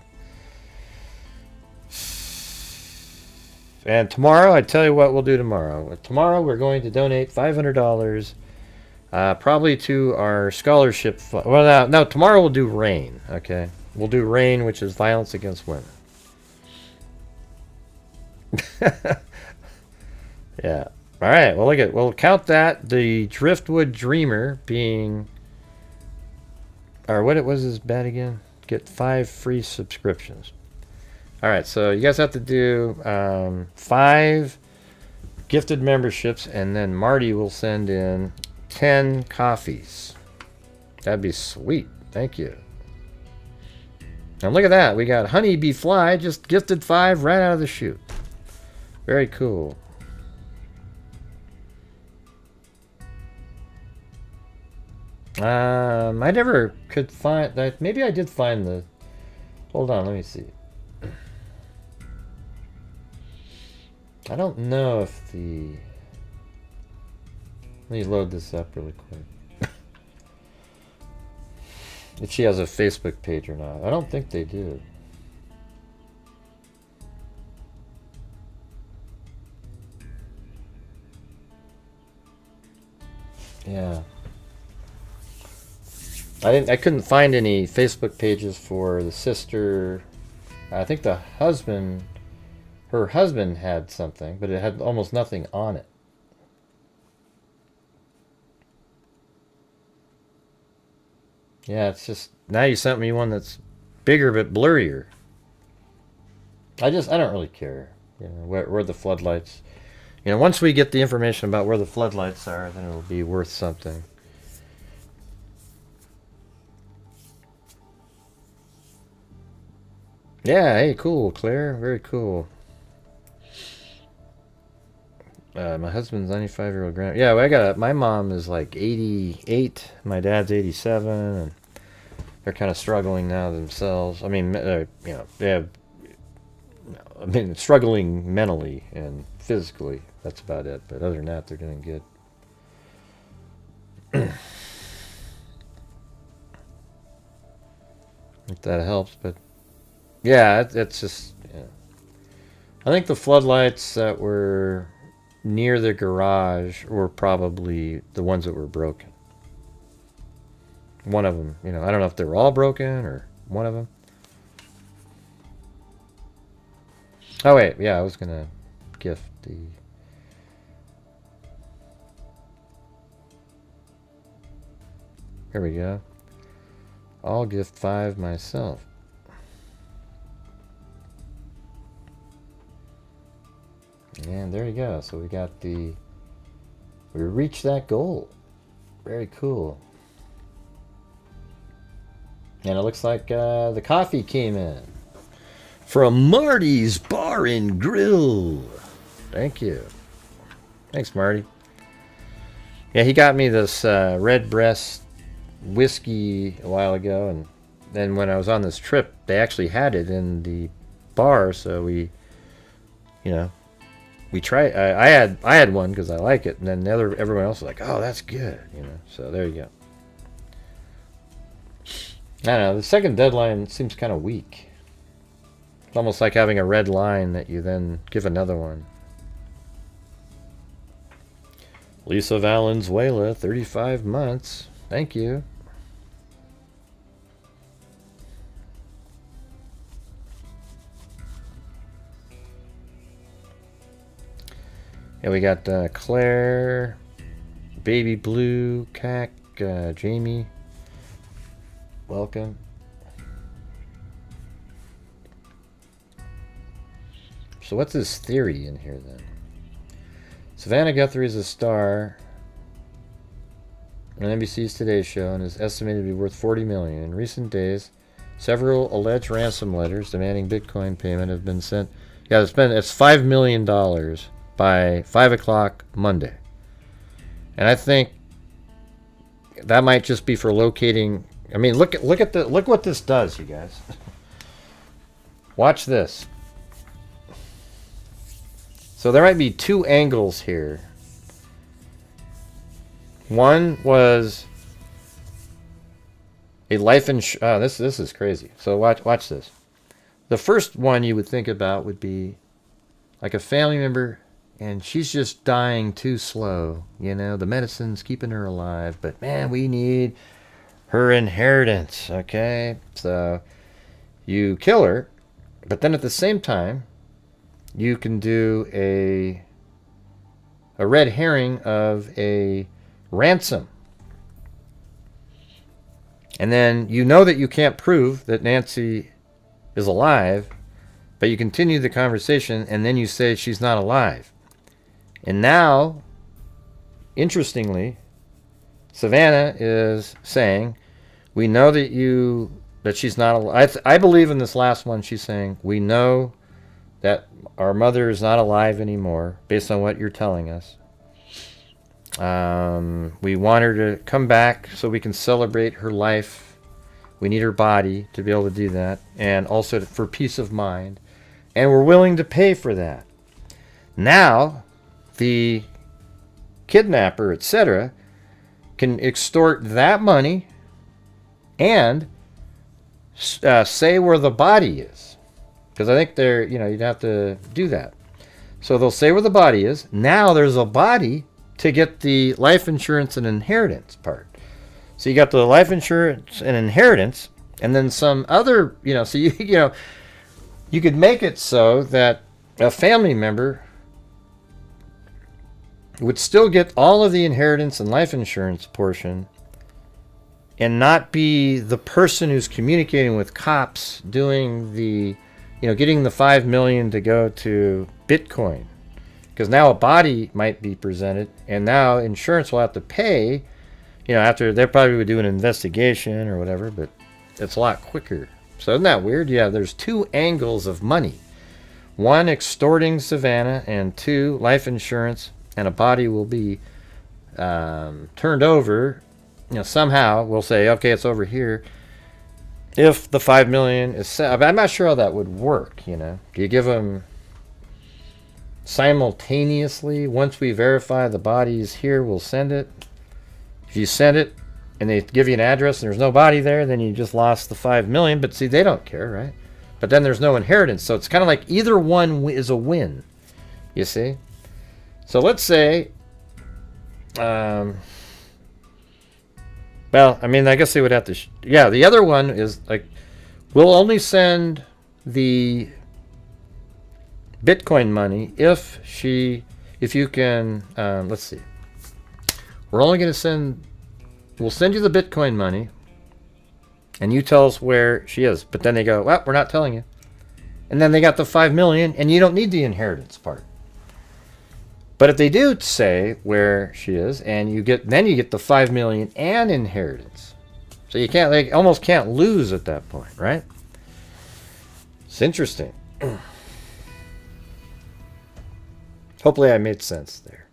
Speaker 1: And tomorrow, I tell you what we'll do tomorrow. Tomorrow, we're going to donate $500 probably to our scholarship fund. Well, no, tomorrow we'll do RAIN, okay? We'll do RAIN, which is violence against women. Yeah. All right. Well, look at. We'll count that. The Driftwood Dreamer being. Or what it was his bet again? Get 5 free subscriptions. All right. So you guys have to do 5 gifted memberships, and then Marty will send in 10 coffees. That'd be sweet. Thank you. And look at that. We got Honeybee Fly just gifted 5 right out of the chute. Very cool. I never could find that. Maybe I did find the. Hold on, let me see. I don't know if the. Let me load this up really quick. If she has a Facebook page or not. I don't think they do. Yeah. I couldn't find any Facebook pages for the sister. I think the husband, her husband had something, but it had almost nothing on it. Yeah, it's just, now you sent me one that's bigger but blurrier. I don't really care, you know, where the floodlights. You know, once we get the information about where the floodlights are, then it'll be worth something. Yeah, hey, cool, Claire. Very cool. My husband's 95-year-old grand. Yeah, well, my mom is like 88. My dad's 87, and they're kind of struggling now themselves. I mean, you know, they have. I mean, struggling mentally and physically. That's about it. But other than that, they're doing good. If that helps, but yeah, it's just. Yeah. I think the floodlights that were near the garage were probably the ones that were broken. One of them, you know, I don't know if they were all broken or one of them. Oh wait, yeah, I was gonna gift the. Here we go. I'll gift 5 myself. And there you go. So we got we reached that goal. Very cool. And it looks like the coffee came in from Marty's Bar and Grill. Thank you. Thanks, Marty. Yeah, he got me this Redbreast whiskey a while ago, and then when I was on this trip, they actually had it in the bar, so we, you know, we tried. I had one because I like it, and then everyone else was like, "Oh, that's good," you know. So there you go. I don't know. The second deadline seems kind of weak. It's almost like having a red line that you then give another one. Lisa Valenzuela, 35 months. Thank you. Yeah, we got Claire, Baby Blue, Cac, Jamie. Welcome. So what's his theory in here then? Savannah Guthrie is a star on NBC's Today Show and is estimated to be worth $40 million. In recent days, several alleged ransom letters demanding Bitcoin payment have been sent. Yeah, it's $5 million by 5 o'clock Monday. And I think that might just be for locating. I mean, look what this does, you guys. Watch this. So there might be two angles here. One was a life insurance. This is crazy. So watch this. The first one you would think about would be like a family member, and she's just dying too slow. You know, the medicine's keeping her alive, but man, we need her inheritance. Okay, so you kill her, but then at the same time, you can do a red herring of a ransom. And then you know that you can't prove that Nancy is alive, but you continue the conversation and then you say she's not alive. And now, interestingly, Savannah is saying, we know that she's not alive. I believe in this last one she's saying, we know that our mother is not alive anymore, based on what you're telling us. We want her to come back so we can celebrate her life. We need her body to be able to do that, and also for peace of mind. And we're willing to pay for that. Now, the kidnapper, etc., can extort that money and say where the body is. Because I think you'd have to do that. So they'll say where the body is. Now there's a body to get the life insurance and inheritance part. So you got the life insurance and inheritance, and then some other, so you could make it so that a family member would still get all of the inheritance and life insurance portion and not be the person who's communicating with cops doing the getting the $5 million to go to Bitcoin, because now a body might be presented, and now insurance will have to pay. After they probably would do an investigation or whatever, but it's a lot quicker. So isn't that weird? Yeah, there's two angles of money: one, extorting Savannah, and two, life insurance, and a body will be turned over. Somehow we'll say, okay, it's over here. If the $5 million is set, I'm not sure how that would work. Do you give them simultaneously? Once we verify the body is here, we'll send it. If you send it and they give you an address and there's no body there, then you just lost the $5 million. But see, they don't care, right? But then there's no inheritance, so it's kind of like either one is a win. You see? So let's say, well, I mean, I guess they would have to. Yeah, the other one is like, we'll only send the Bitcoin money if you can. Let's see. We're only going to we'll send you the Bitcoin money, and you tell us where she is. But then they go, well, we're not telling you. And then they got the $5 million, and you don't need the inheritance part. But if they do say where she is, and you get the $5 million and inheritance, so they almost can't lose at that point, right? It's interesting. Hopefully, I made sense there.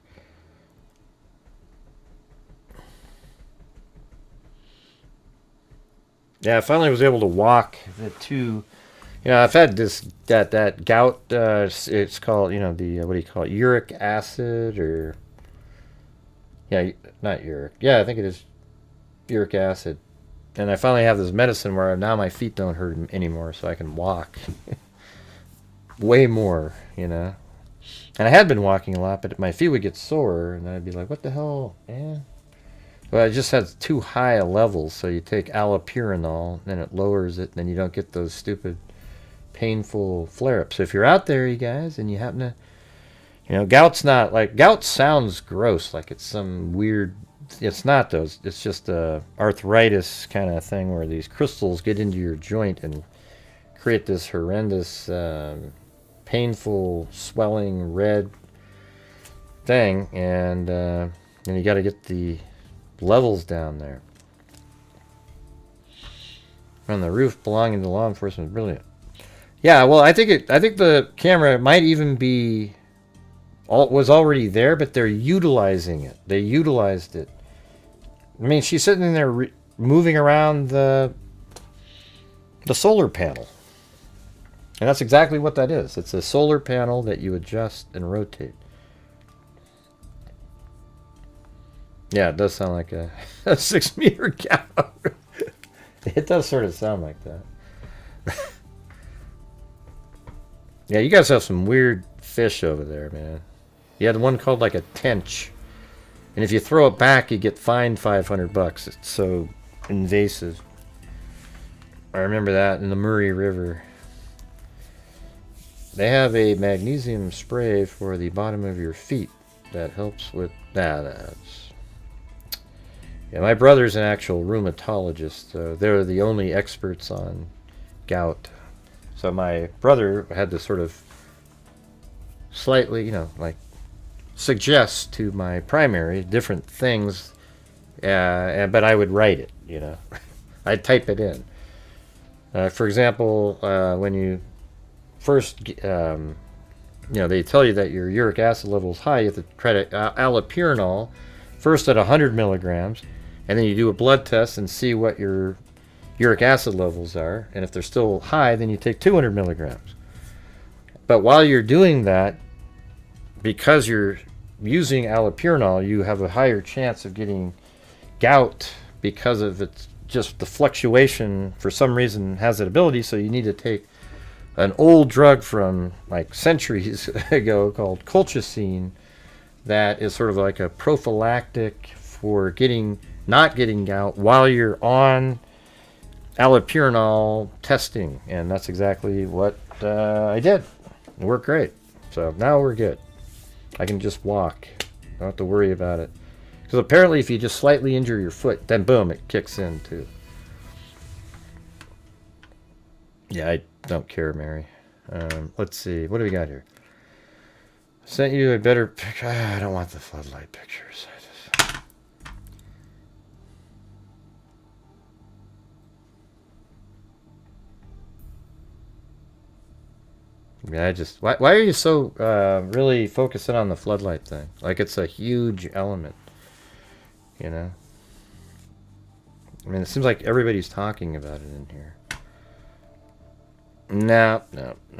Speaker 1: Yeah, I finally was able to walk the two. I've had that gout. It's called, what do you call it? Uric acid, or not uric. Yeah, I think it is uric acid. And I finally have this medicine where now my feet don't hurt anymore, so I can walk way more. And I had been walking a lot, but my feet would get sore, and then I'd be like, "What the hell, man?" Well, it just has too high a level, so you take allopurinol, then it lowers it, and then you don't get those stupid painful flare-ups. So if you're out there, you guys, and you happen to You know, gout's not like, gout sounds gross, like it's some weird, it's not though, it's just a arthritis kind of thing where these crystals get into your joint and create this horrendous, painful, swelling, red thing, and you got to get the levels down there. On the roof belonging to law enforcement, brilliant. Yeah, well, I think the camera might even be was already there, but they're utilizing it. They utilized it. I mean, she's sitting there moving around the solar panel. And that's exactly what that is. It's a solar panel that you adjust and rotate. Yeah, it does sound like a 6-meter cow. It does sort of sound like that. Yeah, you guys have some weird fish over there, man. You had one called like a tench. And if you throw it back, you get fined $500. It's so invasive. I remember that in the Murray River. They have a magnesium spray for the bottom of your feet that helps with that. Yeah, my brother's an actual rheumatologist. So they're the only experts on gout. So my brother had to sort of slightly, you know, like suggest to my primary different things, but I would write it, you know. I'd type it in. For example, when you first, you know, they tell you that your uric acid level is high, you have to try to allopurinol first at 100 milligrams, and then you do a blood test and see what your uric acid levels are, and if they're still high, then you take 200 milligrams. But while you're doing that, because you're using allopurinol, you have a higher chance of getting gout because of it's just the fluctuation for some reason has that ability. So you need to take an old drug from like centuries ago called colchicine that is sort of like a prophylactic for not getting gout while you're on allopurinol testing, and that's exactly what I did. It worked great. So now we're good. I can just walk. Don't have to worry about it. Because apparently if you just slightly injure your foot, then boom, it kicks in too. Yeah, I don't care, Mary. Let's see. What do we got here? Sent you a better picture. I don't want the floodlight pictures. Yeah, why are you so really focusing on the floodlight thing? Like it's a huge element, you know? I mean, it seems like everybody's talking about it in here. No.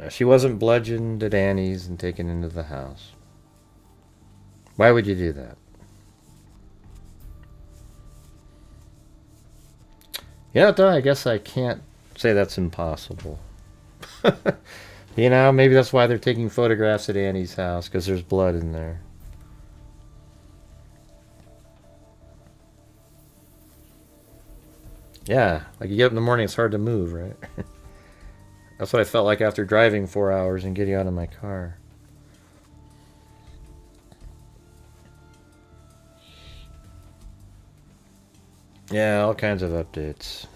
Speaker 1: She wasn't bludgeoned at Annie's and taken into the house. Why would you do that? You know, though, I guess I can't say that's impossible. You know, maybe that's why they're taking photographs at Annie's house, because there's blood in there. Yeah, like you get up in the morning, it's hard to move, right? That's what I felt like after driving 4 hours and getting out of my car. Yeah, all kinds of updates.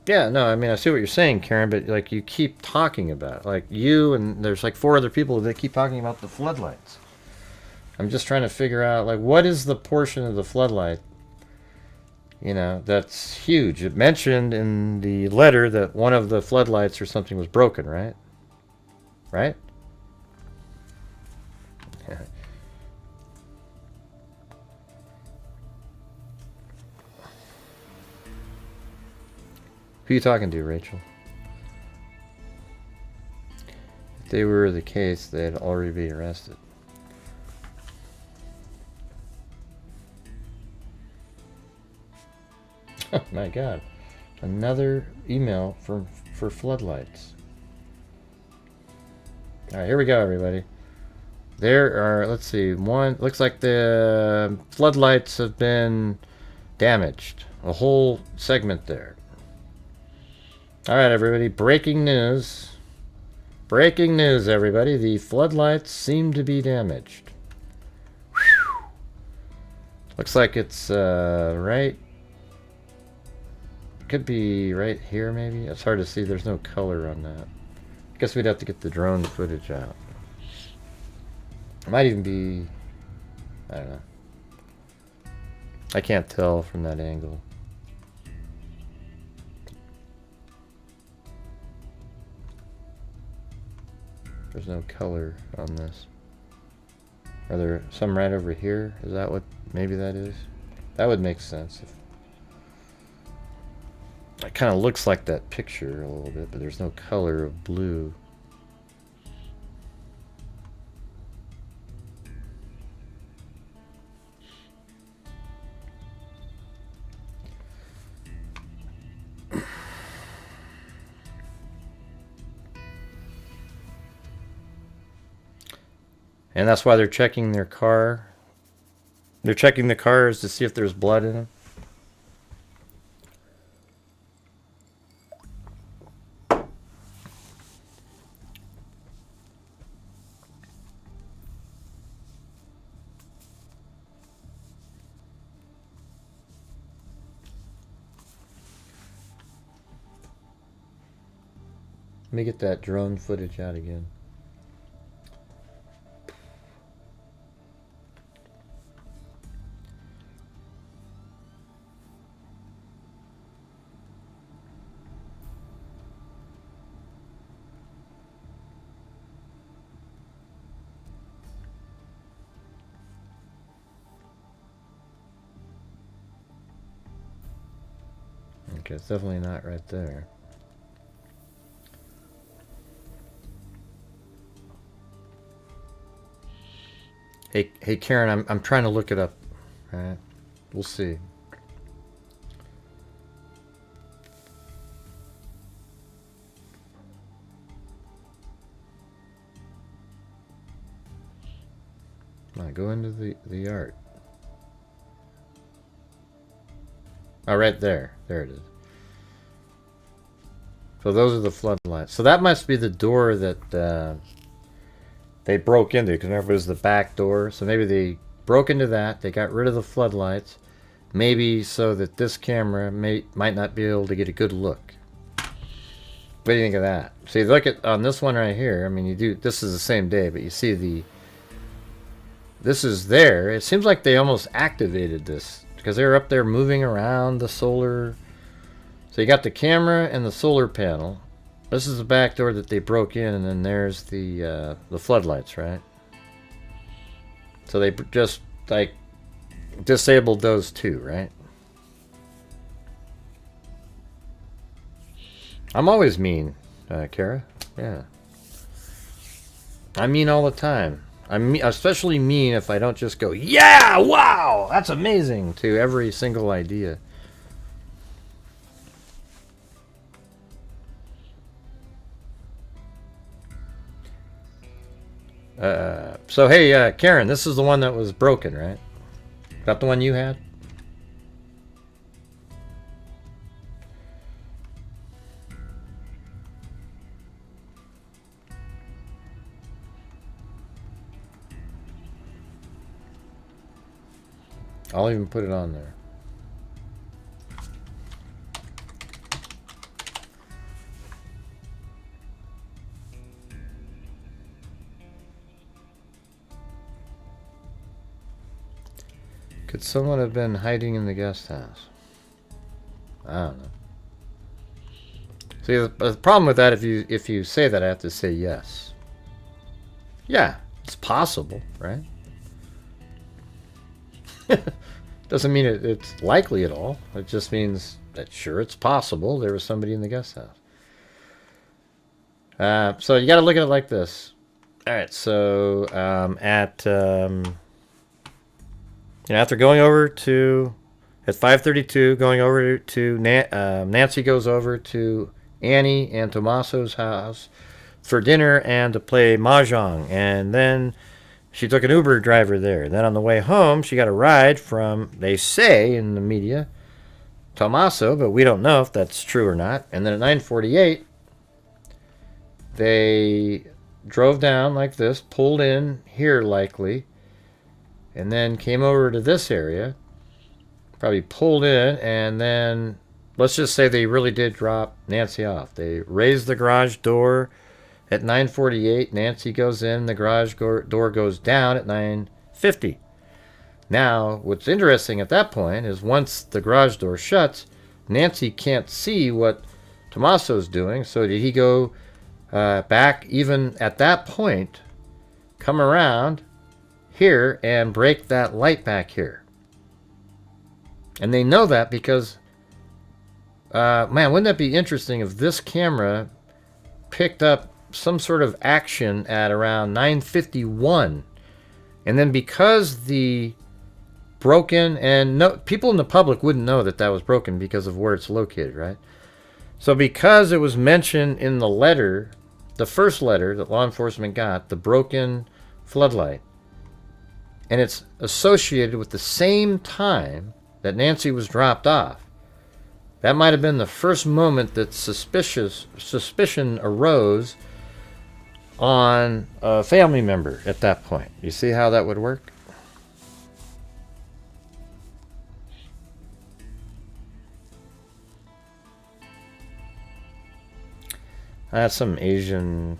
Speaker 1: Yeah, no, I mean, I see what you're saying, Karen, but like you keep talking about it. Like you and there's like 4 other people that keep talking about the floodlights. I'm just trying to figure out, like, what is the portion of the floodlight, you know, that's huge. It mentioned in the letter that one of the floodlights or something was broken, right? Right? Yeah. Who are you talking to, Rachel? If they were the case, they'd already be arrested. Oh my God. Another email for floodlights. Alright, here we go, everybody. There are, let's see, looks like the floodlights have been damaged. A whole segment there. Alright, everybody, breaking news. Breaking news, everybody. The floodlights seem to be damaged. Whew. Looks like it's right. Could be right here, maybe. It's hard to see. There's no color on that. I guess we'd have to get the drone footage out. It might even be... I don't know. I can't tell from that angle. There's no color on this. Are there some right over here? Is that what maybe that is? That would make sense. If it kind of looks like that picture a little bit, but there's no color of blue. And that's why they're checking their car. They're checking the cars to see if there's blood in them. Let me get that drone footage out again. Okay, it's definitely not right there. Hey Karen, I'm trying to look it up. All right, we'll see. Come on, go into the art. Oh, right there. There it is. So those are the floodlights. So that must be the door that they broke into, because remember it was the back door. So maybe they broke into that. They got rid of the floodlights, maybe so that this camera might not be able to get a good look. What do you think of that? See, look at on this one right here. I mean, you do. This is the same day, but you see this is there. It seems like they almost activated this because they were up there moving around the solar. So you got the camera and the solar panel. This is the back door that they broke in, and then there's the floodlights, right? So they just like disabled those two, right? I'm always mean, Kara. Yeah, I mean all the time. I'm especially mean if I don't just go, yeah, wow, that's amazing to every single idea. So hey, Karen, this is the one that was broken, right? Is that the one you had? I'll even put it on there. Could someone have been hiding in the guest house? I don't know. See, the problem with that, if you say that, I have to say yes. Yeah, it's possible, right? Doesn't mean it's likely at all. It just means that sure, it's possible there was somebody in the guest house. So you got to look at it like this. All right, so after going over to at 5:32, going over to Nancy goes over to Annie and Tommaso's house for dinner and to play mahjong, and then she took an Uber driver there. Then on the way home, she got a ride from, they say in the media, Tommaso, but we don't know if that's true or not. And then at 9:48, they drove down like this, pulled in here likely, and then came over to this area, probably pulled in, and then let's just say they really did drop Nancy off. They raised the garage door at 9:48. Nancy goes in, the garage door goes down at 9:50. Now, what's interesting at that point is once the garage door shuts, Nancy can't see what Tommaso's doing. So did he go back even at that point, come around here and break that light back here? And they know that because, man, wouldn't that be interesting if this camera picked up some sort of action at around 9:51, and then because the broken, and no, people in the public wouldn't know that that was broken because of where it's located, right? So because it was mentioned in the letter, the first letter that law enforcement got, the broken floodlight, and it's associated with the same time that Nancy was dropped off, that might have been the first moment that suspicion arose on a family member at that point. You see how that would work? That's some Asian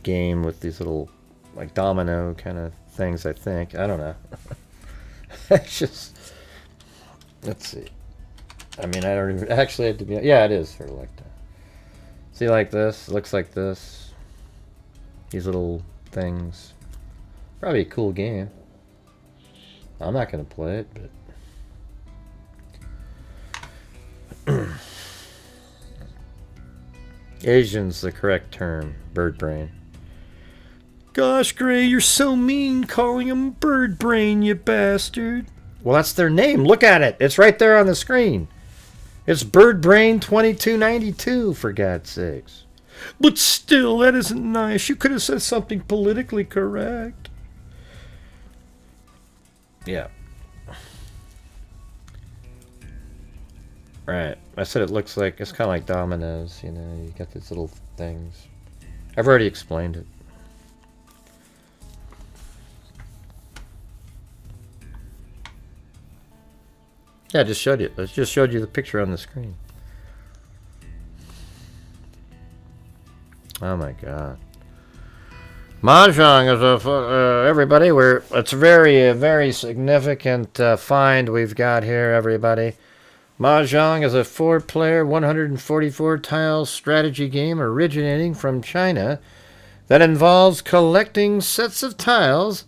Speaker 1: game with these little, like, domino kind of things, I think. I don't know. It's just, let's see. I mean, I don't even actually have to be. Yeah, it is sort of like that. See, like this, looks like this. These little things. Probably a cool game. I'm not gonna play it, but Asian's the correct term. Bird brain. Gosh, Gray, you're so mean calling him bird brain, you bastard. Well, that's their name. Look at it. It's right there on the screen. It's Bird Brain 2292, for God's sakes. But still, that isn't nice. You could have said something politically correct. Yeah. Right. I said it looks like, it's kind of like dominoes, you know, you got these little things. I've already explained it. Yeah, I just showed you. I just showed you the picture on the screen. Oh my God. Mahjong is everybody. It's a very significant find we've got here, everybody. Mahjong is a 4-player, 144-tile strategy game originating from China that involves collecting sets of tiles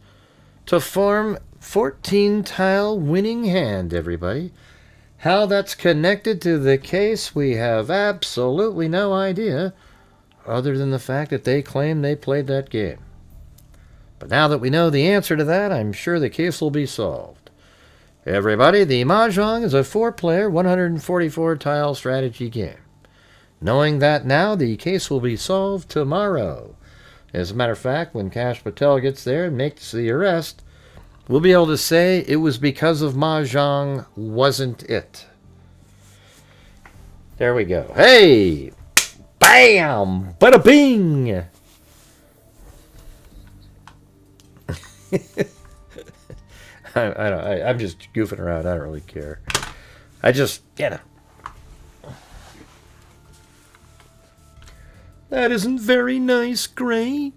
Speaker 1: to form 14-tile winning hand, everybody. How that's connected to the case, we have absolutely no idea, other than the fact that they claim they played that game. But now that we know the answer to that, I'm sure the case will be solved. Everybody, the Mahjong is a 4-player, 144-tile strategy game. Knowing that now, the case will be solved tomorrow. As a matter of fact, when Cash Patel gets there and makes the arrest, we'll be able to say it was because of Mahjong, wasn't it? There we go. Hey! Bam! Bada bing! I'm just goofing around. I don't really care. I just, you know. That isn't very nice, Gray.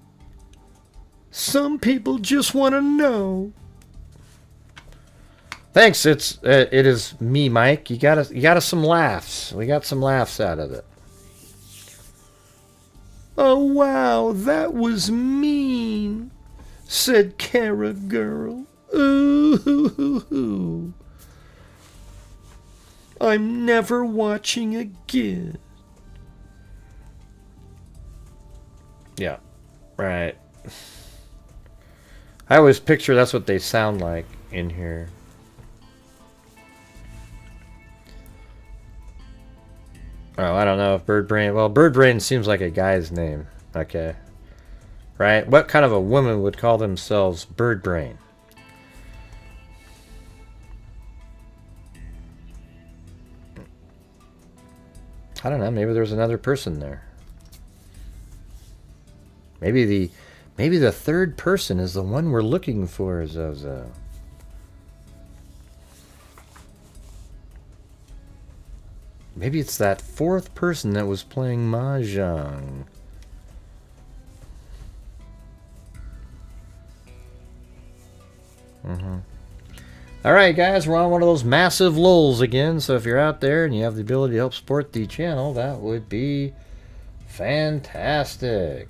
Speaker 1: Some people just want to know. Thanks. It is me, Mike. You got us some laughs. We got some laughs out of it. Oh wow, that was mean, said Kara girl. Ooh, I'm never watching again. Yeah, right. I always picture that's what they sound like in here. Oh, I don't know if Bird Brain... Well, Bird Brain seems like a guy's name. Okay. Right? What kind of a woman would call themselves Bird Brain? I don't know. Maybe there's another person there. Maybe the third person is the one we're looking for, Zozo. Maybe it's that fourth person that was playing Mahjong. Alright guys, we're on one of those massive lulls again, so if you're out there and you have the ability to help support the channel, that would be fantastic.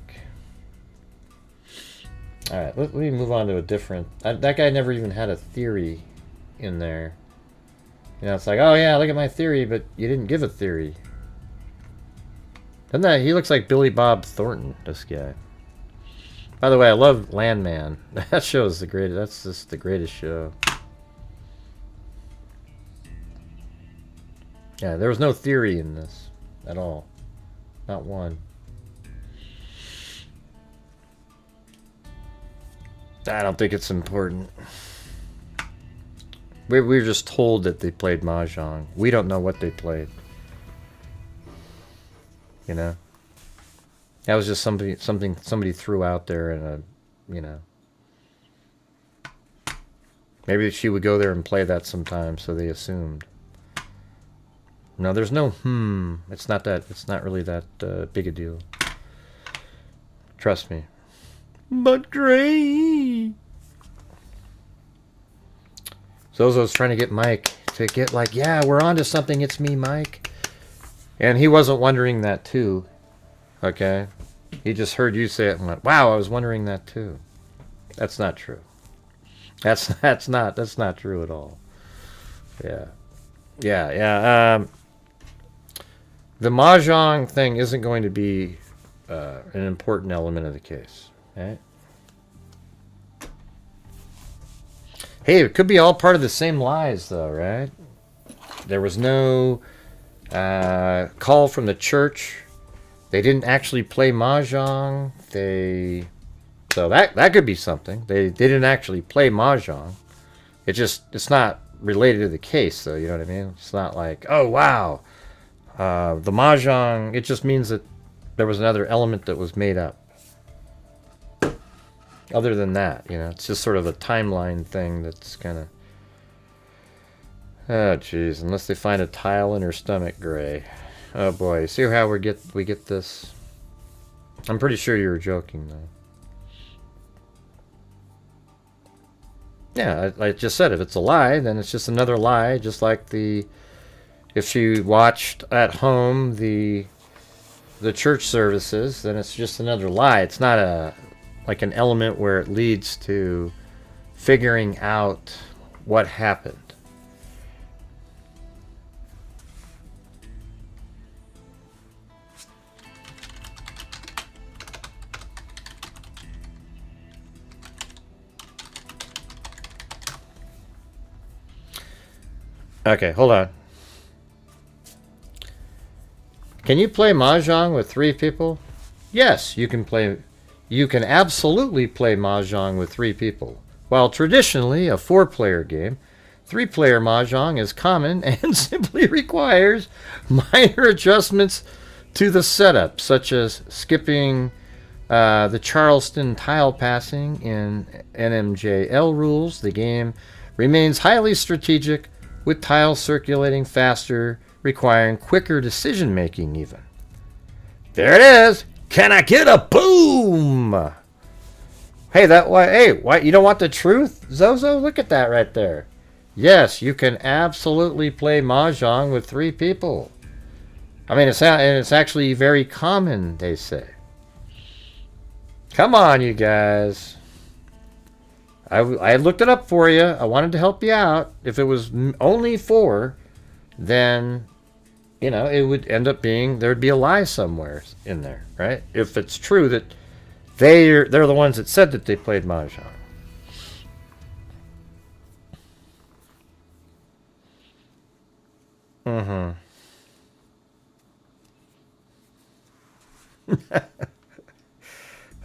Speaker 1: Alright, let me move on to a different... that guy never even had a theory in there. You know, it's like, oh yeah, look at my theory, but you didn't give a theory. Doesn't that... he looks like Billy Bob Thornton, this guy. By the way, I love Landman. That show is the greatest. That's just the greatest show. Yeah, there was no theory in this at all. Not one. I don't think it's important. We were just told that they played Mahjong. We don't know what they played. You know? That was just somebody threw out there in a, you know. Maybe she would go there and play that sometime, so they assumed. No, there's no It's not that. It's not really that big a deal. Trust me. But great. Zozo's trying to get Mike to get like, yeah, we're on to something. It's me, Mike. And he wasn't wondering that too. Okay? He just heard you say it and went, wow, I was wondering that too. That's not true. That's not true at all. Yeah. Yeah. The Mahjong thing isn't going to be an important element of the case. Right? Hey, it could be all part of the same lies, though, right? There was no call from the church. They didn't actually play Mahjong. So that could be something. They didn't actually play Mahjong. It's not related to the case, though. You know what I mean? It's not like, oh wow, the Mahjong. It just means that there was another element that was made up. Other than that, you know, it's just sort of a timeline thing that's kind of... oh, jeez. Unless they find a tile in her stomach, Gray. Oh, boy. See how we get this? I'm pretty sure you were joking, though. Yeah, I just said if it's a lie, then it's just another lie, just like the... if she watched at home the church services, then it's just another lie. It's not a... like an element where it leads to figuring out what happened. Okay, hold on. Can you play Mahjong with 3 people? Yes, you can play... you can absolutely play Mahjong with 3 people. While traditionally a 4-player game, 3-player Mahjong is common and simply requires minor adjustments to the setup, such as skipping the Charleston tile passing in NMJL rules. The game remains highly strategic, with tiles circulating faster, requiring quicker decision making even. There it is! Can I get a boom? Hey, why you don't want the truth, Zozo? Look at that right there. Yes, you can absolutely play Mahjong with 3 people. I mean, it's actually very common, they say. Come on, you guys. I looked it up for you. I wanted to help you out. If it was only 4, then... you know, it would end up being, there'd be a lie somewhere in there, right? If it's true that they're the ones that said that they played Mahjong.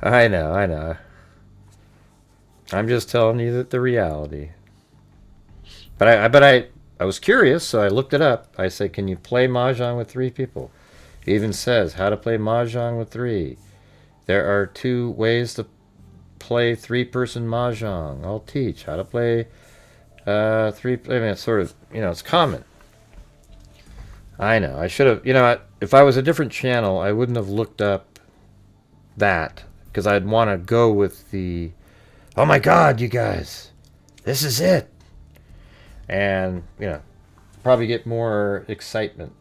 Speaker 1: I know. I'm just telling you that the reality. But I was curious, so I looked it up. I said, can you play Mahjong with 3 people? It even says how to play Mahjong with 3. There are 2 ways to play 3-person mahjong. I'll teach how to play 3. I mean, it's sort of, it's common. I know. I should have, if I was a different channel, I wouldn't have looked up that, because I'd want to go with the, oh my God, you guys, this is it. And, probably get more excitement.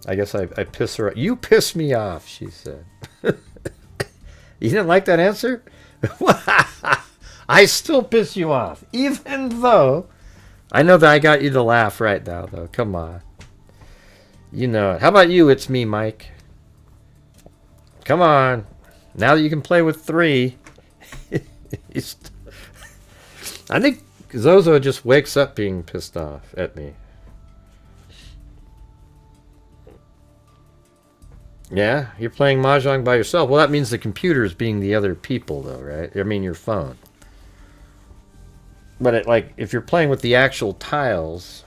Speaker 1: I guess I piss her off. You piss me off, she said. You didn't like that answer? I still piss you off, even though I know that I got you to laugh right now, though. Come on. You know it. How about you? It's me, Mike. Come on. Now that you can play with 3. I think Zozo just wakes up being pissed off at me. Yeah, you're playing Mahjong by yourself. Well, that means the computer's being the other people, though, right? I mean, your phone. But if you're playing with the actual tiles...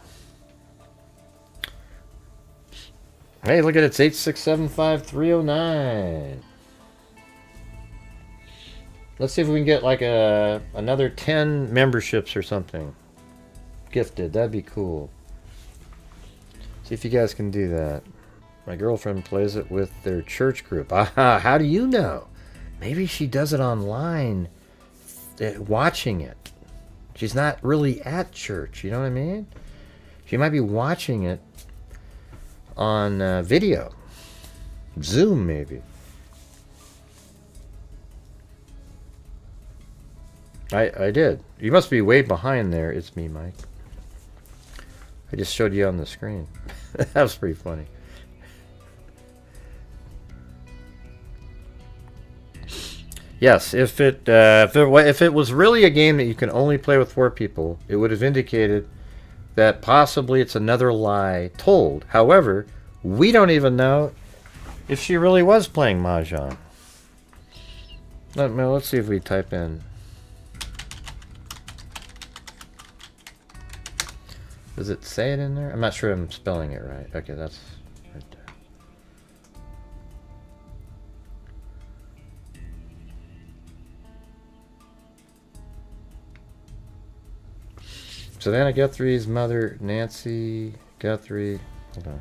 Speaker 1: Hey, look at it. It's 8675309. Let's see if we can get another 10 memberships or something gifted. That'd be cool. See if you guys can do that. My girlfriend plays it with their church group. Aha, how do you know? Maybe she does it online, watching it. She's not really at church, you know what I mean? She might be watching it on video. Zoom, maybe. I did. You must be way behind there. It's me, Mike. I just showed you on the screen. That was pretty funny. Yes, if it was really a game that you can only play with 4 people, it would have indicated that possibly it's another lie told. However, we don't even know if she really was playing Mahjong. Let's see if we type in. Does it say it in there? I'm not sure I'm spelling it right. Okay, that's right there. Savannah Guthrie's mother, Nancy Guthrie. Hold on.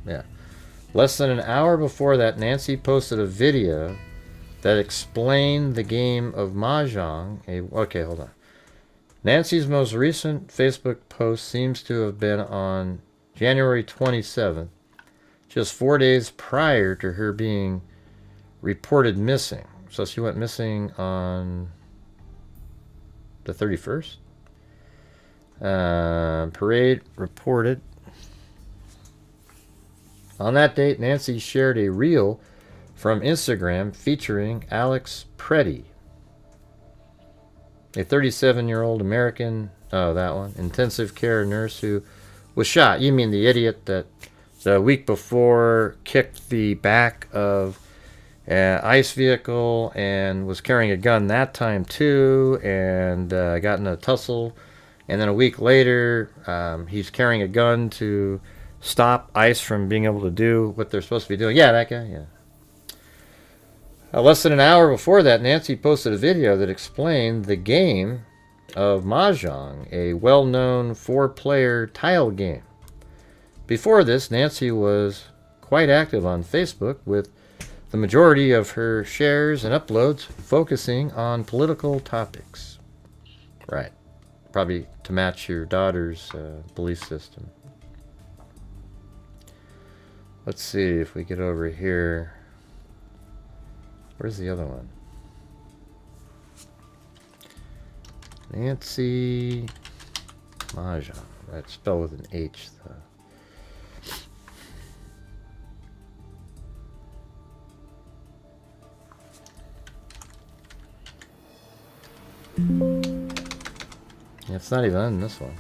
Speaker 1: Yeah. Less than an hour before that, Nancy posted a video that explained the game of Mahjong. Okay, hold on. Nancy's most recent Facebook post seems to have been on January 27th, just 4 days prior to her being reported missing. So she went missing on the 31st. Parade reported. On that date, Nancy shared a reel from Instagram featuring Alex Preddy, a 37-year-old American, that one, intensive care nurse who was shot. You mean the idiot that the week before kicked the back of an ICE vehicle and was carrying a gun that time too, and got in a tussle. And then a week later, he's carrying a gun to stop ICE from being able to do what they're supposed to be doing. Yeah, that guy, yeah. Less than an hour before that, Nancy posted a video that explained the game of Mahjong, a well-known 4-player tile game. Before this, Nancy was quite active on Facebook, with the majority of her shares and uploads focusing on political topics. Right. Probably to match your daughter's belief system. Let's see if we get over here. Where's the other one? Nancy Mahjong. Right, spelled with an H though. Yeah, it's not even in this one.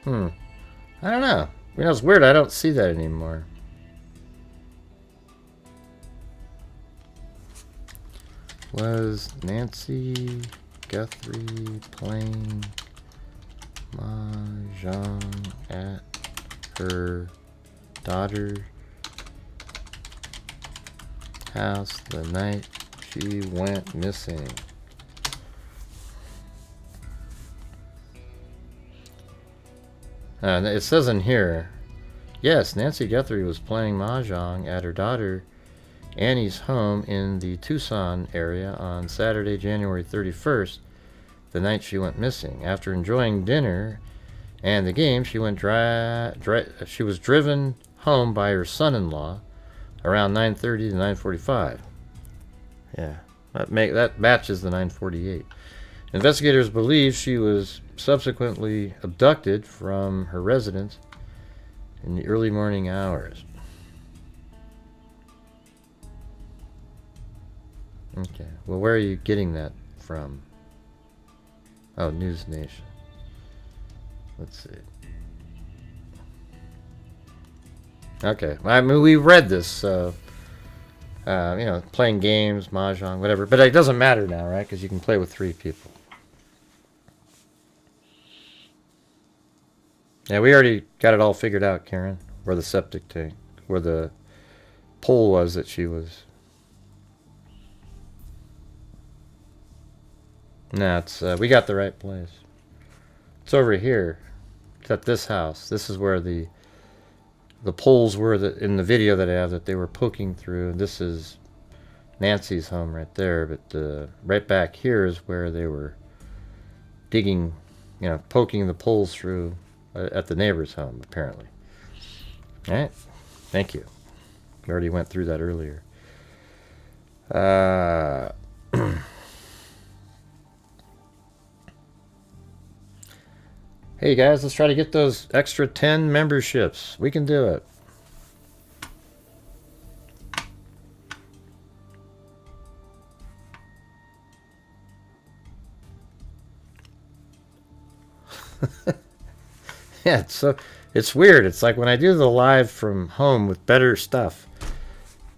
Speaker 1: I don't know. You know, it's weird. I don't see that anymore. Was Nancy Guthrie playing mahjong at her daughter's house the night she went missing? It says in here, yes, Nancy Guthrie was playing mahjong at her daughter Annie's home in the Tucson area on Saturday, January 31st, the night she went missing. After enjoying dinner and the game, she went she was driven home by her son-in-law around 9:30 to 9:45. Yeah, that matches the 9:48. Investigators believe she was subsequently abducted from her residence in the early morning hours. Okay, well, where are you getting that from? Oh, News Nation. Let's see. Okay, I mean, we read this, so, you know, playing games, mahjong, whatever, but it doesn't matter now, right? Because you can play with 3 people. Yeah, we already got it all figured out, Karen, where the septic tank, where the pole was that she was. No, it's we got the right place. It's over here. It's at this house. This is where the poles were in the video that I have that they were poking through. This is Nancy's home right there, but right back here is where they were digging, you know, poking the poles through at the neighbor's home, apparently. All right. Thank you. We already went through that earlier. Hey guys, let's try to get those extra 10 memberships. We can do it. Yeah, it's weird. It's like when I do the live from home with better stuff,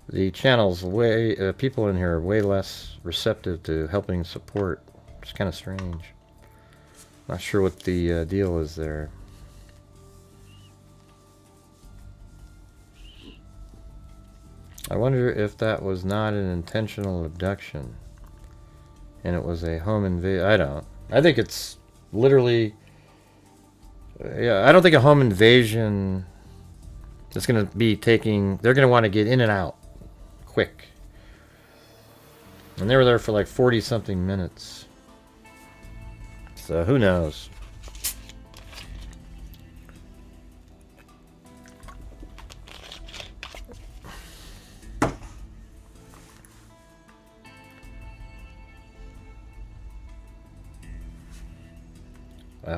Speaker 1: the channel's way people in here are way less receptive to helping support. It's kind of strange. Not sure what the deal is there. I wonder if that was not an intentional abduction and it was a home invasion. I don't. I think it's literally... yeah, I don't think a home invasion is going to be taking... They're going to want to get in and out quick. And they were there for like 40-something minutes. So who knows?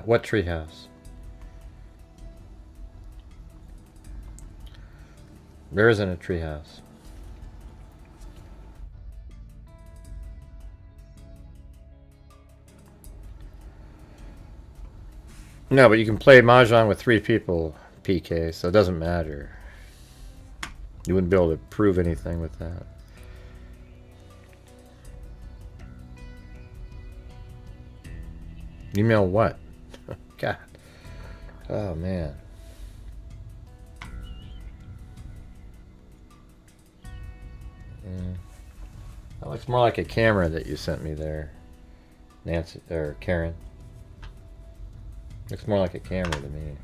Speaker 1: What treehouse? There isn't a treehouse. No, but you can play mahjong with 3 people, PK, so it doesn't matter. You wouldn't be able to prove anything with that. Email what? God. Oh, man. That looks more like a camera that you sent me there, Nancy, or Karen. Looks more like a camera to me.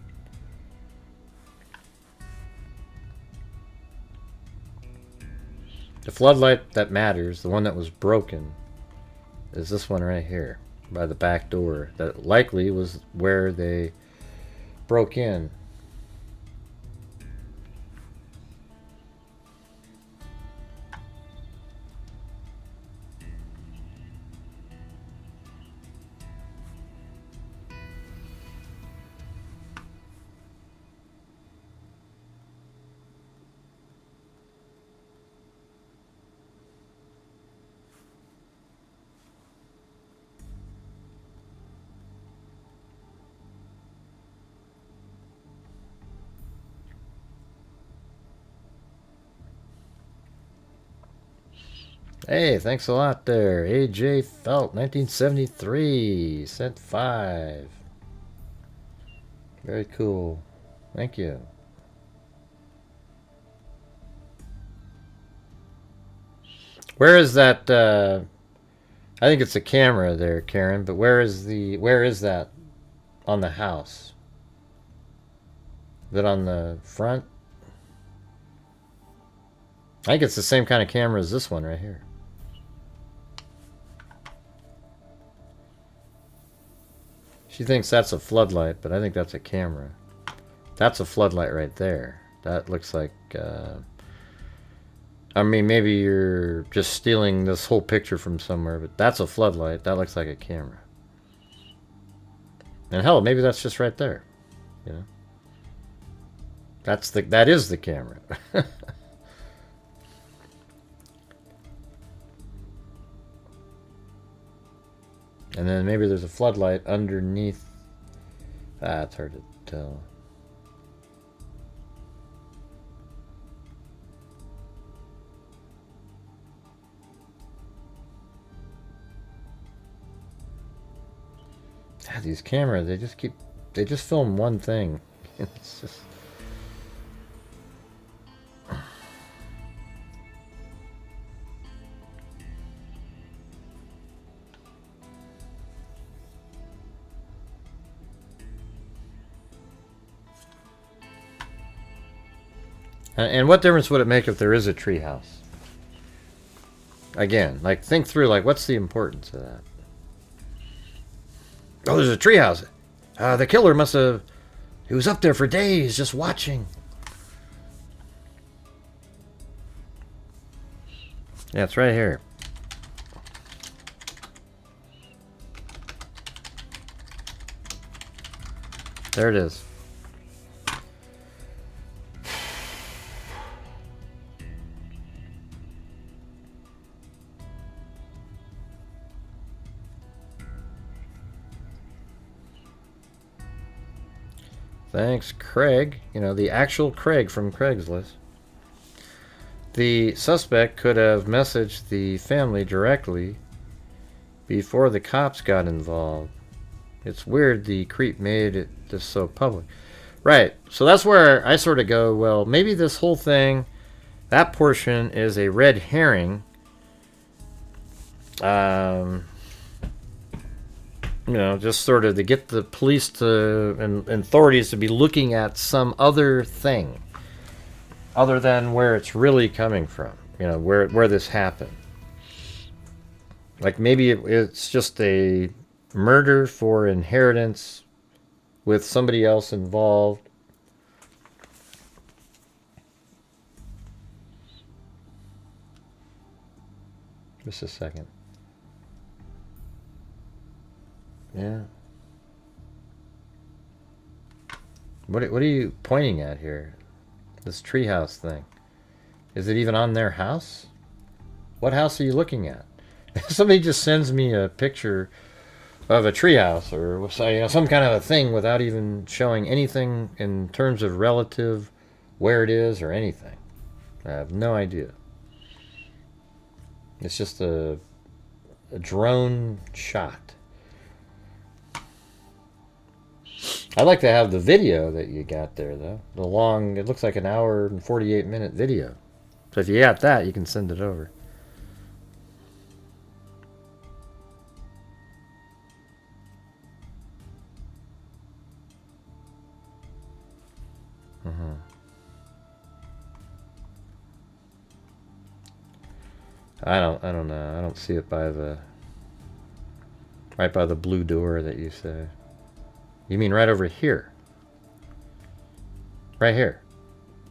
Speaker 1: The floodlight that matters, the one that was broken, is this one right here, by the back door. That likely was where they broke in. Hey, thanks a lot there. AJ Felt, 1973. Sent 5. Very cool. Thank you. Where is that? I think it's a camera there, Karen. But where is that on the house? Is it on the front? I think it's the same kind of camera as this one right here. She thinks that's a floodlight, but I think that's a camera. That's a floodlight right there. That looks like... I mean, maybe you're just stealing this whole picture from somewhere, but that's a floodlight. That looks like a camera. And hell, maybe that's just right there. You know? That is the camera. And then maybe there's a floodlight underneath. Ah, it's hard to tell. Ah, these cameras, they just film one thing. It's just... And what difference would it make if there is a treehouse? Again, like, think through, like, what's the importance of that? Oh, there's a treehouse. The killer must have... He was up there for days just watching. Yeah, it's right here. There it is. Thanks, Craig. You know, the actual Craig from Craigslist. The suspect could have messaged the family directly before the cops got involved. It's weird the creep made it just so public. Right. So that's where I sort of go, well, maybe this whole thing, that portion is a red herring. You know, just sort of to get the police to and authorities to be looking at some other thing other than where it's really coming from, you know, where this happened. Like maybe it's just a murder for inheritance with somebody else involved. Just a second. Yeah. What are you pointing at here? This treehouse thing. Is it even on their house? What house are you looking at? Somebody just sends me a picture of a treehouse or you know, some kind of a thing without even showing anything in terms of relative where it is or anything. I have no idea. It's just a drone shot. I'd like to have the video that you got there, though. The long, it looks like an hour and 48-minute video. So if you got that, you can send it over. I don't know. I don't see it by the right by the blue door that you say. You mean right over here? Right here.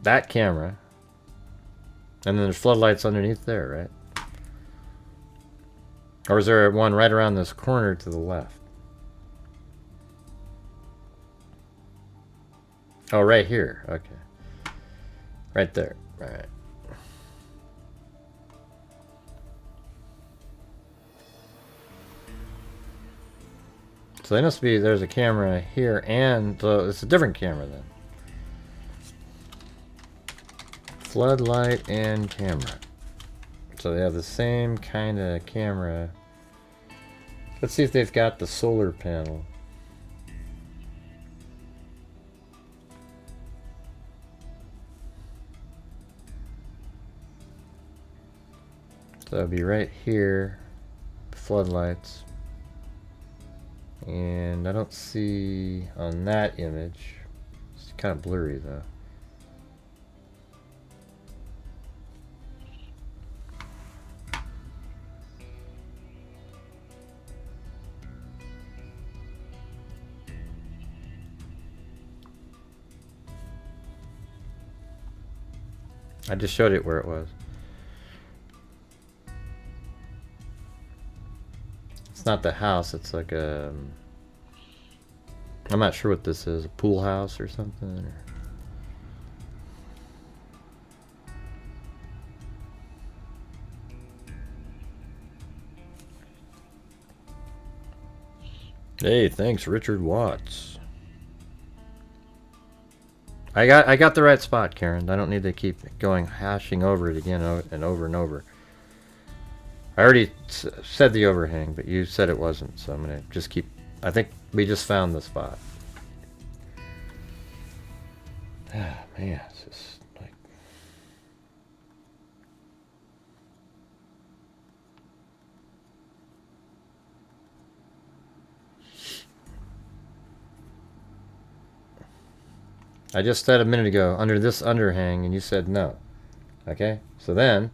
Speaker 1: That camera. And then there's floodlights underneath there, right? Or is there one right around this corner to the left? Oh, right here. Okay. Right there. All right. So they must be, there's a camera here, and so it's a different camera then. Floodlight and camera. So they have the same kind of camera. Let's see if they've got the solar panel. So it'll be right here, floodlights. And I don't see on that image. It's kind of blurry though. I just showed it where it was. It's not the house, it's like a... I'm not sure what this is, a pool house or something? Or... Hey, thanks, Richard Watts. I got the right spot, Karen. I don't need to keep going hashing over it again and over and over. I already said the overhang, but you said it wasn't, so I'm gonna just keep. I think we just found the spot. Ah, man, it's just like. I just said a minute ago, under this underhang, and you said no. Okay? So then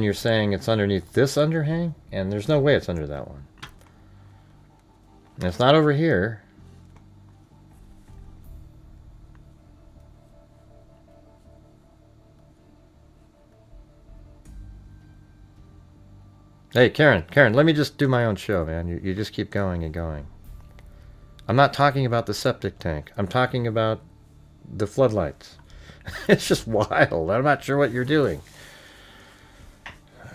Speaker 1: you're saying it's underneath this underhang, and there's no way it's under that one. And it's not over here. Hey, Karen, let me just do my own show, man. You just keep going and going. I'm not talking about the septic tank. I'm talking about the floodlights. It's just wild. I'm not sure what you're doing.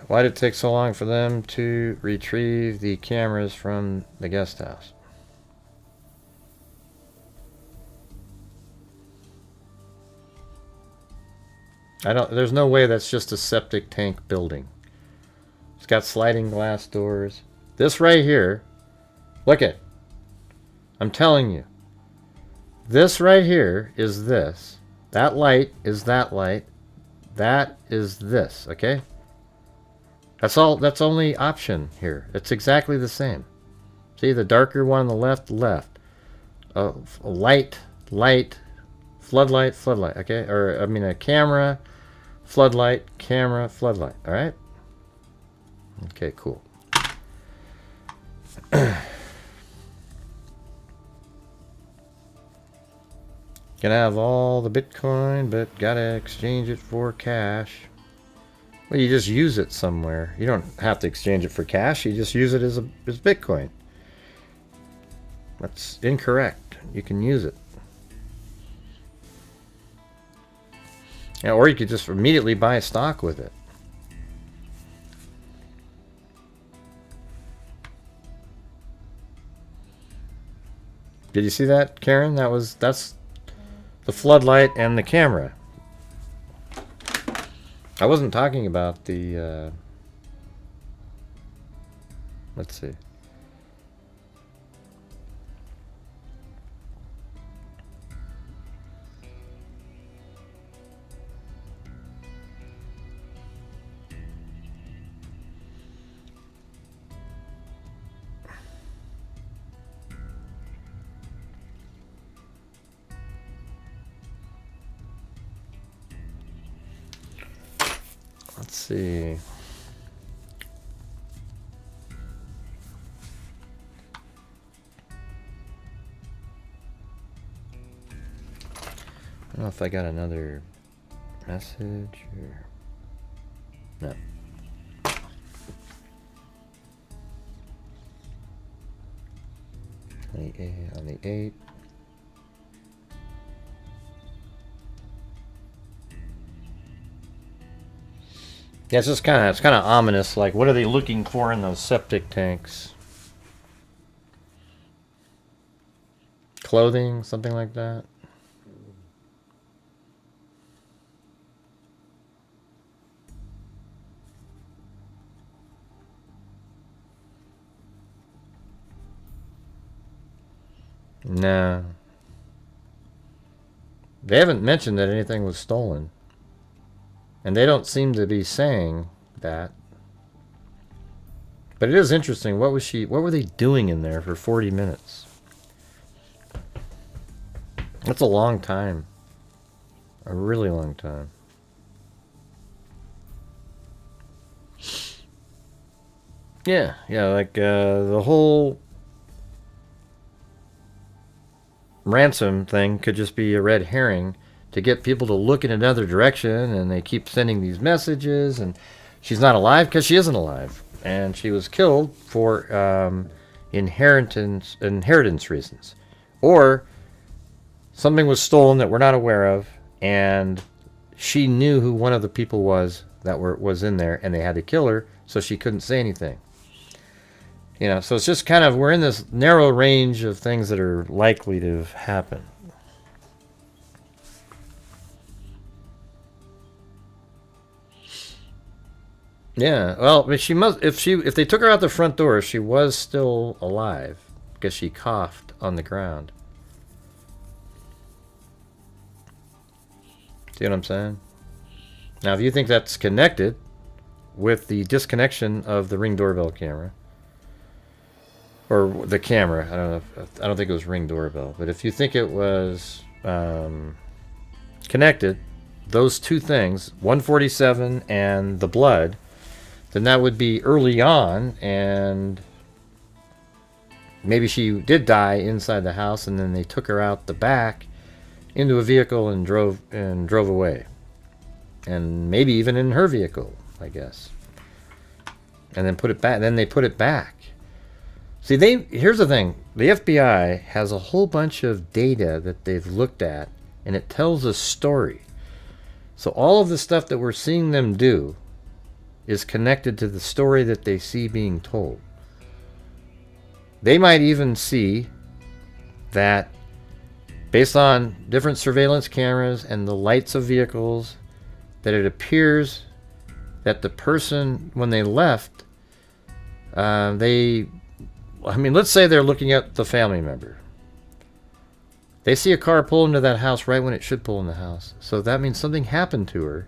Speaker 1: Why did it take so long for them to retrieve the cameras from the guest house? There's no way that's just a septic tank building. It's got sliding glass doors. This right here, look at. I'm telling you, this right here is this. That light is that light. That is this, okay? That's all, that's only option here. It's exactly the same. See, the darker one on the left, left. Light, floodlight, floodlight, okay? Or, I mean, a camera, floodlight, camera, floodlight, all right? Okay, cool. Can have all the Bitcoin, but gotta exchange it for cash. Well, you just use it somewhere. You don't have to exchange it for cash. You just use it as Bitcoin. That's incorrect. You can use it. Yeah, or you could just immediately buy stock with it. Did you see that, Karen? That's the floodlight and the camera. I wasn't talking about the let's see. Let's see. I don't know if I got another message or no. On the 8th. Yeah, it's kind of ominous. Like, what are they looking for in those septic tanks? Clothing, something like that. No. They haven't mentioned that anything was stolen. And they don't seem to be saying that. But it is interesting. What were they doing in there for 40 minutes? That's a long time. A really long time. Yeah, like the whole ransom thing could just be a red herring to get people to look in another direction, and they keep sending these messages, and she's not alive because she isn't alive, and she was killed for inheritance reasons, or something was stolen that we're not aware of, and she knew who one of the people was that was in there, and they had to kill her, so she couldn't say anything. So it's just kind of, we're in this narrow range of things that are likely to happen. Yeah, well, but she must, if they took her out the front door, she was still alive because she coughed on the ground. See what I'm saying? Now, if you think that's connected with the disconnection of the Ring doorbell camera, or the camera, I don't think it was Ring doorbell, but if you think it was connected, those two things, 147 and the blood, then that would be early on, and maybe she did die inside the house, and then they took her out the back into a vehicle and drove away, and maybe even in her vehicle, I guess, and then put it back. Then they put it back. See, here's the thing: the FBI has a whole bunch of data that they've looked at, and it tells a story. So all of the stuff that we're seeing them do is connected to the story that they see being told. They might even see that, based on different surveillance cameras and the lights of vehicles, that it appears that the person, when they left, let's say they're looking at the family member. They see a car pull into that house right when it should pull in the house. So that means something happened to her,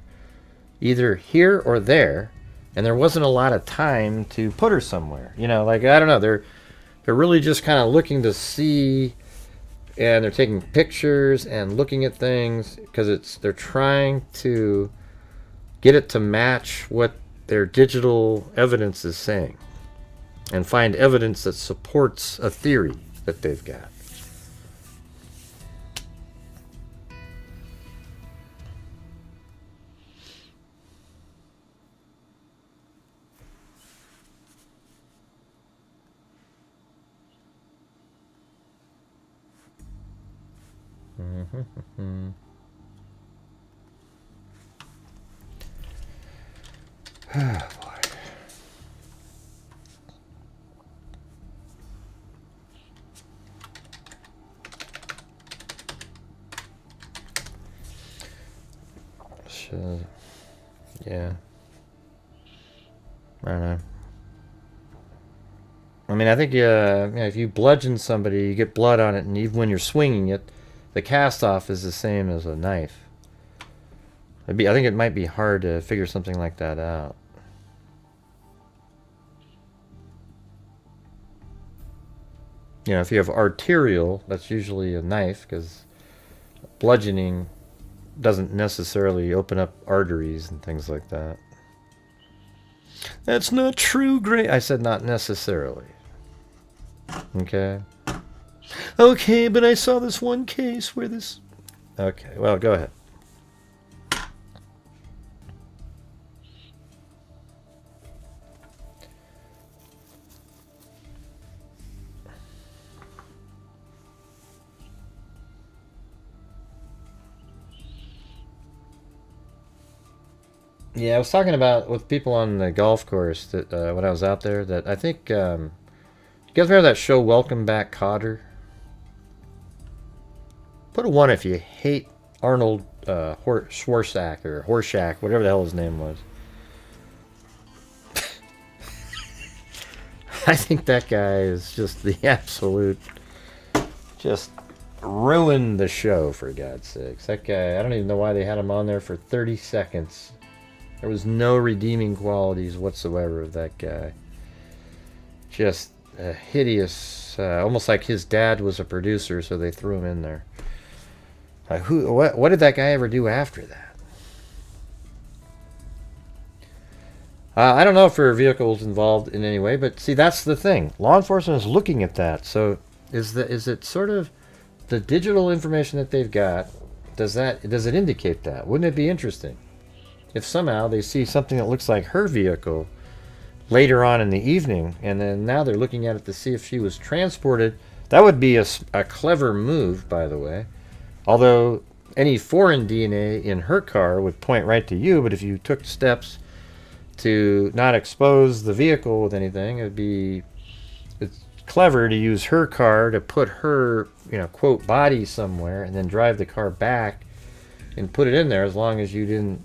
Speaker 1: either here or there, and there wasn't a lot of time to put her somewhere. I don't know. They're really just kind of looking to see, and they're taking pictures and looking at things because they're trying to get it to match what their digital evidence is saying, and find evidence that supports a theory that they've got. Oh, boy. Yeah. I don't know. I think if you bludgeon somebody, you get blood on it, and even when you're swinging it, the cast-off is the same as a knife. I think it might be hard to figure something like that out. If you have arterial, that's usually a knife, because bludgeoning doesn't necessarily open up arteries and things like that. That's not true, Gray. I said not necessarily. Okay. Okay, but I saw this one case where this... Okay, well, go ahead. Yeah, I was talking about with people on the golf course that when I was out there, that I think you guys remember that show Welcome Back, Kotter? Put a 1 if you hate Arnold Schwarzenegger or Horshack, whatever the hell his name was. I think that guy is just the absolute Just ruined the show, for God's sakes. That guy, I don't even know why they had him on there for 30 seconds. There was no redeeming qualities whatsoever of that guy. Just a hideous, almost like his dad was a producer, so they threw him in there. What did that guy ever do after that? I don't know if her vehicle was involved in any way, but see, that's the thing. Law enforcement is looking at that. So is it sort of the digital information that they've got, does it indicate that? Wouldn't it be interesting if somehow they see something that looks like her vehicle later on in the evening, and then now they're looking at it to see if she was transported? That would be a clever move, by the way. Although any foreign DNA in her car would point right to you, but if you took steps to not expose the vehicle with anything, it's clever to use her car to put her, quote, body somewhere, and then drive the car back and put it in there, as long as you didn't,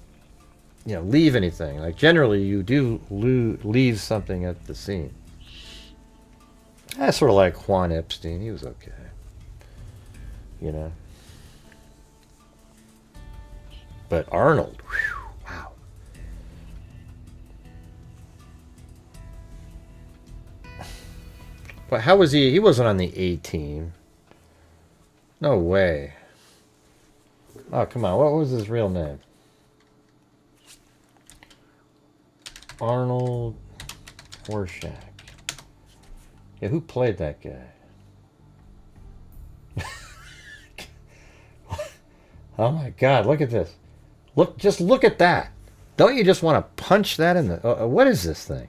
Speaker 1: leave anything. Like, generally you do leave something at the scene. That's sort of like Juan Epstein. He was okay, But Arnold, whew, wow. But how was he? He wasn't on the A team. No way. Oh, come on. What was his real name? Arnold Horshack. Yeah, who played that guy? Oh my God, look at this. Just look at that. Don't you just want to punch that in the... what is this thing?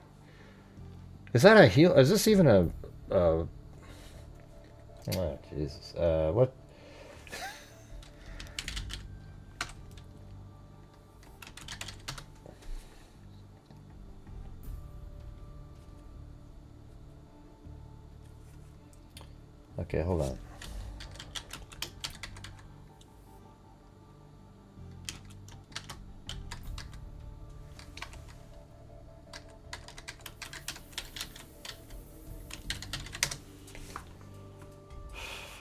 Speaker 1: Is that a heel? Is this even a... oh, Jesus. What? Okay, hold on.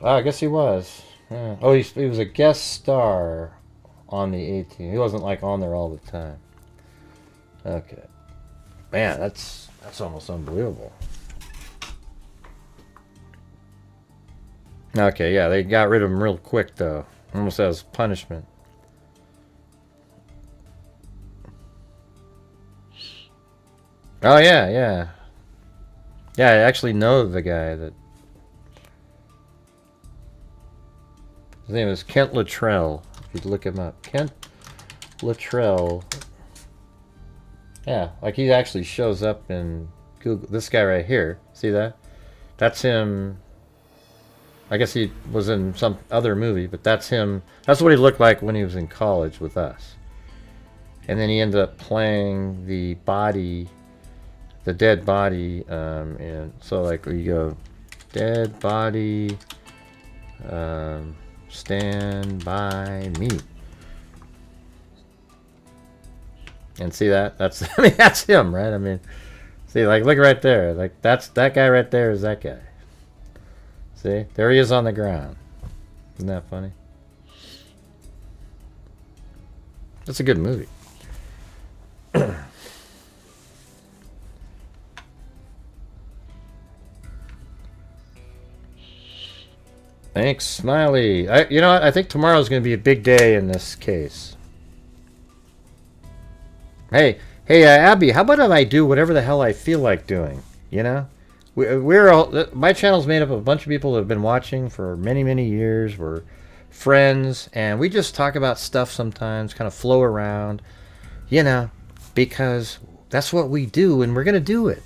Speaker 1: Oh, I guess he was. Yeah. Oh, he was a guest star on the A team. He wasn't like on there all the time. Okay, man, that's almost unbelievable. Okay, yeah, they got rid of him real quick though, almost as punishment. Oh yeah, yeah, yeah. I actually know the guy that. His name is Kent Luttrell. If you look him up, Kent Luttrell. Yeah, like he actually shows up in Google. This guy right here. See that? That's him. I guess he was in some other movie, but that's him. That's what he looked like when he was in college with us. And then he ended up playing the body, the dead body, and so like we go, dead body, Stand By Me. And see that? That's, I mean, that's him, right? I mean, see, like, look right there. Like, that guy right there is that guy. See? There he is on the ground. Isn't that funny? That's a good movie. Thanks, Smiley. You know what? I think tomorrow's going to be a big day in this case. Hey, Abby, how about if I do whatever the hell I feel like doing? You know? We're all... My channel's made up of a bunch of people that have been watching for many, many years. We're friends, and we just talk about stuff sometimes, kind of flow around, you know, because that's what we do, and we're going to do it.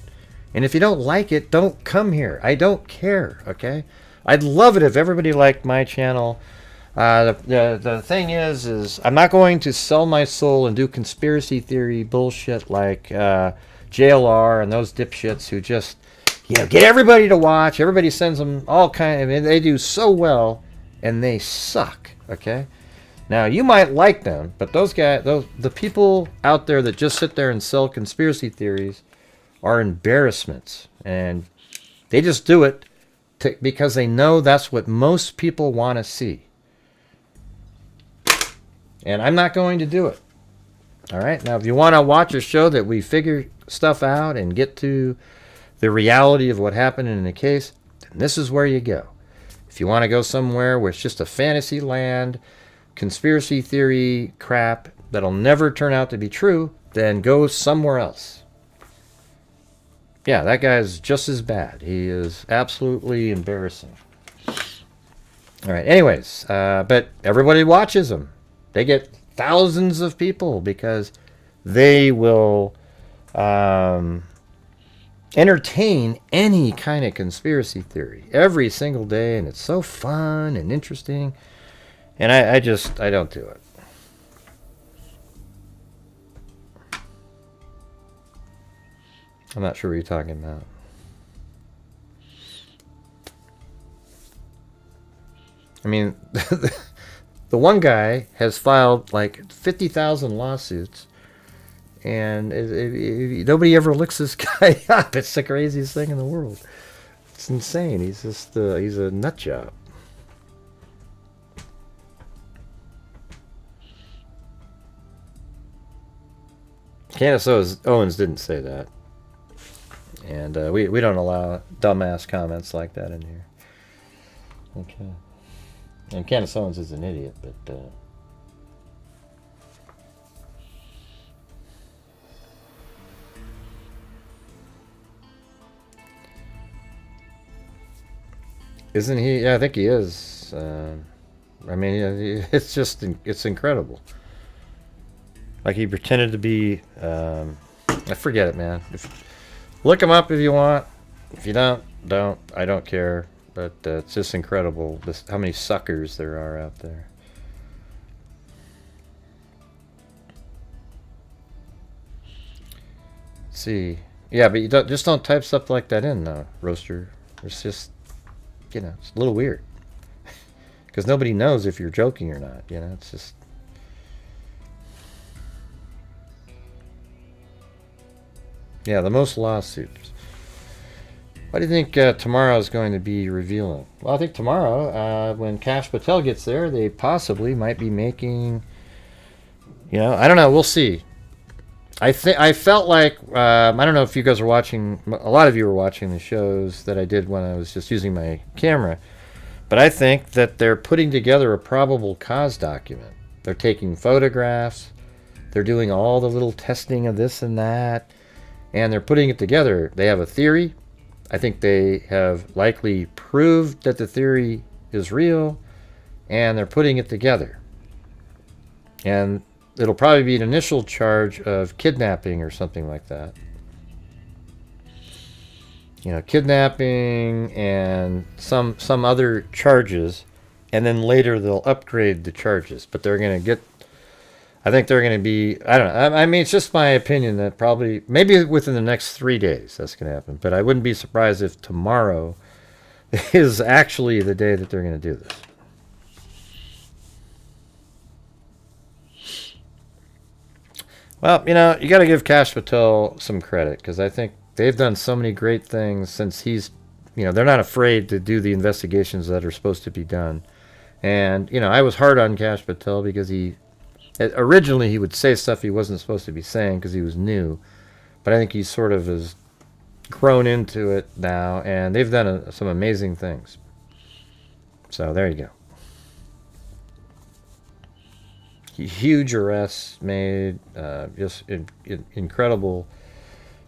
Speaker 1: And if you don't like it, don't come here. I don't care, okay? I'd love it if everybody liked my channel. The thing is I'm not going to sell my soul and do conspiracy theory bullshit like JLR and those dipshits who just, you know, get everybody to watch. Everybody sends them all kind of, I mean, they do so well, and they suck, okay? Now, you might like them, but those guys, the people out there that just sit there and sell conspiracy theories are embarrassments, and they just do it because they know that's what most people want to see. And I'm not going to do it. All right? Now, if you want to watch a show that we figure stuff out and get to the reality of what happened in the case, then this is where you go. If you want to go somewhere where it's just a fantasy land, conspiracy theory crap that'll never turn out to be true, then go somewhere else. Yeah, that guy's just as bad. He is absolutely embarrassing. All right, anyways, but everybody watches them. They get thousands of people because they will entertain any kind of conspiracy theory every single day, and it's so fun and interesting. And I don't do it. I'm not sure what you're talking about. I mean, the one guy has filed like 50,000 lawsuits, and nobody ever looks this guy up. It's the craziest thing in the world. It's insane. He's just he's a nut job. Candace Owens didn't say that. And we don't allow dumbass comments like that in here. Okay. And Candace Owens is an idiot, but... Isn't he? Yeah, I think he is. I mean, it's just, it's incredible. Like he pretended to be, I forget it, man. Look him up if you want. If you don't. I don't care. But it's just incredible how many suckers there are out there. Let's see. Yeah, but you just don't type stuff like that in, though, Roaster. It's just, you know, it's a little weird. Because nobody knows if you're joking or not, you know, it's just... Yeah, the most lawsuits. What do you think tomorrow is going to be revealing? Well, I think tomorrow, when Kash Patel gets there, they possibly might be making... You know, I don't know, we'll see. I felt like, I don't know if you guys are watching, a lot of you were watching the shows that I did when I was just using my camera, but I think that they're putting together a probable cause document. They're taking photographs, they're doing all the little testing of this and that, and they're putting it together. They have a theory. I think they have likely proved that the theory is real, and they're putting it together. And it'll probably be an initial charge of kidnapping or something like that. You know, kidnapping and some other charges, and then later they'll upgrade the charges. But they're going to get, I think they're going to be, I don't know. I mean, it's just my opinion that probably, maybe within the next 3 days that's going to happen. But I wouldn't be surprised if tomorrow is actually the day that they're going to do this. Well, you know, you got to give Kash Patel some credit, because I think they've done so many great things since he's, you know, they're not afraid to do the investigations that are supposed to be done. And, you know, I was hard on Kash Patel because he, originally he would say stuff he wasn't supposed to be saying because he was new. But I think he sort of has grown into it now, and they've done some amazing things. So there you go. Huge arrests made, just incredible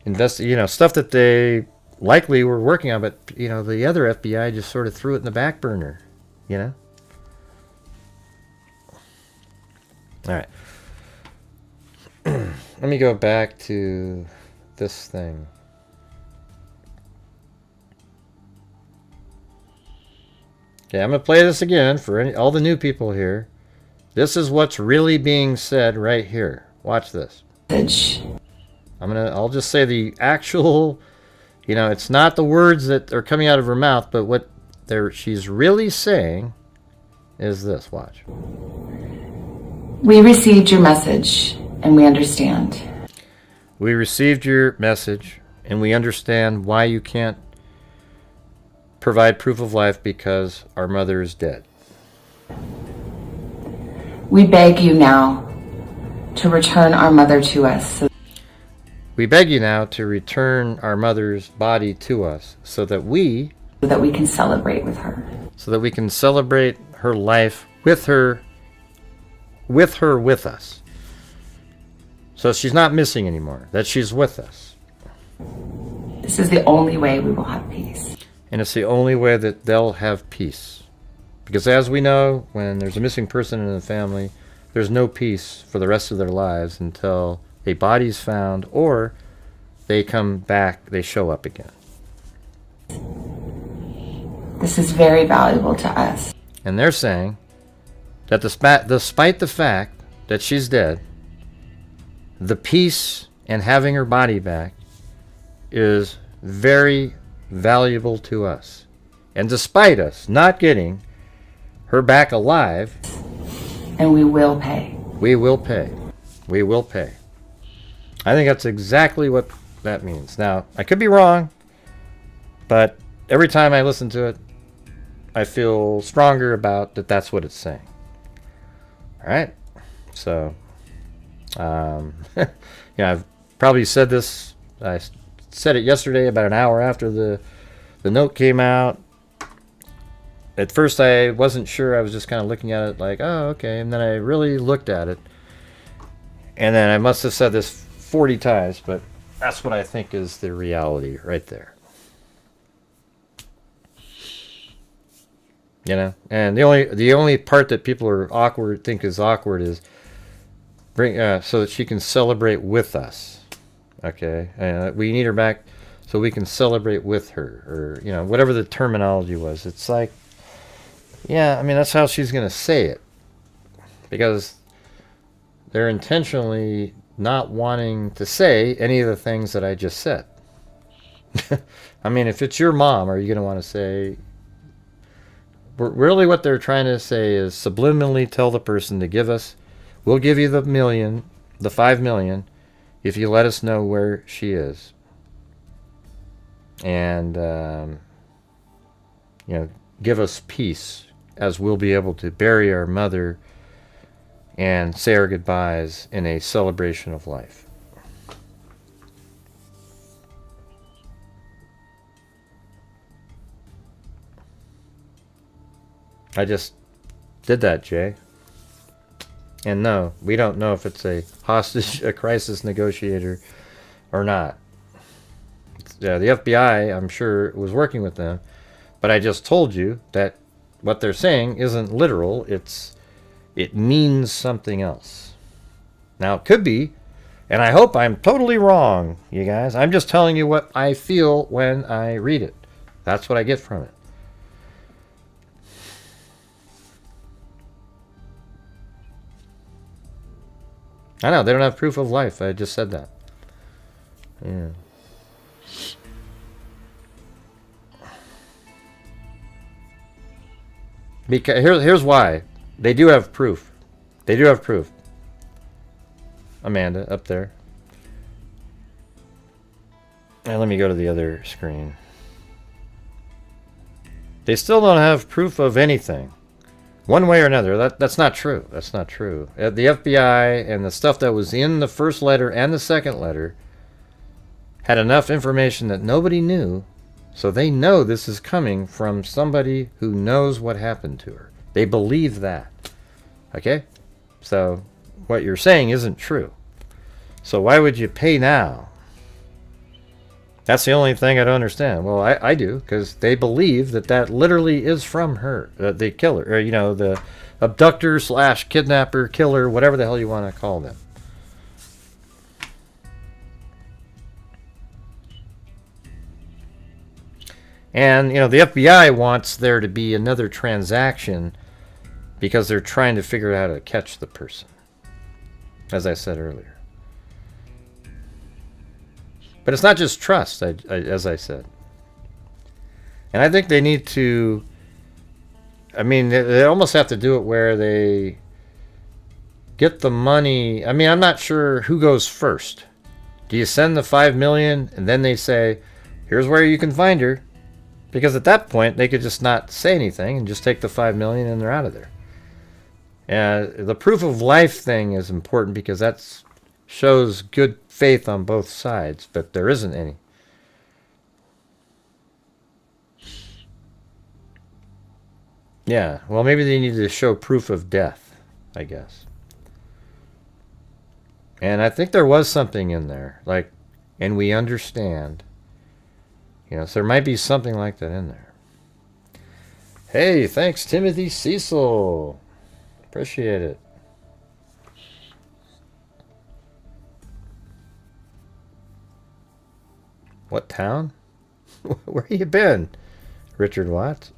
Speaker 1: you know, stuff that they likely were working on, but you know, the other FBI just sort of threw it in the back burner, you know. All right, let me go back to this thing. Okay, I'm gonna play this again for all the new people here. This is what's really being said right here. Watch this. I'll just say the actual, you know, it's not the words that are coming out of her mouth, but what she's really saying is this. Watch.
Speaker 4: We received your message, and we understand.
Speaker 1: We received your message, and we understand why you can't provide proof of life because our mother is dead.
Speaker 4: We beg you now to return our mother to us.
Speaker 1: We beg you now to return our mother's body to us so that we
Speaker 4: can celebrate with her.
Speaker 1: So that we can celebrate her life with us. So she's not missing anymore, that she's with us.
Speaker 4: This is the only way we will have peace.
Speaker 1: And it's the only way that they'll have peace. Because as we know, when there's a missing person in the family, there's no peace for the rest of their lives until a body's found or they come back, they show up again.
Speaker 4: This is very valuable to us.
Speaker 1: And they're saying that despite the fact that she's dead, the peace and having her body back is very valuable to us. And despite us not getting her back alive,
Speaker 4: and we will pay.
Speaker 1: We will pay. We will pay. I think that's exactly what that means. Now, I could be wrong, but every time I listen to it, I feel stronger about that that's what it's saying. All right? So, yeah, I've probably said this. I said it yesterday about an hour after the note came out. At first, I wasn't sure. I was just kind of looking at it like, oh, okay. And then I really looked at it. And then I must have said this 40 times, but that's what I think is the reality right there. You know? And the only part that people are think is awkward is so that she can celebrate with us. Okay? We need her back so we can celebrate with her. Or, you know, whatever the terminology was. It's like, yeah, I mean, that's how she's going to say it. Because they're intentionally not wanting to say any of the things that I just said. I mean, if it's your mom, are you going to want to say... Really what they're trying to say is subliminally tell the person to give us... We'll give you the 5 million, if you let us know where she is. And, you know, give us peace, as we'll be able to bury our mother and say our goodbyes in a celebration of life. I just did that, Jay. And no, we don't know if it's a hostage, a crisis negotiator or not. The FBI, I'm sure, was working with them. But I just told you that what they're saying isn't literal. It means something else. Now, it could be, and I hope I'm totally wrong, you guys. I'm just telling you what I feel when I read it. That's what I get from it. I know, they don't have proof of life. I just said that. Yeah. Because here's why. They do have proof. They do have proof. Amanda, up there. And let me go to the other screen. They still don't have proof of anything. One way or another. That's not true. That's not true. The FBI and the stuff that was in the first letter and the second letter had enough information that nobody knew, so they know this is coming from somebody who knows what happened to her. They believe that. Okay? So what you're saying isn't true. So why would you pay now? That's the only thing I don't understand. Well, I do, because they believe that literally is from her, the killer, or, you know, the abductor / kidnapper, killer, whatever the hell you want to call them. And, you know, the FBI wants there to be another transaction because they're trying to figure out how to catch the person, as I said earlier. But it's not just trust, as I said. And I think they need to... I mean, they almost have to do it where they get the money... I mean, I'm not sure who goes first. Do you send the 5 million and then they say, here's where you can find her? Because at that point, they could just not say anything and just take the $5 million and they're out of there. And the proof of life thing is important because that shows good faith on both sides, but there isn't any. Yeah, well, maybe they need to show proof of death, I guess. And I think there was something in there, like, and we understand. You know, so there might be something like that in there. Hey, thanks, Timothy Cecil. Appreciate it. What town? Where you been, Richard Watts?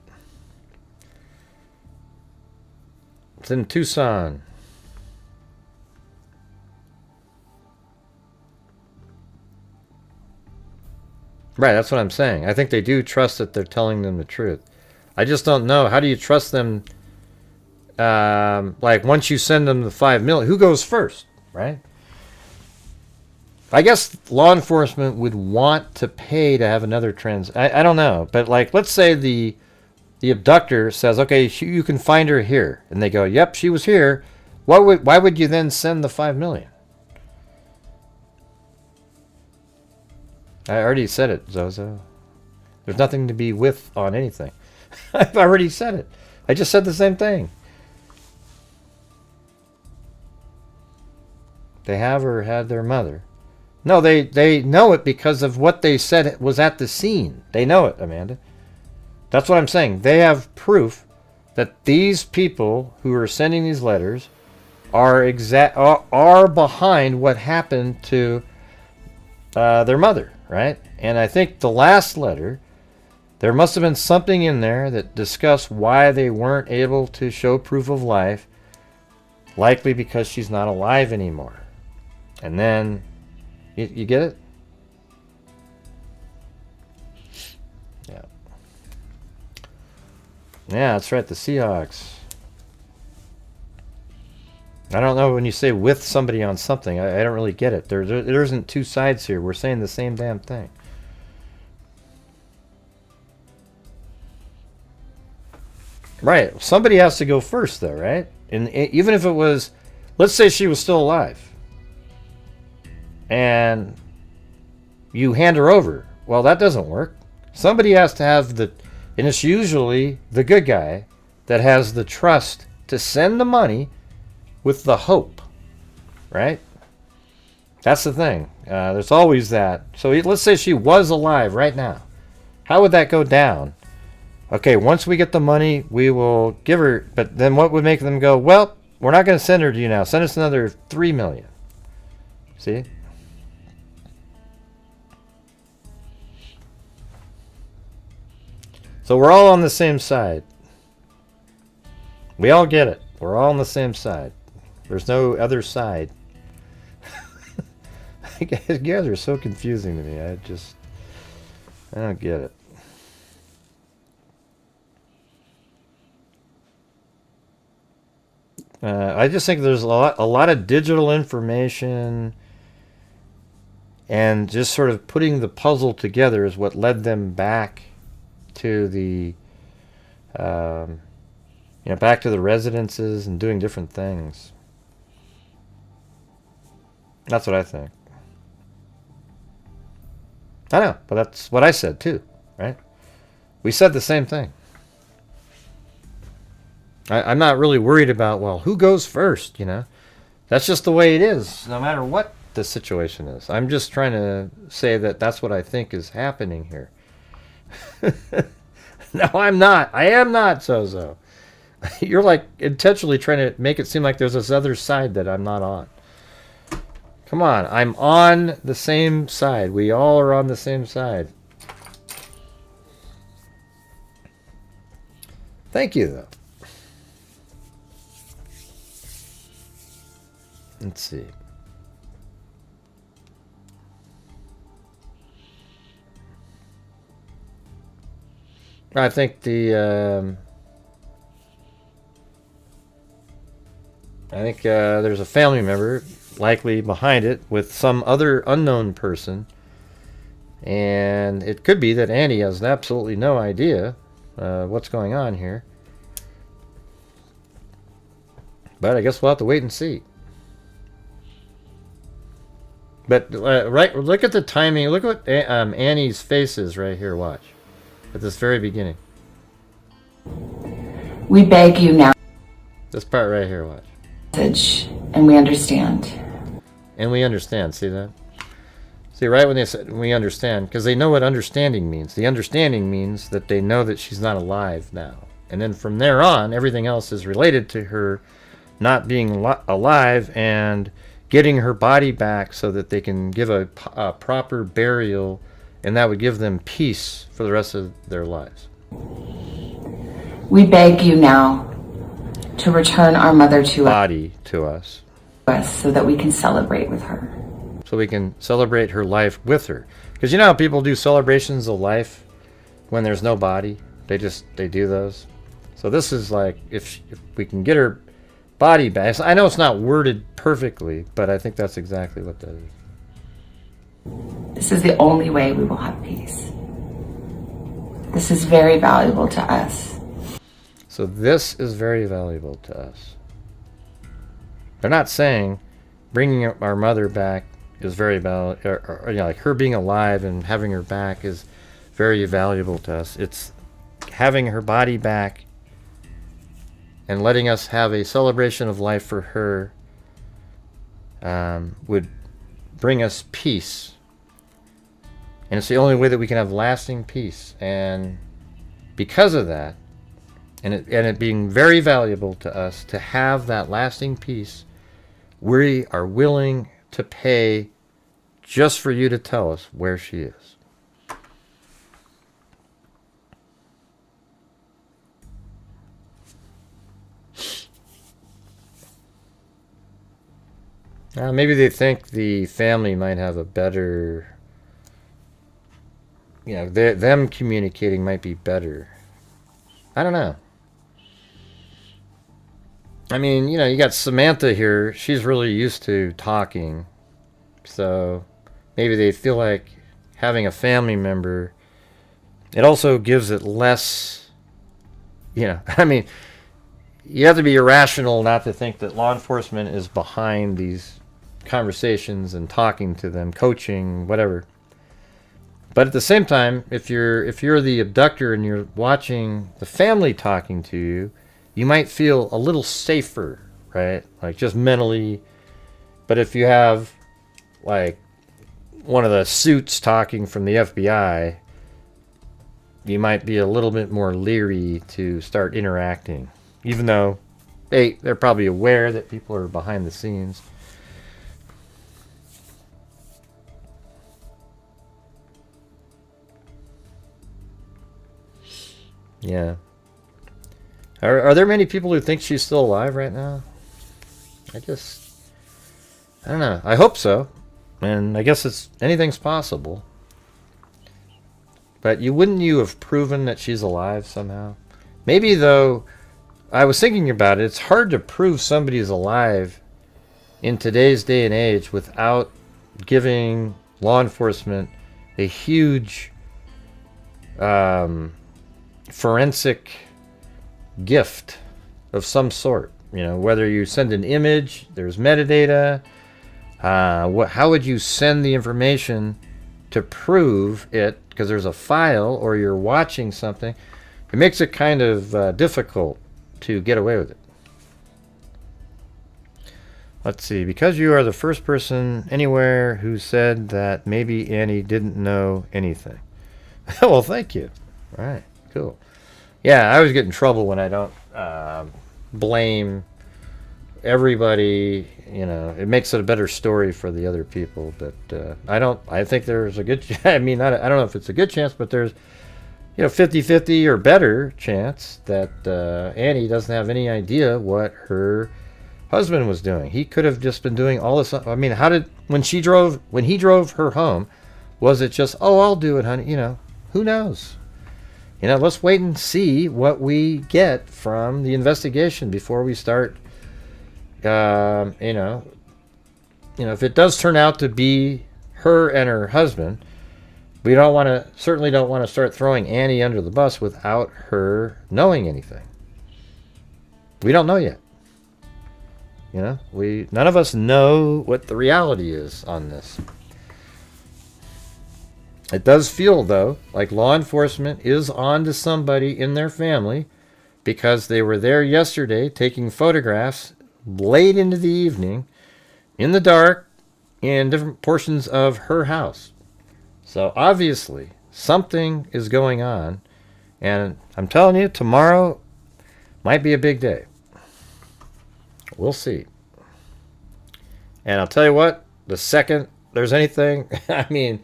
Speaker 1: It's in Tucson. Right, that's what I'm saying. I think they do trust that they're telling them the truth. I just don't know. How do you trust them? Like, once you send them the $5 million, who goes first, right? I guess law enforcement would want to pay to have another I don't know. But, like, let's say the abductor says, okay, you can find her here. And they go, yep, she was here. Why would you then send the $5 million? I already said it, Zozo. There's nothing to be with on anything. I've already said it. I just said the same thing. They have or had their mother. No, they know it because of what they said was at the scene. They know it, Amanda. That's what I'm saying. They have proof that these people who are sending these letters are behind what happened to their mother, right? And I think the last letter, there must have been something in there that discussed why they weren't able to show proof of life, likely because she's not alive anymore. And then, you get it? Yeah. Yeah, that's right, the Seahawks. I don't know when you say with somebody on something. I don't really get it. There isn't two sides here. We're saying the same damn thing. Right. Somebody has to go first, though, right? And even if it was, let's say she was still alive, and you hand her over. Well, that doesn't work. Somebody has to have and it's usually the good guy that has the trust to send the money with the hope, right? That's the thing. There's always that. So let's say she was alive right now. How would that go down? Okay, once we get the money, we will give her. But then what would make them go, well, we're not going to send her to you now. Send us another $3 million. See? So we're all on the same side. We all get it. We're all on the same side. There's no other side. You guys are so confusing to me. I don't get it. I just think there's a lot of digital information, and just sort of putting the puzzle together is what led them back to the back to the residences and doing different things. That's what I think. I know, but that's what I said too, right? We said the same thing. I'm not really worried about, well, who goes first, you know? That's just the way it is, no matter what the situation is. I'm just trying to say that that's what I think is happening here. No, I'm not. I am not, Sozo. You're like intentionally trying to make it seem like there's this other side that I'm not on. Come on, I'm on the same side. We all are on the same side. Thank you, though. Let's see. I think there's a family member likely behind it with some other unknown person, And it could be that Annie has absolutely no idea what's going on here. But I guess we'll have to wait and see. But right, look at the timing. Look at what Annie's face is right here. Watch. At this very beginning.
Speaker 4: We beg you now.
Speaker 1: This part right here, watch.
Speaker 4: And we understand.
Speaker 1: And we understand, see that? See, right when they said we understand, because they know what understanding means. The understanding means that they know that she's not alive now. And then from there on, everything else is related to her not being alive and getting her body back so that they can give a proper burial, and that would give them peace for the rest of their lives.
Speaker 4: We beg you now to return our mother to
Speaker 1: body to us
Speaker 4: so that we can celebrate with her.
Speaker 1: So we can celebrate her life with her. Because you know how people do celebrations of life when there's no body? They do those. So this is like, if we can get her body back. I know it's not worded perfectly, but I think that's exactly what that is.
Speaker 4: This is the only way we will have peace. This is very valuable to us.
Speaker 1: So this is very valuable to us. They're not saying bringing our mother back is very valuable, or you know, like her being alive and having her back is very valuable to us. It's having her body back and letting us have a celebration of life for her would bring us peace. And it's the only way that we can have lasting peace. And because of that, and it being very valuable to us to have that lasting peace, we are willing to pay just for you to tell us where she is. Maybe they think the family might have a better, you know, them communicating might be better. I don't know. I mean, you know, you got Samantha here. She's really used to talking. So maybe they feel like having a family member, it also gives it less, you know, I mean, you have to be irrational not to think that law enforcement is behind these conversations and talking to them, coaching, whatever. But at the same time, if you're the abductor and you're watching the family talking to you, you might feel a little safer, right? Like just mentally. But if you have like one of the suits talking from the FBI, you might be a little bit more leery to start interacting, even though they're probably aware that people are behind the scenes. Yeah. Are there many people who think she's still alive right now? I don't know. I hope so. And I guess anything's possible. But wouldn't you have proven that she's alive somehow? Maybe, though, I was thinking about it, it's hard to prove somebody's alive in today's day and age without giving law enforcement a huge forensic gift of some sort. You know, whether you send an image, there's metadata. How would you send the information to prove it? Because there's a file or you're watching something. It makes it kind of difficult to get away with it. Let's see. Because you are the first person anywhere who said that maybe Annie didn't know anything. Well, thank you. All right. Cool. Yeah, I always get in trouble when I don't blame everybody. You know, it makes it a better story for the other people. But I think there's a good I mean, I don't know if it's a good chance, but there's, 50-50 or better chance that Annie doesn't have any idea what her husband was doing. He could have just been doing all this. I mean, when he drove her home, was it just, oh, I'll do it, honey? Who knows? Let's wait and see what we get from the investigation before we start. If it does turn out to be her and her husband, We don't want to, certainly don't want to start throwing Annie under the bus without her knowing anything. We don't know yet. You know, none of us know what the reality is on this. It does feel, though, like law enforcement is on to somebody in their family because they were there yesterday taking photographs late into the evening in the dark in different portions of her house. So obviously something is going on, and I'm telling you, tomorrow might be a big day. We'll see. And I'll tell you what, the second there's anything, I mean,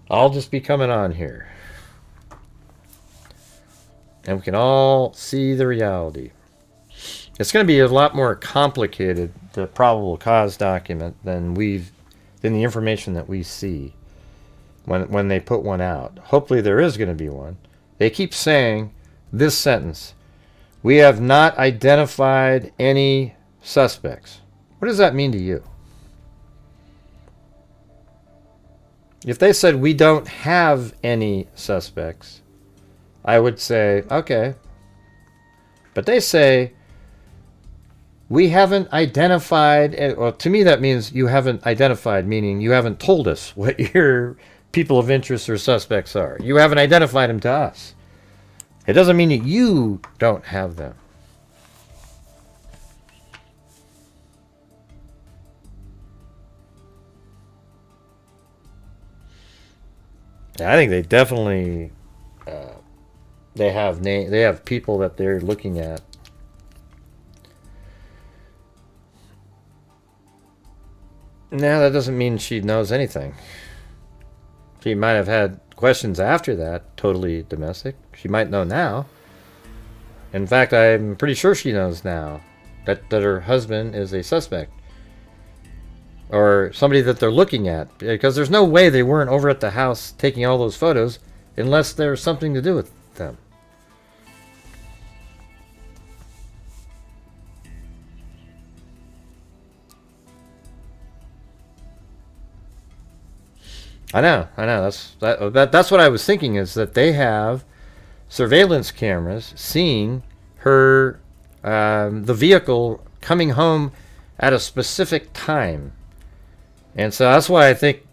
Speaker 1: I'll just be coming on here. And we can all see the reality. It's going to be a lot more complicated, the probable cause document, than the information that we see when they put one out. Hopefully there is going to be one. They keep saying this sentence: we have not identified any suspects. What does that mean to you? If they said we don't have any suspects, I would say, okay. But they say we haven't identified, well, to me that means you haven't identified, meaning you haven't told us what your people of interest or suspects are. You haven't identified them to us. It doesn't mean that you don't have them. I think they definitely they have people that they're looking at. Now that doesn't mean she knows anything. She might have had questions after that, totally domestic. She might know now. In fact, I'm pretty sure she knows now that her husband is a suspect. Or somebody that they're looking at, because there's no way they weren't over at the house taking all those photos unless there's something to do with them. I know. That's what I was thinking, is that they have surveillance cameras seeing her, the vehicle coming home at a specific time. And so that's why I think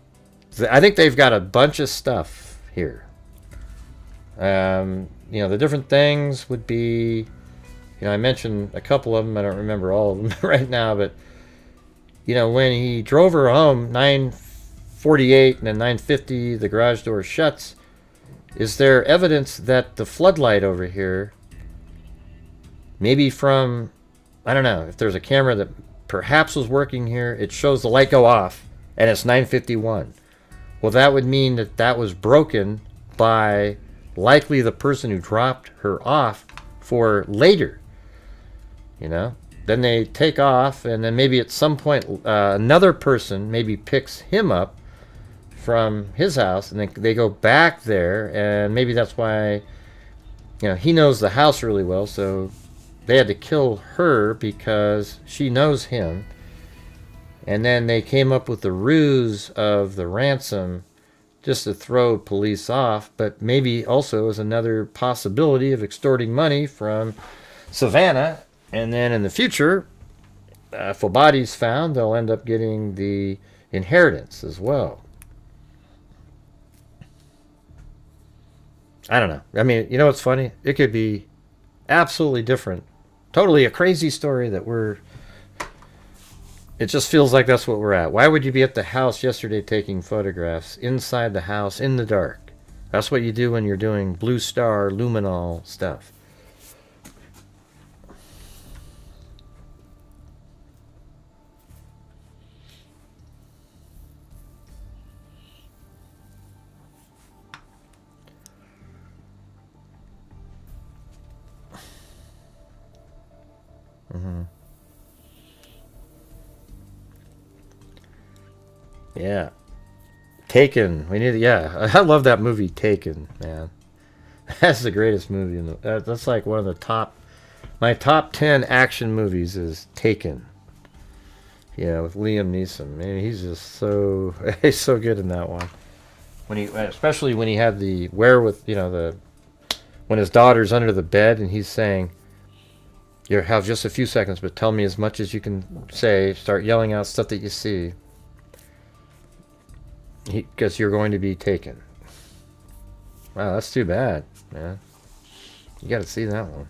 Speaker 1: they've got a bunch of stuff here. You know, the different things would be, you know, I mentioned a couple of them. I don't remember all of them right now, but you know, when he drove her home, 9:48 and then 9:50, the garage door shuts. Is there evidence that the floodlight over here, maybe from, I don't know, if there's a camera that perhaps was working here, it shows the light go off and it's 9:51. Well, that would mean that that was broken by likely the person who dropped her off for later. You know, then they take off, and then maybe at some point another person maybe picks him up from his house, and then they go back there, and maybe that's why, you know, he knows the house really well, so they had to kill her because she knows him. And then they came up with the ruse of the ransom just to throw police off, but maybe also as another possibility of extorting money from Savannah. And then in the future, if a body's found, they'll end up getting the inheritance as well. I don't know. I mean, you know what's funny? It could be absolutely different. Totally a crazy story that it just feels like that's what we're at. Why would you be at the house yesterday taking photographs inside the house in the dark? That's what you do when you're doing blue star luminol stuff. Yeah. Taken. I love that movie, Taken, man. That's the greatest movie in the, that's like one of the my top 10 action movies is Taken. Yeah, with Liam Neeson. Man, he's just he's so good in that one. When he, especially when he had the when his daughter's under the bed and he's saying, "You have just a few seconds, but tell me as much as you can say." Start yelling out stuff that you see, because you're going to be taken. Wow, that's too bad, man. You got to see that one.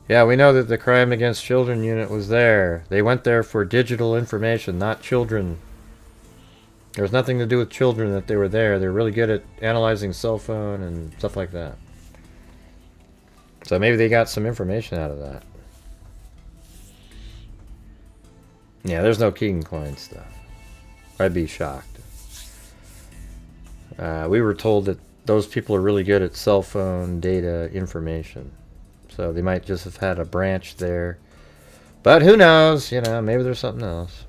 Speaker 1: Yeah, we know that the Crime Against Children unit was there. They went there for digital information, not children. There was nothing to do with children that they were there. They're really good at analyzing cell phone and stuff like that. So maybe they got some information out of that. Yeah, there's no King Klein stuff. I'd be shocked. We were told that those people are really good at cell phone data information. So they might just have had a branch there. But who knows? You know, maybe there's something else.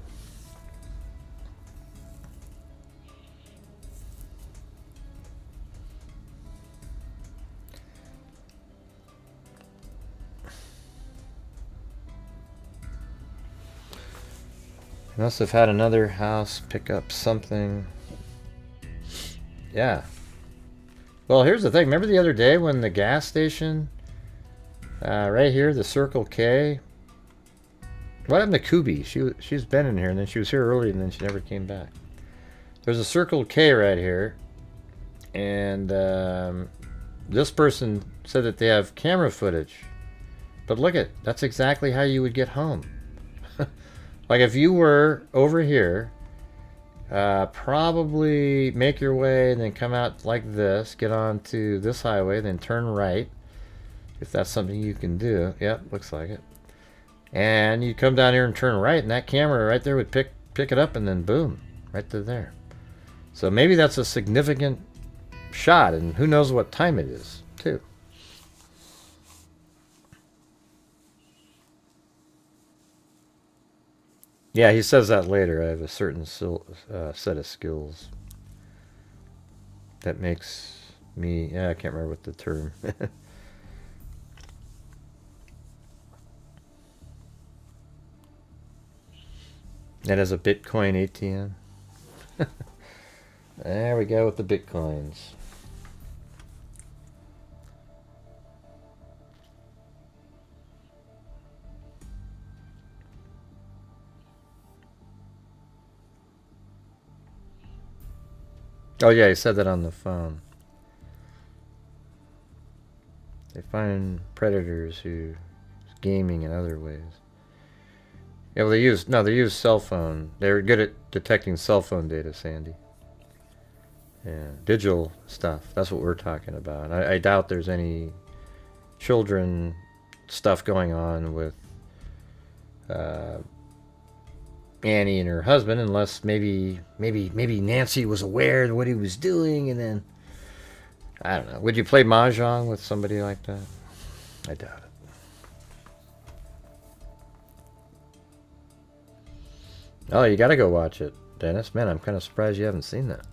Speaker 1: Must have had another house pick up something. Yeah. Well, here's the thing. Remember the other day when the gas station, right here, the Circle K? What happened to Kubi? She's been in here, and then she was here early, and then she never came back. There's a Circle K right here, and this person said that they have camera footage. But look at, that's exactly how you would get home. Like if you were over here, probably make your way and then come out like this, get onto this highway, then turn right, if that's something you can do. Yep, looks like it. And you come down here and turn right, and that camera right there would pick it up, and then boom, right to there. So maybe that's a significant shot, and who knows what time it is, too. Yeah, he says that later. I have a certain set of skills that makes me... Yeah, I can't remember what the term... That has a Bitcoin ATM. There we go with the Bitcoins. Oh yeah, he said that on the phone. They find predators who gaming in other ways. Yeah, well, they use cell phone. They're good at detecting cell phone data, Sandy. Yeah, digital stuff. That's what we're talking about. I doubt there's any children stuff going on with Annie and her husband, unless maybe Nancy was aware of what he was doing, and then I don't know. Would you play mahjong with somebody like that? I doubt it. Oh, you gotta go watch it, Dennis. Man, I'm kind of surprised you haven't seen that.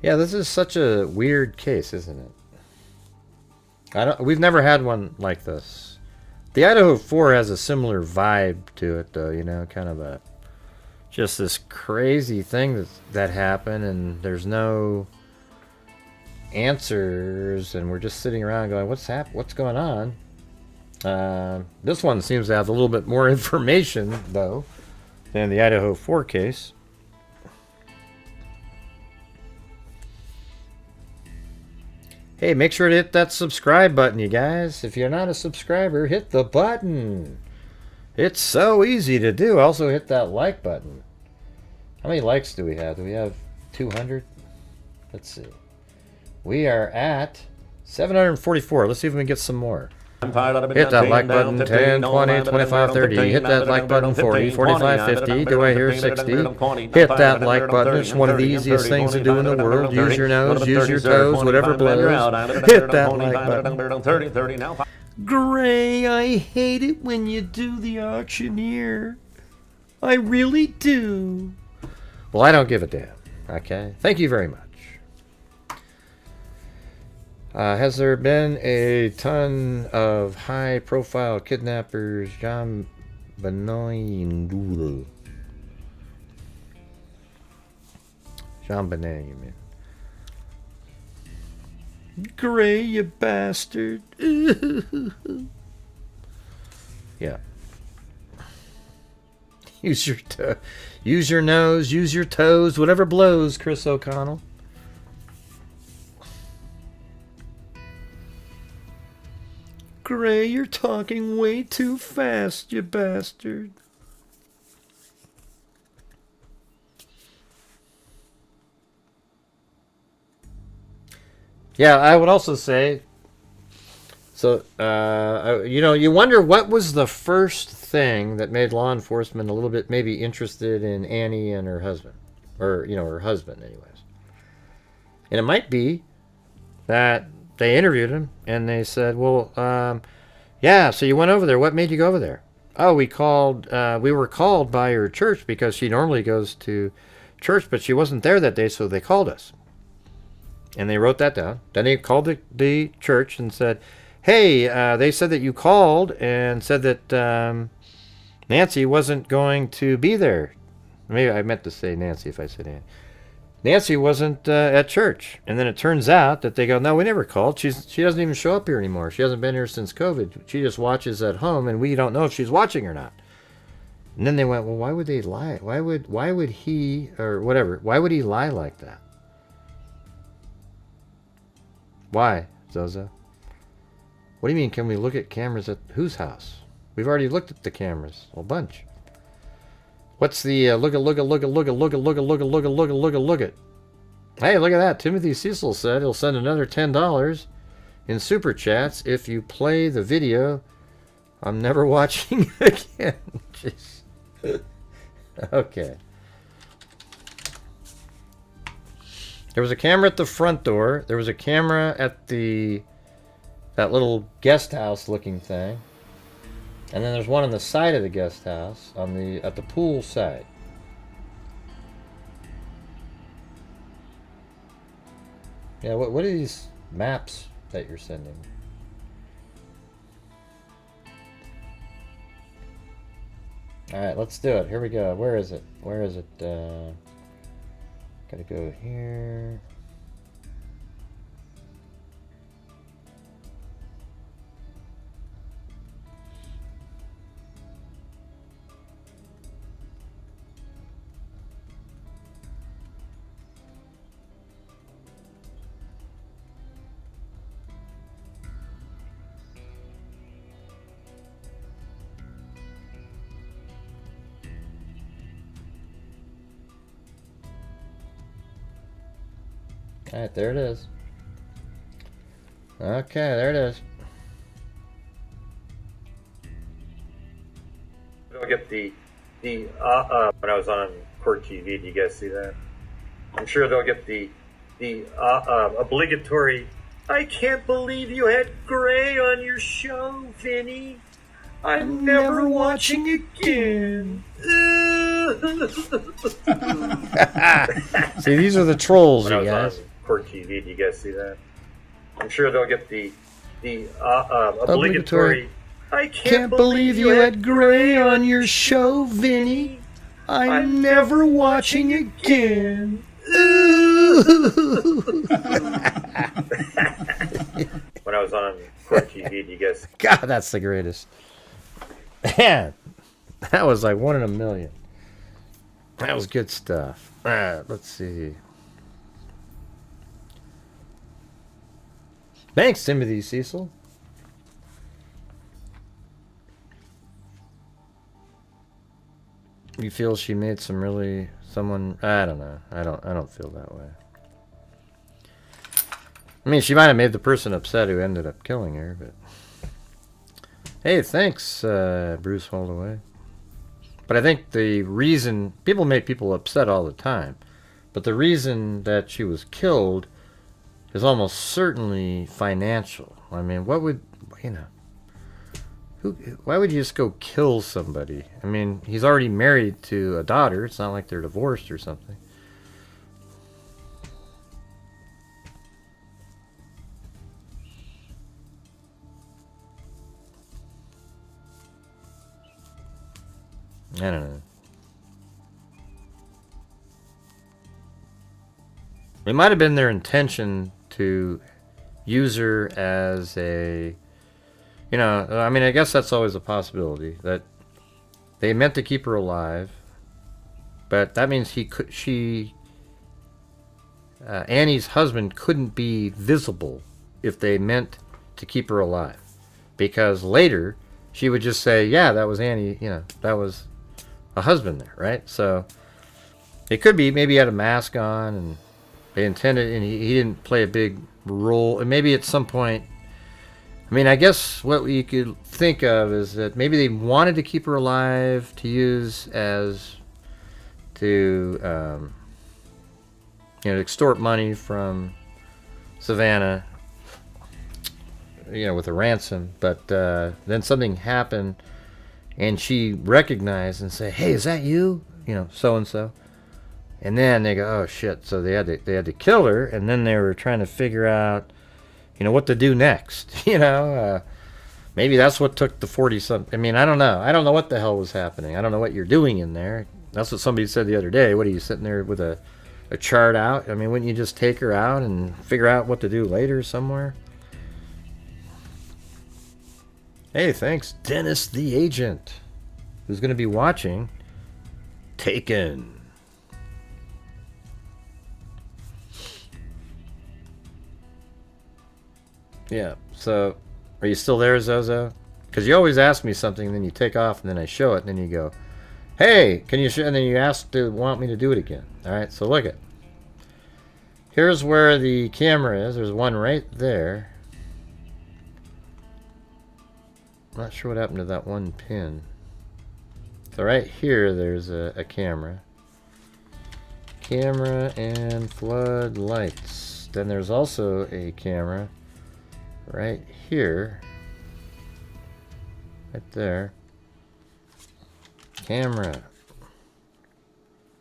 Speaker 1: Yeah, this is such a weird case, isn't it? We've never had one like this. The Idaho 4 has a similar vibe to it, though. You know, kind of just this crazy thing that happened, and there's no answers, and we're just sitting around going, what's going on? This one seems to have a little bit more information, though, than the Idaho 4 case. Hey, make sure to hit that subscribe button, you guys. If you're not a subscriber, hit the button. It's so easy to do. Also hit that like button. How many likes do we have? Do we have 200? Let's see. We are at 744. Let's see if we can get some more. Hit that like button, 10, 20, 25, 30. Hit that like button, 40, 45, 50. Do I hear 60? Hit that like button. It's one of the easiest things to do in the world. Use your nose, use your toes, whatever blows. Hit that like button. Gray, I hate it when you do the auctioneer. I really do. Well, I don't give a damn. Okay? Thank you very much. Has there been a ton of high-profile kidnappers? Jean Benet. Jean Benet, you mean? Gray, you bastard. Yeah. Use your nose, use your toes, whatever blows, Chris O'Connell. Gray, you're talking way too fast, you bastard. Yeah, I would also say, so, you wonder what was the first thing that made law enforcement a little bit maybe interested in Annie and her husband. Or, her husband, anyways. And it might be that they interviewed him and they said, well, yeah, so you went over there. What made you go over there? Oh, we were called by her church because she normally goes to church, but she wasn't there that day, so they called us. And they wrote that down. Then they called the church and said, hey, they said that you called and said that Nancy wasn't going to be there. Maybe I meant to say Nancy if I said Annie. Nancy wasn't at church. And then it turns out that they go, no, we never called. She doesn't even show up here anymore. She hasn't been here since COVID. She just watches at home, and we don't know if she's watching or not. And then they went, well, why would they lie? Why would he, or whatever, why would he lie like that? Why, Zozo? What do you mean, can we look at cameras at whose house? We've already looked at the cameras, a bunch. What's the look at? Hey, look at that. Timothy Cecil said he'll send another $10 in super chats if you play the video. I'm never watching again. Jeez. Okay. There was a camera at the front door. There was a camera at that little guest house looking thing. And then there's one on the side of the guest house, at the pool side. Yeah, what are these maps that you're sending? Alright, let's do it. Here we go. Where is it? Gotta go here. Alright, there it is. Okay, there it is.
Speaker 10: They'll get the when I was on Court TV, do you guys see that? I'm sure they'll get the obligatory, I can't believe you had Gray on your show, Vinny. I'm never watching again.
Speaker 1: See, these are the trolls,
Speaker 10: when
Speaker 1: you
Speaker 10: I was
Speaker 1: guys.
Speaker 10: on Court TV, do you guys see that? I'm sure they'll get the obligatory, I can't believe you had Gray on your show, Vinny. I'm never watching again. When I was on Court TV, do you guys?
Speaker 1: God, that's the greatest. Man, that was like 1 in a million. That was good stuff. Alright, let's see. Thanks, Timothy Cecil. You feel she made someone, I don't know. I don't feel that way. I mean, she might have made the person upset who ended up killing her, but... Hey, thanks, Bruce Holdaway. But I think the reason... People make people upset all the time. But the reason that she was killed is almost certainly financial. I mean, what would... Why would you just go kill somebody? I mean, he's already married to a daughter. It's not like they're divorced or something. I don't know. It might have been their intention to use her as a, you know, I mean, I guess that's always a possibility, that they meant to keep her alive, but that means Annie's husband couldn't be visible if they meant to keep her alive, because later she would just say, yeah, that was Annie, you know, that was a husband there, right? So it could be maybe he had a mask on and they intended, and he didn't play a big role. And maybe at some point, I mean, I guess what you could think of is that maybe they wanted to keep her alive to use as to, you know, extort money from Savannah, you know, with a ransom. But then something happened, and she recognized and said, "Hey, is that you? You know, so and so." And then they go, "Oh shit!" So they had to kill her, and then they were trying to figure out, you know, what to do next. You know, maybe that's what took the 40-something. I mean, I don't know. I don't know what the hell was happening. I don't know what you're doing in there. That's what somebody said the other day. What are you sitting there with a chart out? I mean, wouldn't you just take her out and figure out what to do later somewhere? Hey, thanks, Dennis the Agent, who's going to be watching Taken. Yeah, so are you still there, Zozo? Because you always ask me something, and then you take off, and then I show it, and then you go, "Hey, can you show?" And then you want me to do it again. All right, so look at. Here's where the camera is. There's one right there. I'm not sure what happened to that one pin. So right here, there's a camera. Camera and floodlights. Then there's also a camera right here. Right there. Camera.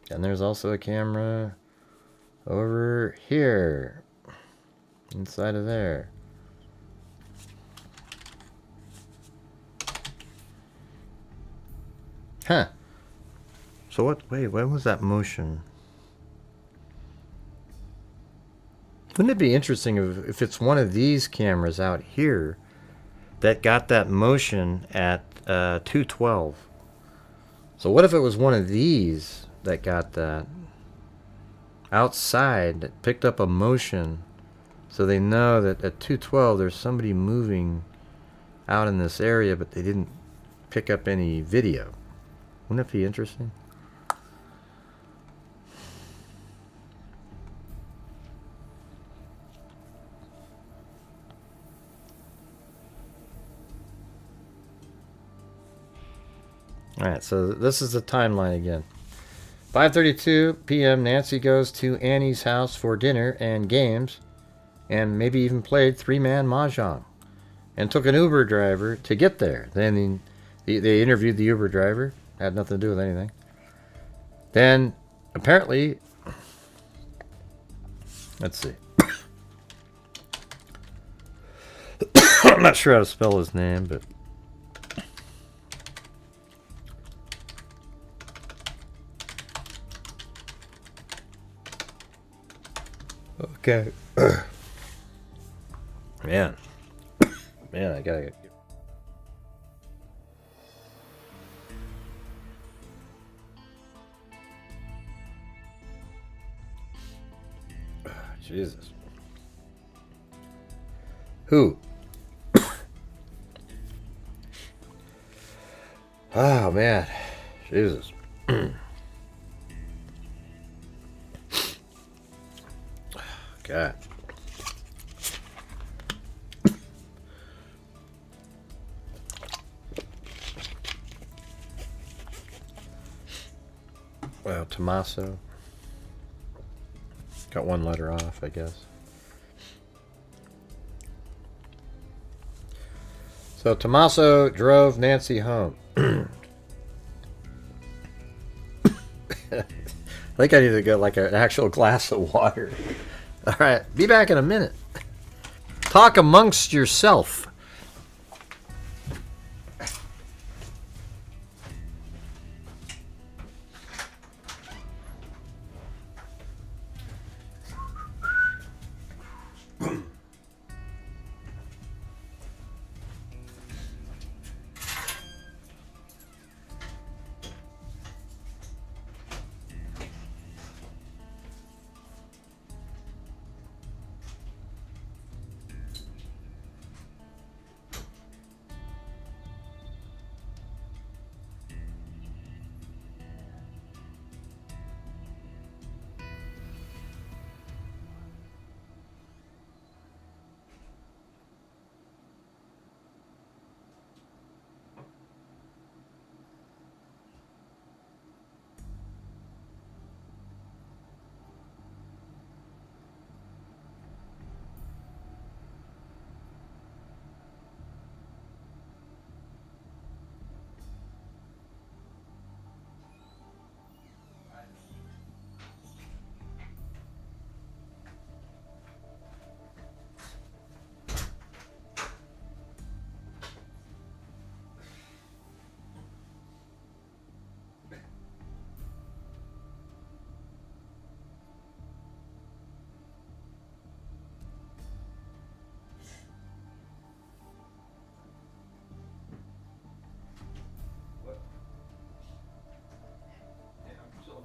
Speaker 1: And there's also a camera over here. Inside of there. Huh. So wait, what was that motion? Wouldn't it be interesting if it's one of these cameras out here that got that motion at 212? So what if it was one of these that got that outside, that picked up a motion, so they know that at 212 there's somebody moving out in this area, but they didn't pick up any video? Wouldn't it be interesting? Alright, so this is the timeline again. 5:32 p.m. Nancy goes to Annie's house for dinner and games, and maybe even played three-man mahjong, and took an Uber driver to get there. Then they interviewed the Uber driver. Had nothing to do with anything. Then, apparently, let's see. I'm not sure how to spell his name, but okay. Man, I gotta. Jesus. Who? Oh, man. Jesus. God. Well, Tommaso. Got one letter off, I guess. So Tommaso drove Nancy home. I think I need to get like an actual glass of water. All right, be back in a minute. Talk amongst yourself.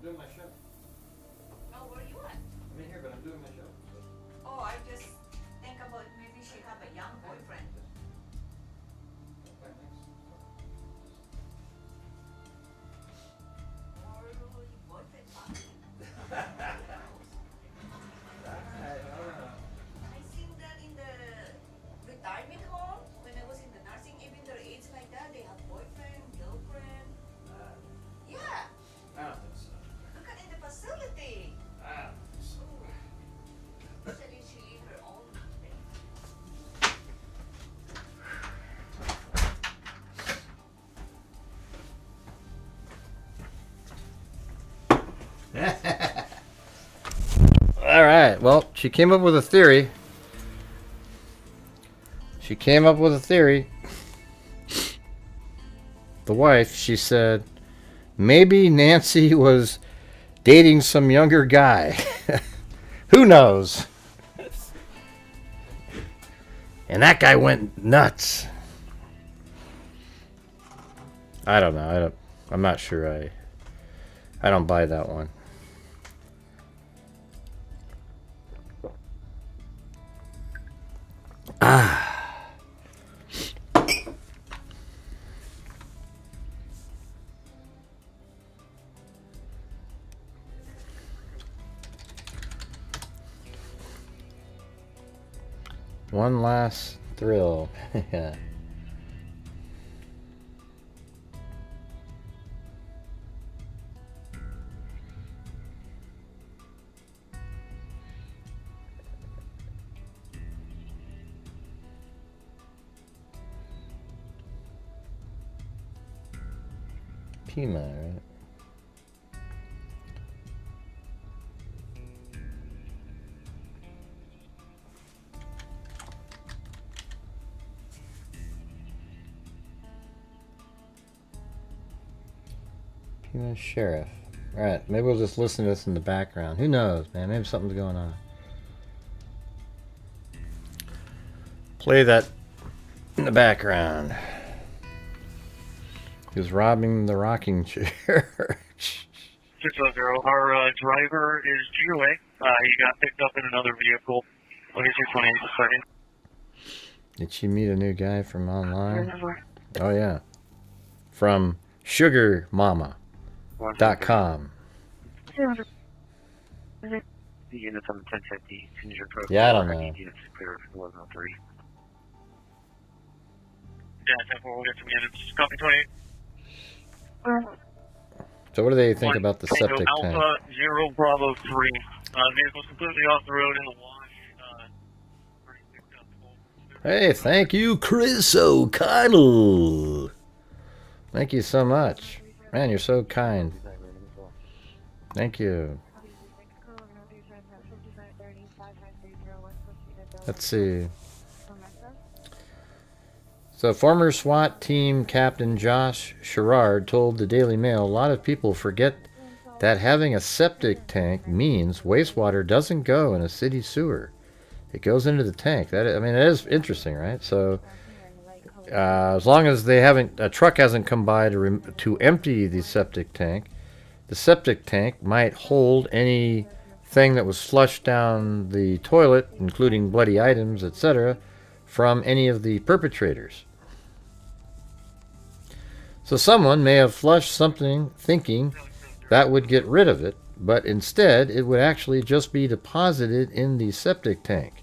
Speaker 1: doing my show.
Speaker 11: Oh, where you at?
Speaker 1: I'm in here, but I'm doing my show.
Speaker 11: Oh, I just think about maybe she have a young boyfriend. Or boyfriend party. I seen that in the retirement home when I was in the nursing. Even their age like that, they have boyfriend, girlfriend. Yeah.
Speaker 1: I don't think so.
Speaker 11: Look at in the facility.
Speaker 1: I don't think so.
Speaker 11: Especially she leave her own thing.
Speaker 1: All right. Well, she came up with a theory. The wife, she said, maybe Nancy was dating some younger guy. Who knows? And that guy went nuts. I don't know. I'm not sure. I don't buy that one. One last thrill. Yeah. Pima, right? Pima Sheriff. Alright, maybe we'll just listen to this in the background. Who knows, man? Maybe something's going on. Play that in the background. He was robbing the rocking chair.
Speaker 2: 600. Our driver is GOA. He got picked up in another vehicle. Okay, 628, second.
Speaker 1: Did she meet a new guy from online? Oh, yeah. From sugarmama.com.
Speaker 2: The units on the 1050.
Speaker 1: Yeah, I don't know.
Speaker 2: Units clear for 1103. Yeah, 10-4, we'll get some units. Copy 28.
Speaker 1: So what do they think about the septic tank?
Speaker 2: Alpha 0 Bravo 3. Vehicle's completely off the road in the wash.
Speaker 1: Hey, thank you, Chris O'Connell. Thank you so much. Man, you're so kind. Thank you. Let's see. So former SWAT team Captain Josh Sherrard told the Daily Mail, a lot of people forget that having a septic tank means wastewater doesn't go in a city sewer. It goes into the tank. That I mean, it is interesting, right? So as long as a truck hasn't come by to empty the septic tank might hold anything that was flushed down the toilet, including bloody items, etc., from any of the perpetrators. So someone may have flushed something thinking that would get rid of it, but instead it would actually just be deposited in the septic tank.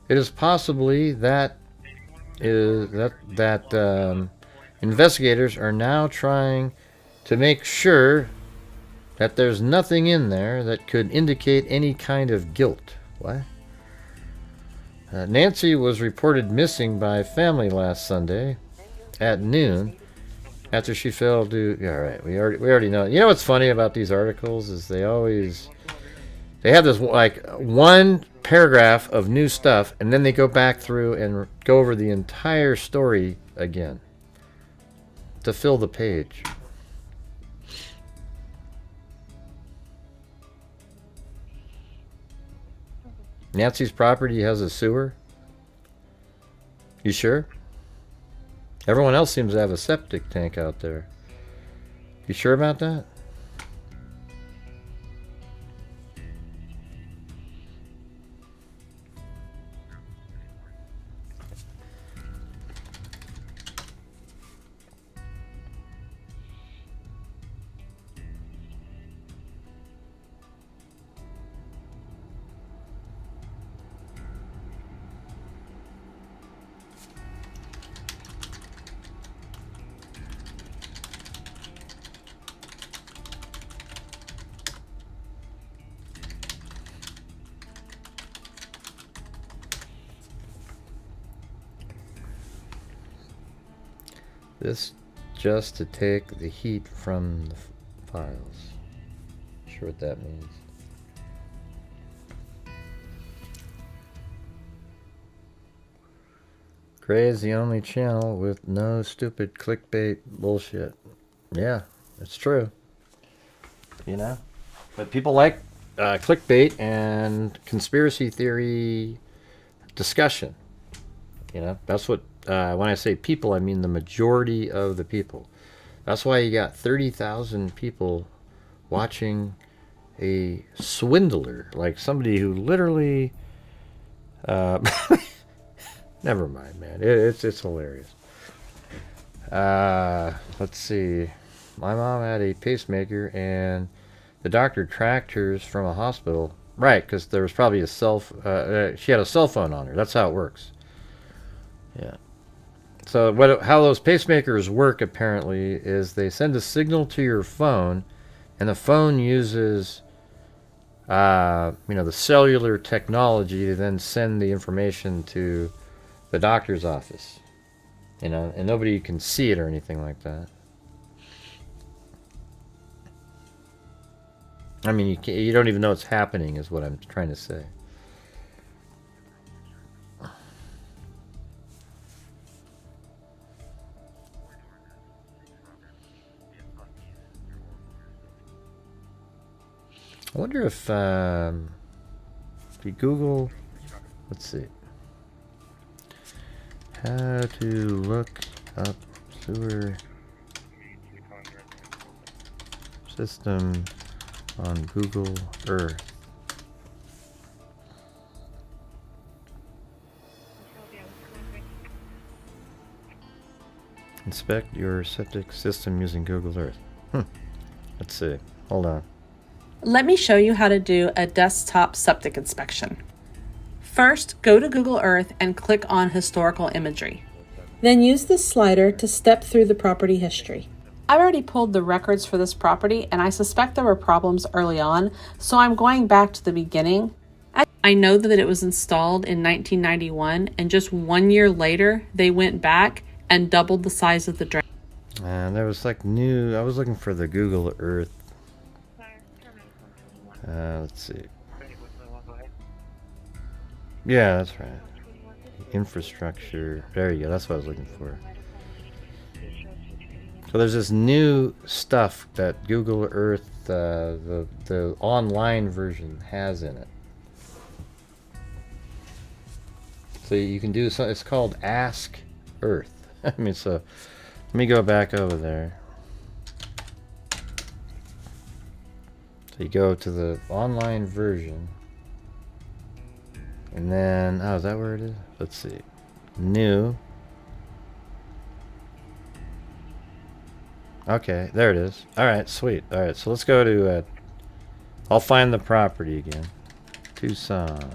Speaker 1: It is possibly that investigators are now trying to make sure that there's nothing in there that could indicate any kind of guilt. What? Nancy was reported missing by family last Sunday at noon after she failed to. Yeah, right. We already know. You know what's funny about these articles is they have this like one paragraph of new stuff, and then they go back through and go over the entire story again to fill the page. Nancy's property has a sewer? You sure? Everyone else seems to have a septic tank out there. You sure about that? This just to take the heat from the files. Not sure what that means. Gray is the only channel with no stupid clickbait bullshit. Yeah, it's true. You know? But people like clickbait and conspiracy theory discussion. You know? That's what, when I say people, I mean the majority of the people. That's why you got 30,000 people watching a swindler. Like somebody who literally... never mind, man. It's hilarious. Let's see. My mom had a pacemaker, and the doctor tracked hers from a hospital. Right, because there was probably a she had a cell phone on her. That's how it works. Yeah. So how those pacemakers work, apparently, is they send a signal to your phone, and the phone uses, the cellular technology to then send the information to the doctor's office. You know, and nobody can see it or anything like that. I mean, you don't even know it's happening, is what I'm trying to say. I wonder if you Google, let's see, how to look up sewer system on Google Earth. Inspect your septic system using Google Earth. Let's see. Hold on.
Speaker 12: Let me show you how to do a desktop septic inspection. First, go to Google Earth and click on historical imagery. Then use this slider to step through the property history. I've already pulled the records for this property, and I suspect there were problems early on, so I'm going back to the beginning. I know that it was installed in 1991, and just 1 year later, they went back and doubled the size of the drain.
Speaker 1: There was like I was looking for the Google Earth. Let's see. Yeah, that's right. Infrastructure. There you go. That's what I was looking for. So there's this new stuff that Google Earth, the online version, has in it. So you can do so. It's called Ask Earth. I mean, so let me go back over there. So you go to the online version, and then is that where it is? Let's see, new. Okay, there it is. All right, sweet. All right, so let's go to. I'll find the property again. Tucson.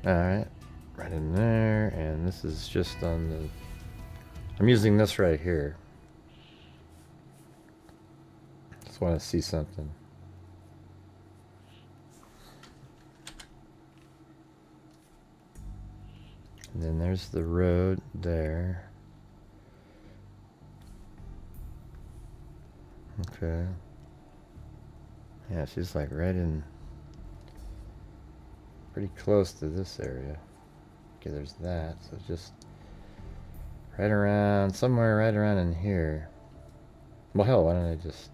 Speaker 1: All right, right in there, and this is just on the. I'm using this right here. Just want to see something. And then there's the road there. Okay. Yeah, she's like right in, pretty close to this area. Okay, there's that. So just right around, somewhere right around in here. Well, hell, why don't I just...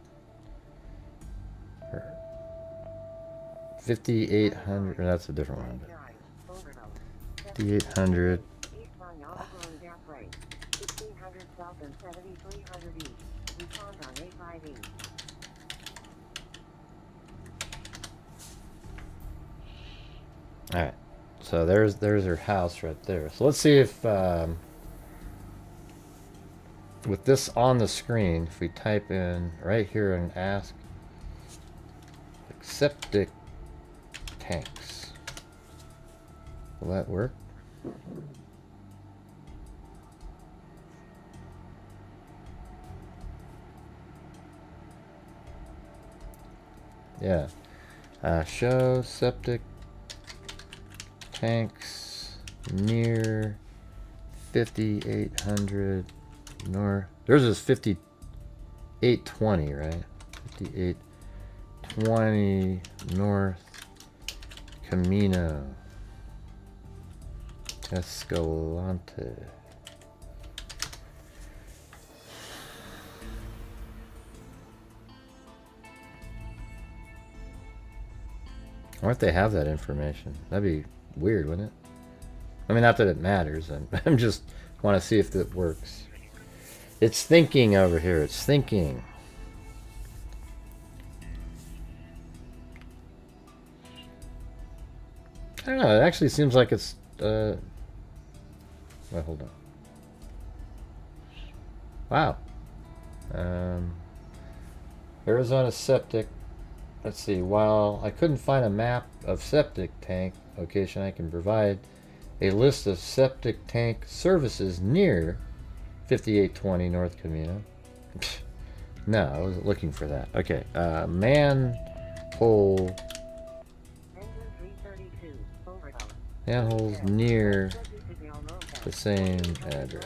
Speaker 1: 5,800, that's a different one. 5,800. Alright, so there's her house right there. So let's see if, with this on the screen, if we type in right here and ask septic tanks, will that work? Yeah. Show septic tanks near 5800 north. Theirs is 5820, right? 5820 North Camino Escalante. I wonder if they have that information. That'd be weird, wouldn't it? I mean, not that it matters. I'm just want to see if it works. It's thinking over here. It's thinking. I don't know. It actually seems like it's. Wait, hold on. Wow. Arizona septic. Let's see. While I couldn't find a map of septic tank location, I can provide a list of septic tank services near 5820 North Camino. No, I wasn't looking for that. Okay. Manhole. Manholes near the same address.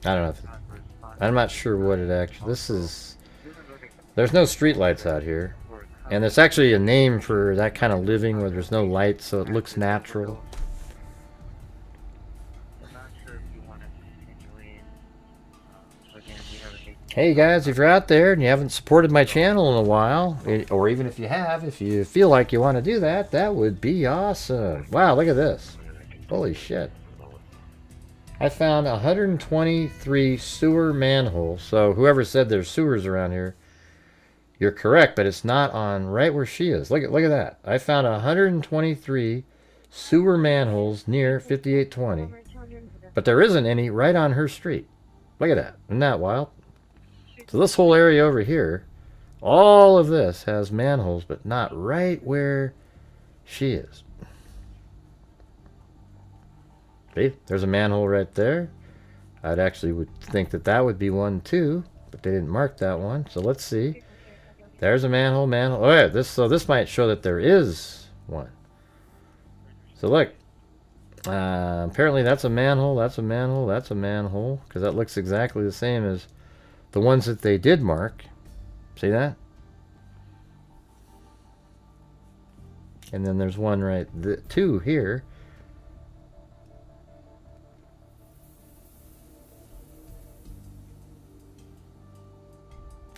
Speaker 1: I don't know if I'm not sure what it actually. This is. There's no street lights out here, and it's actually a name for that kind of living where there's no lights, so it looks natural. Hey guys, if you're out there and you haven't supported my channel in a while, or even if you have, if you feel like you want to do that, that would be awesome. Wow, look at this. Holy shit. I found 123 sewer manholes. So whoever said there's sewers around here, you're correct, but it's not on right where she is. Look at that. I found 123 sewer manholes near 5820, but there isn't any right on her street. Look at that. Isn't that wild? So this whole area over here, all of this has manholes, but not right where she is. See, there's a manhole right there. I'd actually would think that that would be one too, but they didn't mark that one. So let's see. There's a manhole. Oh yeah, this might show that there is one. So look, apparently that's a manhole. That's a manhole. That's a manhole, because that looks exactly the same as the ones that they did mark. See that? And then there's one right, two here.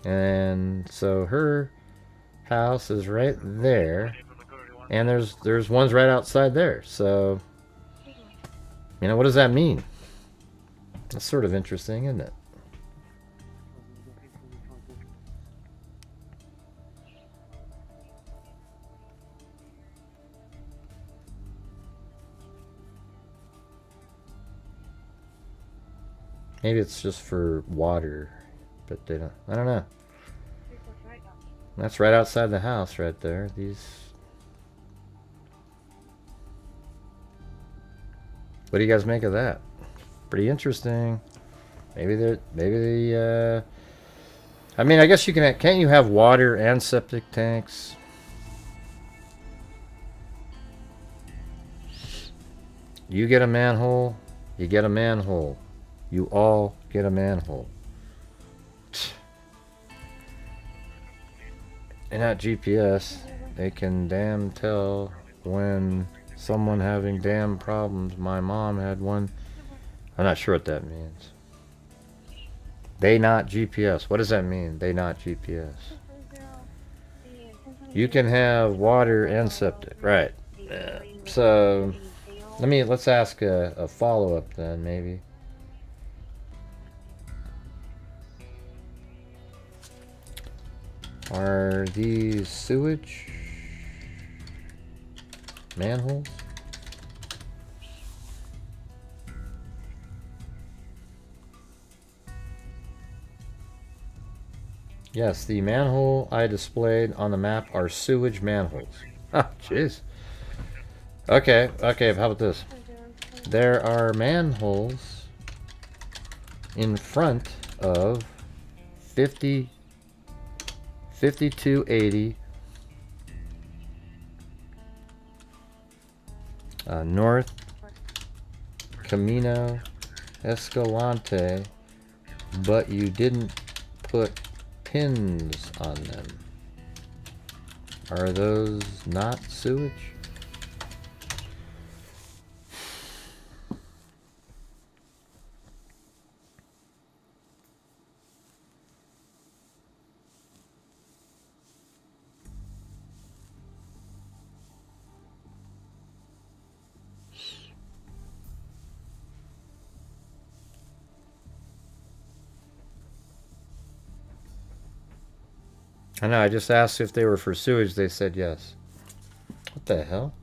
Speaker 1: And so her house is right there, and there's ones right outside there. So, you know, what does that mean? That's sort of interesting, isn't it? Maybe it's just for water, but they don't. I don't know. That's right outside the house, right there. These. What do you guys make of that? Pretty interesting. Maybe the. I mean, I guess you can. Can't you have water and septic tanks? You get a manhole. You get a manhole. You all get a manhole. And not GPS. They can damn tell when someone having damn problems. My mom had one. I'm not sure what that means. They not GPS. What does that mean? They not GPS. You can have water and septic. Right. So let's ask a follow-up then, maybe. Are these sewage manholes? Yes, the manhole I displayed on the map are sewage manholes. Oh, jeez. Okay, how about this? There are manholes in front of 5280 North Camino Escalante, but you didn't put pins on them. Are those not sewage? I know, I just asked if they were for sewage, they said yes. What the hell?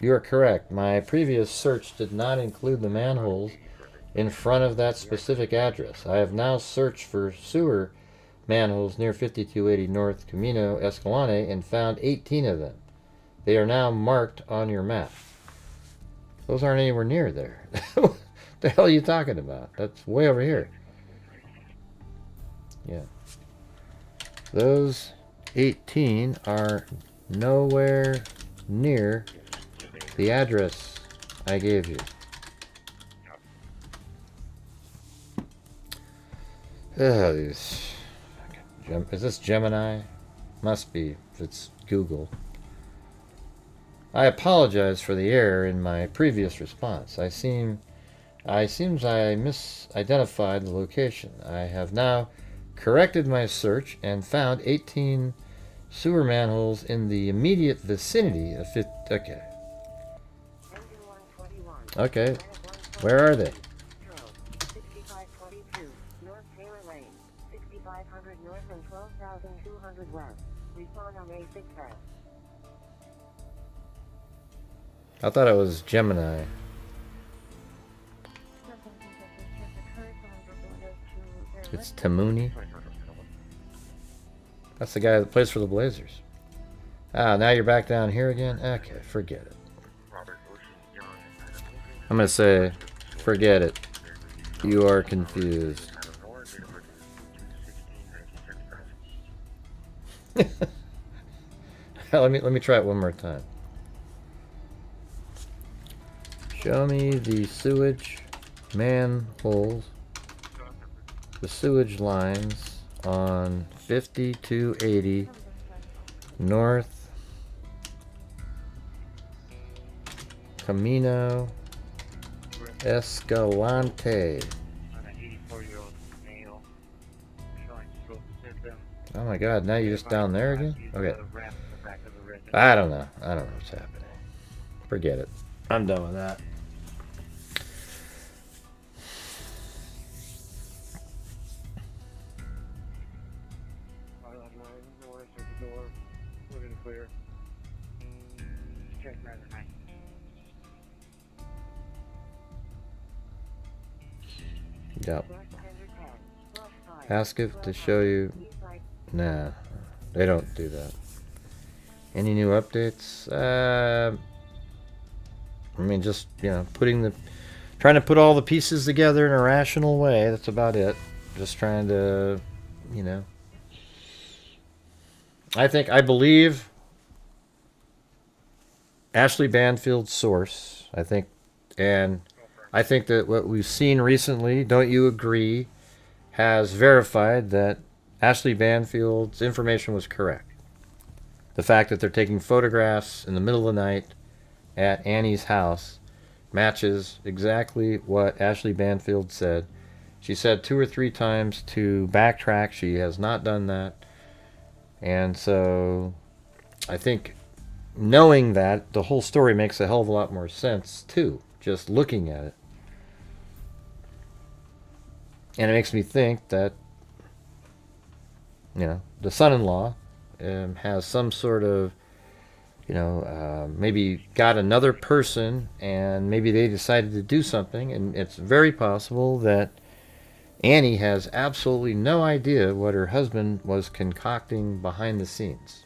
Speaker 1: You are correct. My previous search did not include the manholes in front of that specific address. I have now searched for sewer manholes near 5280 North Camino Escalante and found 18 of them. They are now marked on your map. Those aren't anywhere near there. What the hell are you talking about? That's way over here. Yeah. Those 18 are nowhere near the address I gave you. Is this Gemini? Must be, if it's Google. I apologize for the error in my previous response. I seems I misidentified the location. I have now corrected my search and found 18 sewer manholes in the immediate vicinity of okay. Okay. Where are they?
Speaker 13: 6522 North Taylor Lane, 6500 North and 12200 West. Respond on A6 Pass.
Speaker 1: I thought it was Gemini. It's Tamuni. That's the guy that plays for the Blazers. Ah, now you're back down here again? Okay, forget it. I'm gonna say, forget it. You are confused. let me try it one more time. Show me the sewage manholes, the sewage lines on 5280 North Camino Escalante. Oh my god, now you're just down there again? Okay. I don't know what's happening. Forget it. I'm done with that. Yep. Ask it to show you. Nah, they don't do that. Any new updates? I mean, just, you know, trying to put all the pieces together in a rational way. That's about it. Just trying to, you know. I believe Ashley Banfield's source. I think that what we've seen recently, don't you agree, has verified that Ashley Banfield's information was correct. The fact that they're taking photographs in the middle of the night at Annie's house matches exactly what Ashley Banfield said. She said 2 or 3 times to backtrack. She has not done that. And so I think knowing that, the whole story makes a hell of a lot more sense too, just looking at it. And it makes me think that, you know, the son-in-law has some sort of, you know, maybe got another person and maybe they decided to do something, and it's very possible that Annie has absolutely no idea what her husband was concocting behind the scenes.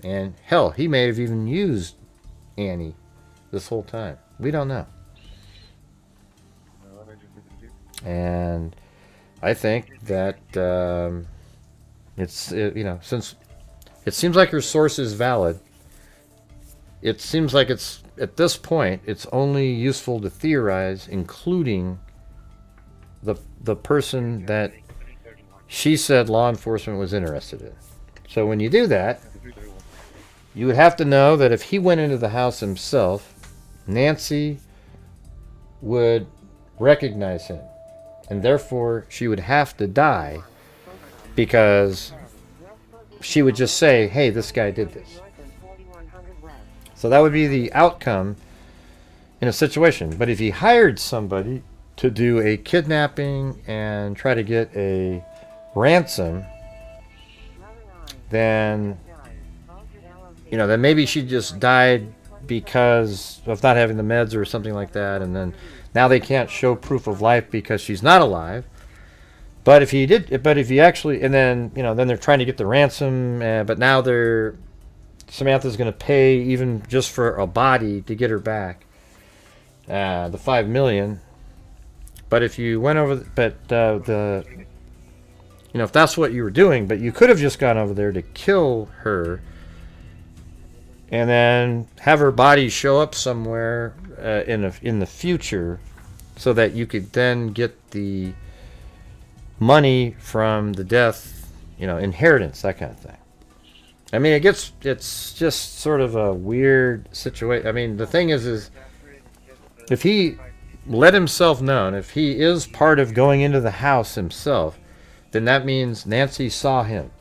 Speaker 1: And hell, he may have even used Annie this whole time. We don't know. And I think that since it seems like her source is valid, it seems like it's at this point it's only useful to theorize, including the person that she said law enforcement was interested in. So when you do that, you would have to know that if he went into the house himself, Nancy would recognize him, and therefore she would have to die, because she would just say, hey, this guy did this. So that would be the outcome in a situation. But if he hired somebody to do a kidnapping and try to get a ransom, then then maybe she just died because of not having the meds or something like that, and then now they can't show proof of life because she's not alive. But if he actually, and then then they're trying to get the ransom, but now Samantha's going to pay even just for a body to get her back, the $5 million. But if you went over, if that's what you were doing, but you could have just gone over there to kill her, and then have her body show up somewhere in the future, so that you could then get the money from the death, inheritance, that kind of thing. I mean, it's just sort of a weird situation. I mean, the thing is if he let himself known, if he is part of going into the house himself, then that means Nancy saw him,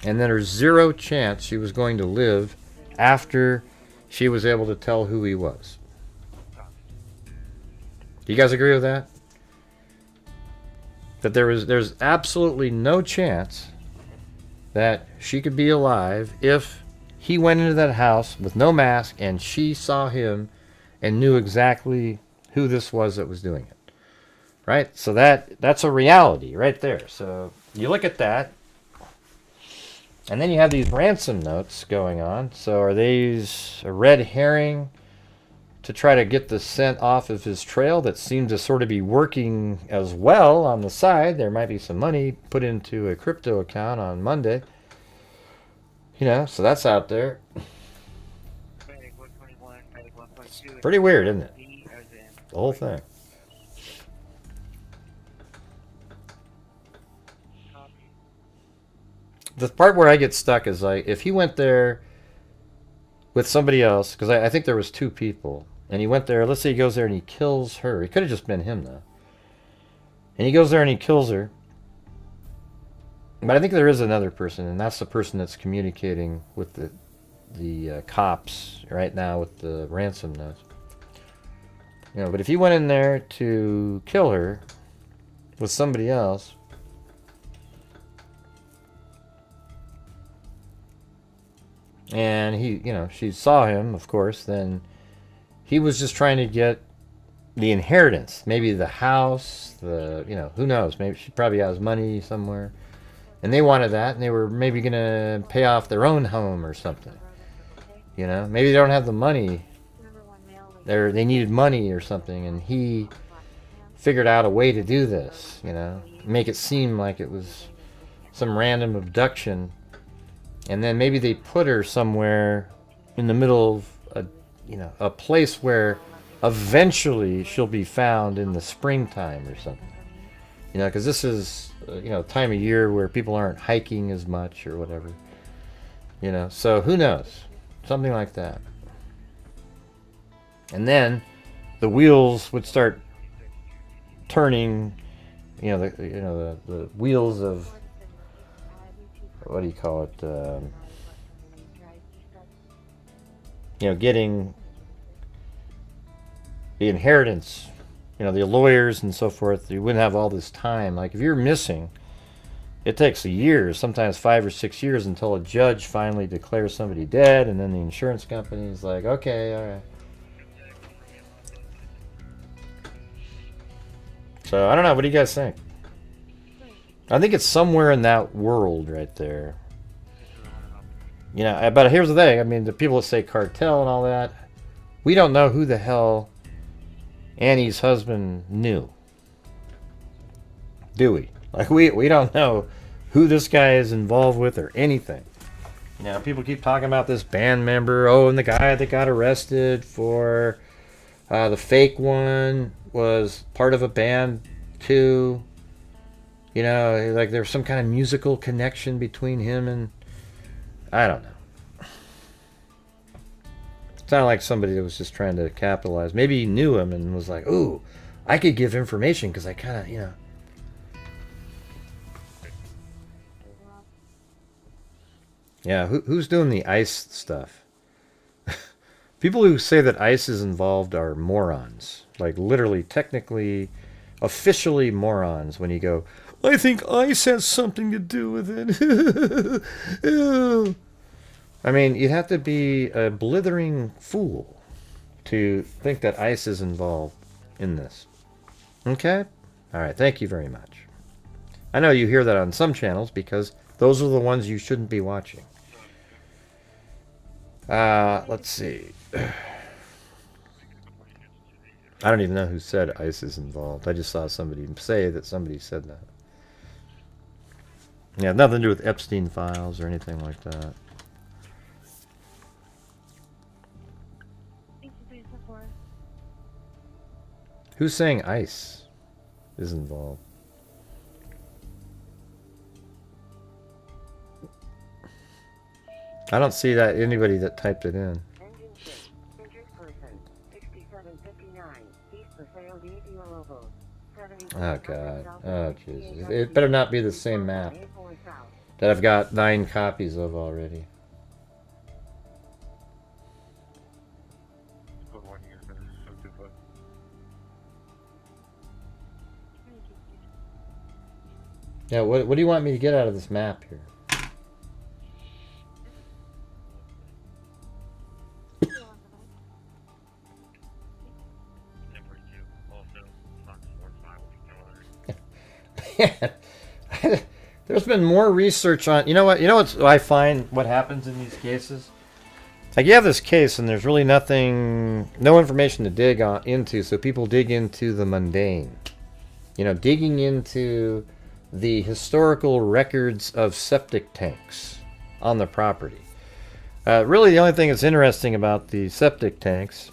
Speaker 1: and then there's zero chance she was going to live after she was able to tell who he was. Do you guys agree with that? That there's absolutely no chance that she could be alive if he went into that house with no mask and she saw him and knew exactly who this was that was doing it. Right? So that's a reality right there. So you look at that, and then you have these ransom notes going on. So are these a red herring to try to get the scent off of his trail that seemed to sort of be working as well on the side? There might be some money put into a crypto account on Monday. So that's out there. Pretty weird, isn't it? The whole thing. The part where I get stuck is like, if he went there with somebody else, because I think there was two people, and he went there, let's say he goes there and he kills her. It could have just been him, though. And he goes there and he kills her. But I think there is another person, and that's the person that's communicating with the cops right now with the ransom notes. But if he went in there to kill her with somebody else, and she saw him, of course, then he was just trying to get the inheritance, maybe the house, who knows, maybe she probably has money somewhere, and they wanted that, and they were maybe going to pay off their own home or something. Maybe they don't have the money. They needed money or something, and he figured out a way to do this, make it seem like it was some random abduction. And then maybe they put her somewhere in the middle of a place where eventually she'll be found in the springtime or something. Because this is time of year where people aren't hiking as much or whatever. So who knows? Something like that. And then the wheels would start turning. The wheels of, what do you call it? Getting the inheritance, the lawyers and so forth. You wouldn't have all this time. Like if you're missing, it takes years, sometimes 5 or 6 years, until a judge finally declares somebody dead, and then the insurance company is like, okay, all right. So I don't know. What do you guys think? I think it's somewhere in that world right there. But here's the thing. I mean, the people that say cartel and all that, we don't know who the hell Annie's husband knew. do we? Like, we don't know who this guy is involved with or anything. You know, people keep talking about this band member. Oh, and the guy that got arrested for the fake one was part of a band too. You know, like there's some kind of musical connection between him and... I don't know. It sounded like somebody that was just trying to capitalize. Maybe he knew him and was like, ooh, I could give information because I kind of, you know... Yeah, who's doing the ICE stuff? People who say that ICE is involved are morons. Like, literally, technically, officially morons when you go, I think ICE has something to do with it. I mean, you'd have to be a blithering fool to think that ICE is involved in this. Okay? Alright, thank you very much. I know you hear that on some channels because those are the ones you shouldn't be watching. Let's see. I don't even know who said ICE is involved. I just saw somebody say that somebody said that. Yeah, nothing to do with Epstein files or anything like that. Who's saying ICE is involved? I don't see that anybody that typed it in. Oh god. Oh Jesus. It better not be the same map that I've got 9 copies of already. Yeah, what do you want me to get out of this map here? There's been more research on... You know what I find what happens in these cases? Like, you have this case and there's really nothing... No information to dig into, so people dig into the mundane. You know, digging into the historical records of septic tanks on the property. Really, the only thing that's interesting about the septic tanks...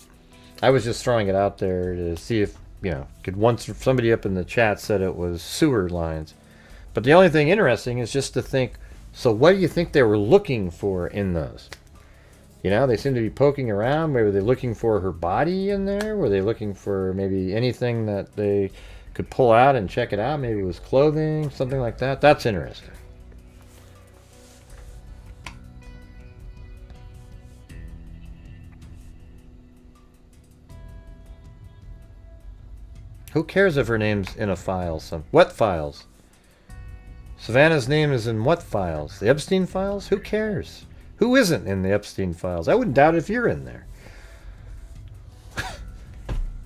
Speaker 1: I was just throwing it out there to see if, you know, somebody up in the chat said it was sewer lines. But the only thing interesting is just to think, so what do you think they were looking for in those? You know, they seem to be poking around. Maybe were they looking for her body in there? Were they looking for maybe anything that they could pull out and check it out? Maybe it was clothing, something like that. That's interesting. Who cares if her name's in a file? What files? Savannah's name is in what files? The Epstein files? Who cares? Who isn't in the Epstein files? I wouldn't doubt if you're in there.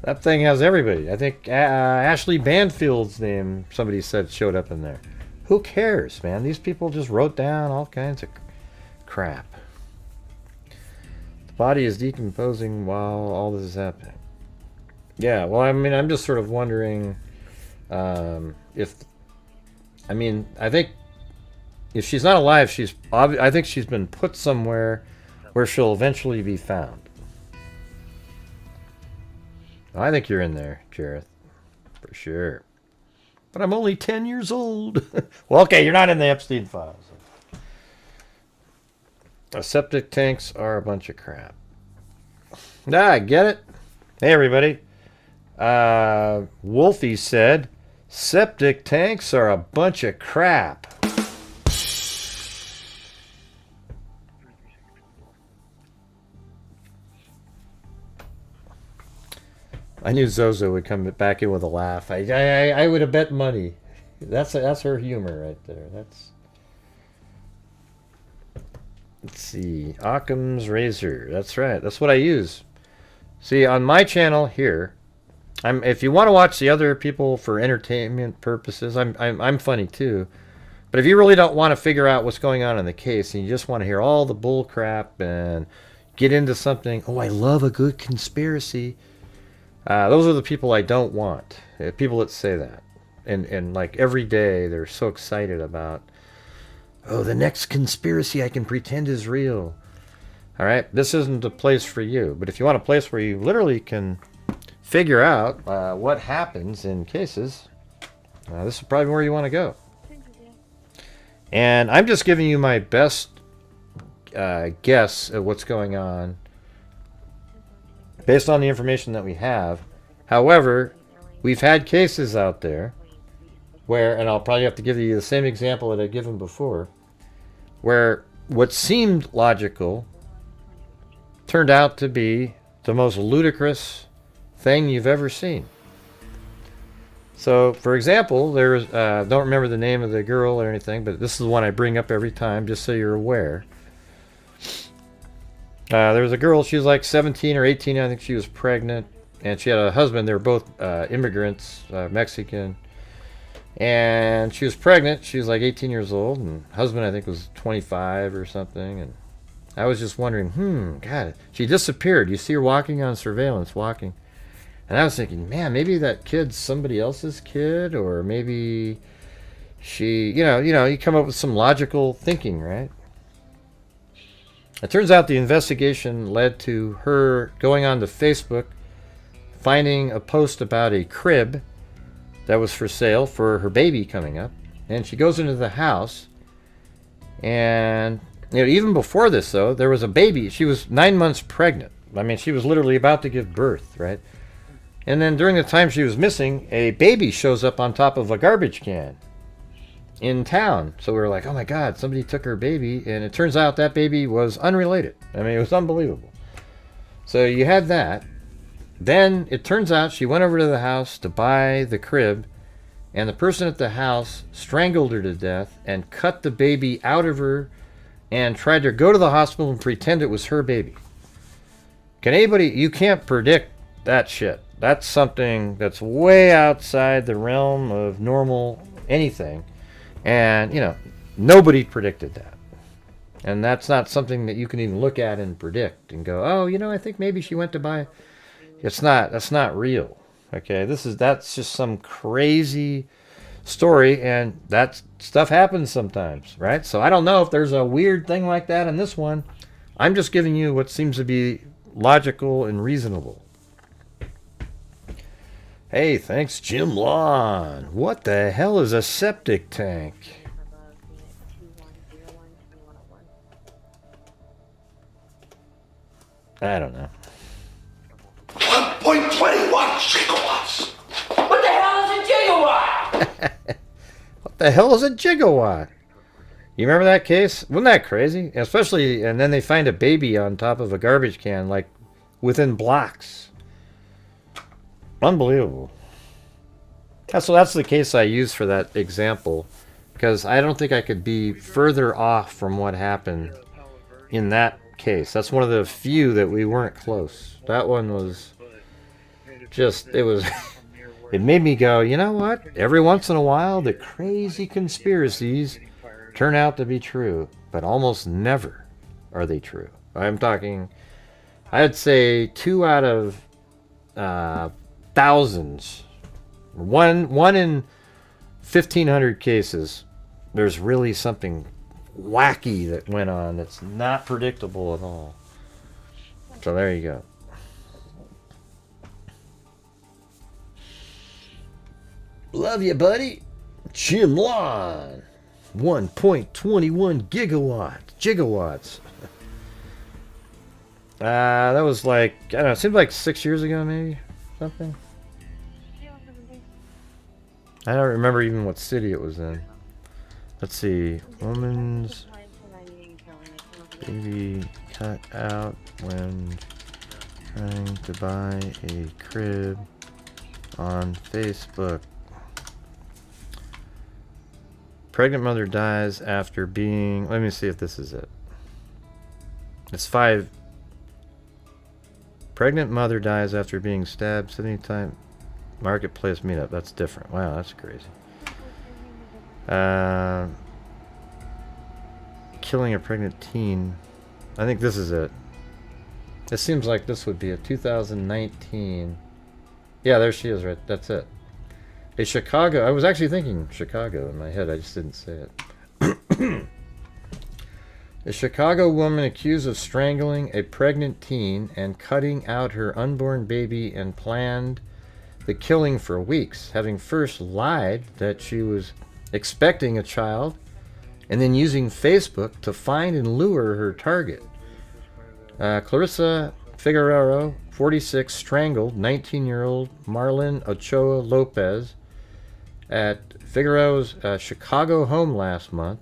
Speaker 1: That thing has everybody. I think Ashley Banfield's name, somebody said, showed up in there. Who cares, man? These people just wrote down all kinds of crap. The body is decomposing while all this is happening. Yeah, well, I mean, I'm just sort of wondering if... I mean, I think if she's not alive, I think she's been put somewhere where she'll eventually be found. I think you're in there, Jareth. For sure. But I'm only 10 years old. Well, okay, you're not in the Epstein files. Septic tanks are a bunch of crap. Ah, get it? Hey, everybody. Wolfie said, septic tanks are a bunch of crap. I knew Zozo would come back in with a laugh. I would have bet money. That's her humor right there. Let's see. Occam's razor. That's right. That's what I use. See, on my channel here, if you want to watch the other people for entertainment purposes, I'm funny too. But if you really don't want to figure out what's going on in the case and you just want to hear all the bull crap and get into something, oh, I love a good conspiracy. Those are the people I don't want. People that say that. and like every day they're so excited about, oh, the next conspiracy I can pretend is real. All right, this isn't a place for you. But if you want a place where you literally can figure out what happens in cases, this is probably where you want to go. And I'm just giving you my best guess at what's going on based on the information that we have. However, we've had cases out there where, and I'll probably have to give you the same example that I've given before, where what seemed logical turned out to be the most ludicrous thing you've ever seen. So, for example, there's, don't remember the name of the girl or anything, but this is the one I bring up every time, just so you're aware. There was a girl, she was like 17 or 18, I think she was pregnant, and she had a husband. They were both immigrants, Mexican, and she was pregnant. She was like 18 years old, and husband I think was 25 or something. And I was just wondering, God, she disappeared. You see her walking on surveillance, walking. And I was thinking, man, maybe that kid's somebody else's kid, or maybe she, you come up with some logical thinking, right? It turns out the investigation led to her going on to Facebook, finding a post about a crib that was for sale for her baby coming up. And she goes into the house, and even before this, though, there was a baby. She was 9 months pregnant. I mean, she was literally about to give birth, right? And then during the time she was missing, a baby shows up on top of a garbage can in town. So we were like, oh my God, somebody took her baby. And it turns out that baby was unrelated. I mean, it was unbelievable. So you had that. Then it turns out she went over to the house to buy the crib, and the person at the house strangled her to death and cut the baby out of her and tried to go to the hospital and pretend it was her baby. You can't predict that shit. That's something that's way outside the realm of normal anything. And, nobody predicted that. And that's not something that you can even look at and predict and go, oh, I think maybe she went to buy. That's not real. Okay, that's just some crazy story, and that stuff happens sometimes, right? So I don't know if there's a weird thing like that in this one. I'm just giving you what seems to be logical and reasonable. Hey, thanks, Jim Lawn. What the hell is a septic tank? I don't know.
Speaker 3: 1.21 gigawatts.
Speaker 10: What the hell is a gigawatt?
Speaker 1: What the hell is a gigawatt? You remember that case? Wasn't that crazy? Especially, and then they find a baby on top of a garbage can, like within blocks. Unbelievable. So that's the case I used for that example, because I don't think I could be further off from what happened in that case. That's one of the few that we weren't close. That one was just, it made me go, you know what? Every once in a while, the crazy conspiracies turn out to be true, but almost never are they true. I'm talking, I'd say 2 out of thousands, one in 1,500 cases, there's really something wacky that went on that's not predictable at all. So there you go. Love you, buddy. Jim Lawn. 1.21 gigawatts. That was like, I don't know, it seemed like 6 years ago, maybe, something. I don't remember even what city it was in. Let's see. Woman's baby cut out when trying to buy a crib on Facebook. Pregnant mother dies after being... Let me see if this is it. It's 5... Pregnant mother dies after being stabbed 70 times. Marketplace meetup. That's different. Wow, that's crazy. Killing a pregnant teen. I think this is it. It seems like this would be a 2019. Yeah, there she is, right? That's it. Chicago, I was actually thinking Chicago in my head, I just didn't say it. A Chicago woman accused of strangling a pregnant teen and cutting out her unborn baby and planned the killing for weeks, having first lied that she was expecting a child and then using Facebook to find and lure her target. Clarissa Figueroa, 46, strangled 19-year-old Marlon Ochoa Lopez at Figueroa's Chicago home last month,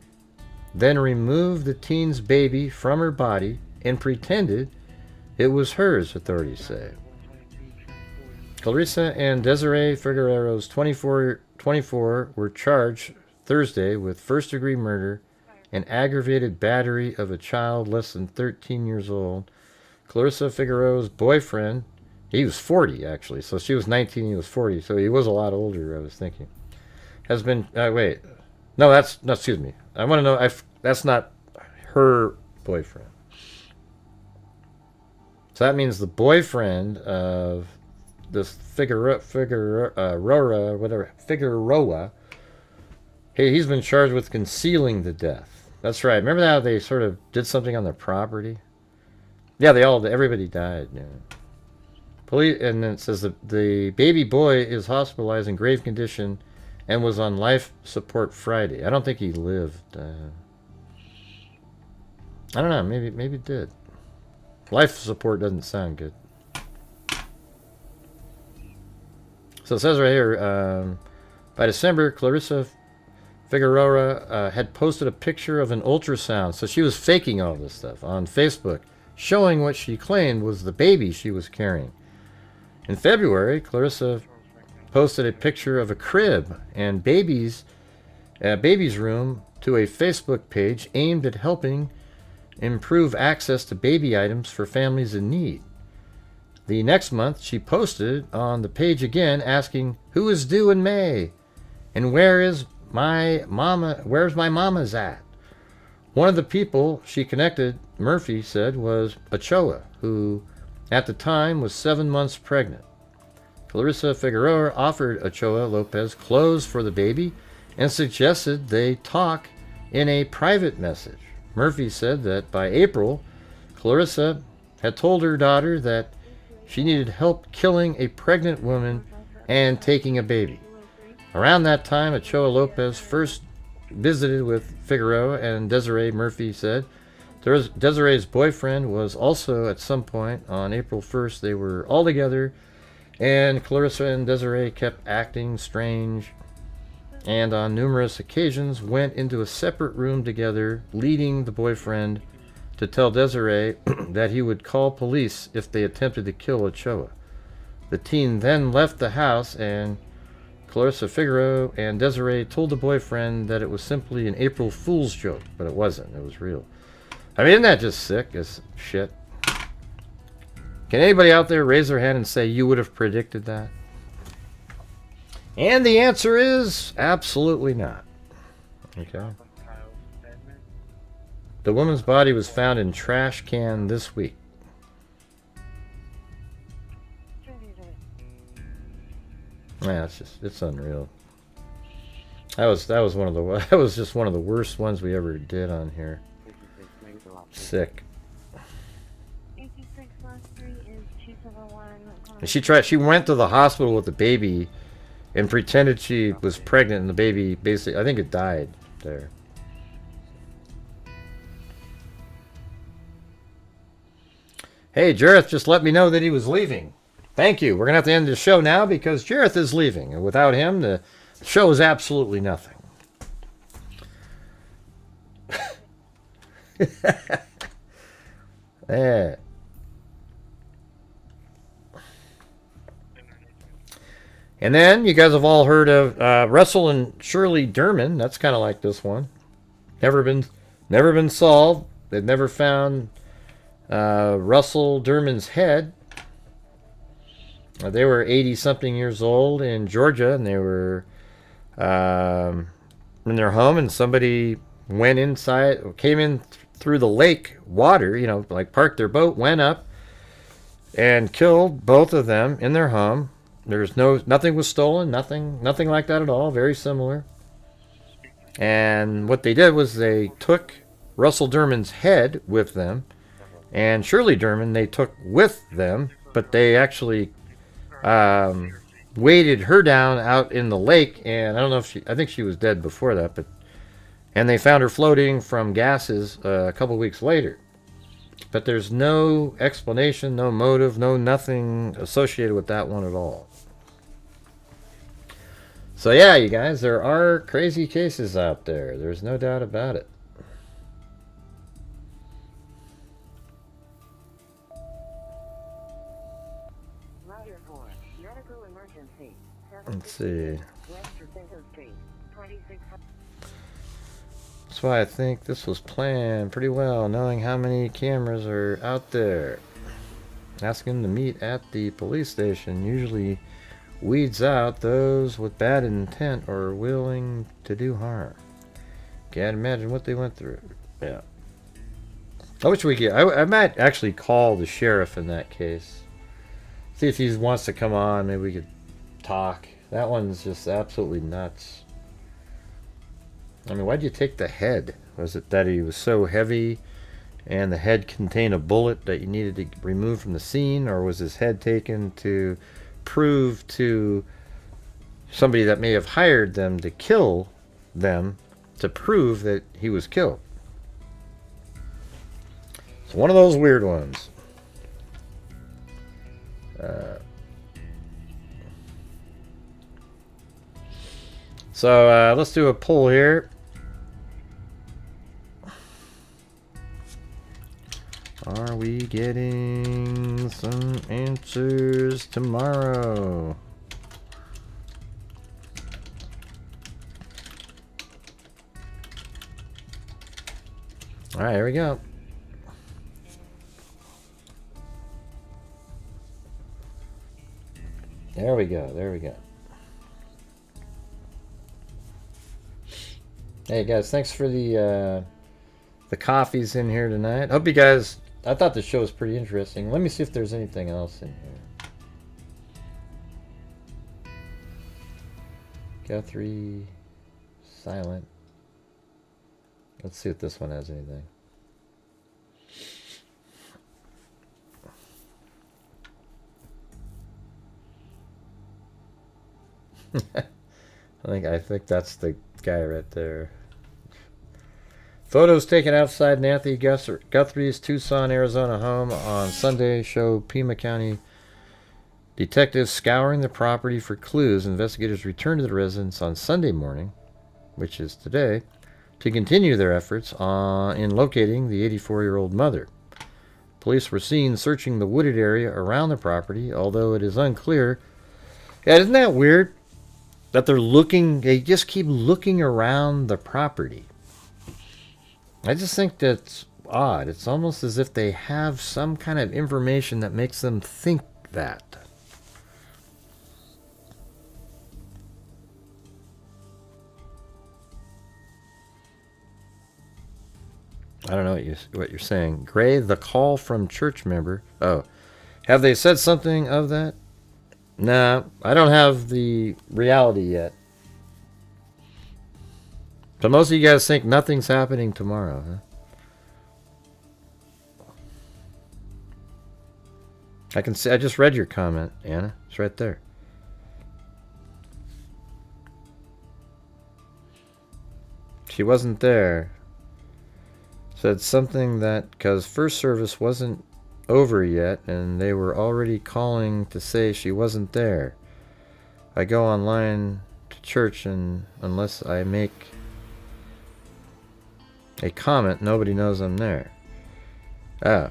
Speaker 1: then removed the teen's baby from her body and pretended it was hers, authorities say. Clarissa and Desiree Figueroa's 24 were charged Thursday with first-degree murder and aggravated battery of a child less than 13 years old. Clarissa Figueroa's boyfriend, he was 40 actually, so she was 19, he was 40, so he was a lot older, I was thinking. Has been, wait, no, excuse me. I want to know, that's not her boyfriend. So that means the boyfriend of this Figueroa, hey, he's been charged with concealing the death. That's right. Remember how they sort of did something on their property? Yeah, everybody died. Yeah. Police, and then it says the baby boy is hospitalized in grave condition and was on life support Friday. I don't think he lived. I don't know. Maybe it did. Life support doesn't sound good. So it says right here, by December, Clarissa Figueroa had posted a picture of an ultrasound. So she was faking all this stuff on Facebook, showing what she claimed was the baby she was carrying. In February, Clarissa posted a picture of a crib and baby's room to a Facebook page aimed at helping improve access to baby items for families in need. The next month, she posted on the page again asking, "Who is due in May? And where's my mama's at?" One of the people she connected, Murphy said, was Ochoa, who at the time was 7 months pregnant. Clarissa Figueroa offered Ochoa Lopez clothes for the baby and suggested they talk in a private message. Murphy said that by April, Clarissa had told her daughter that she needed help killing a pregnant woman and taking a baby. Around that time, Ochoa Lopez first visited with Figueroa and Desiree, Murphy said. Desiree's boyfriend was also at some point on April 1st. They were all together, and Clarissa and Desiree kept acting strange and on numerous occasions went into a separate room together, leading the boyfriend to tell Desiree that he would call police if they attempted to kill Ochoa. The teen then left the house, and Clarissa Figueroa and Desiree told the boyfriend that it was simply an April Fool's joke, but it wasn't. It was real. I mean, isn't that just sick as shit? Can anybody out there raise their hand and say you would have predicted that? And the answer is absolutely not. Okay. The woman's body was found in trash can this week. Yeah, it's unreal. That was just one of the worst ones we ever did on here. Sick. And she went to the hospital with the baby and pretended she was pregnant, and the baby basically, I think it died there. Hey, Jareth just let me know that he was leaving. Thank you. We're going to have to end the show now because Jareth is leaving. And without him, the show is absolutely nothing. Yeah. And then you guys have all heard of Russell and Shirley Derman. That's kind of like this one. Never been solved. They've never found Russell Derman's head. They were 80-something years old in Georgia, and they were in their home, and somebody went inside, came in through the lake water, like parked their boat, went up, and killed both of them in their home nothing was stolen, nothing like that at all. Very similar. And what they did was they took Russell Derman's head with them, and Shirley Derman they took with them, but they actually weighted her down out in the lake, and I don't know if I think she was dead before that, and they found her floating from gases a couple weeks later. But there's no explanation, no motive, nothing associated with that one at all. So yeah, you guys, there are crazy cases out there. There's no doubt about it. Let's see. That's why I think this was planned pretty well, knowing how many cameras are out there. Asking them to meet at the police station usually weeds out those with bad intent or willing to do harm. Can't imagine what they went through. Yeah. I wish we could. I might actually call the sheriff in that case. See if he wants to come on. Maybe we could talk. That one's just absolutely nuts. I mean, why'd you take the head? Was it that he was so heavy and the head contained a bullet that you needed to remove from the scene? Or was his head taken to prove to somebody that may have hired them to kill them to prove that he was killed? It's one of those weird ones. So let's do a poll here. Are we getting some answers tomorrow? All right, here we go. There we go. There we go. Hey guys, thanks for the coffees in here tonight. Hope you guys. I thought the show was pretty interesting. Let me see if there's anything else in here. Guthrie, silent. Let's see if this one has anything. I think that's the guy right there. Photos taken outside Nancy Guthrie's Tucson, Arizona home on Sunday show Pima County detectives scouring the property for clues. Investigators returned to the residence on Sunday morning, which is today, to continue their efforts in locating the 84-year-old mother. Police were seen searching the wooded area around the property, although it is unclear. Yeah, isn't that weird? That they just keep looking around the property. I just think that's odd. It's almost as if they have some kind of information that makes them think that. I don't know what you're saying. Gray, the call from church member. Oh, have they said something of that? Nah, I don't have the reality yet. So most of you guys think nothing's happening tomorrow, huh? I can see. I just read your comment, Anna. It's right there. She wasn't there. Said something that because first service wasn't over yet and they were already calling to say she wasn't there. I go online to church and unless I make a comment, nobody knows I'm there. Oh,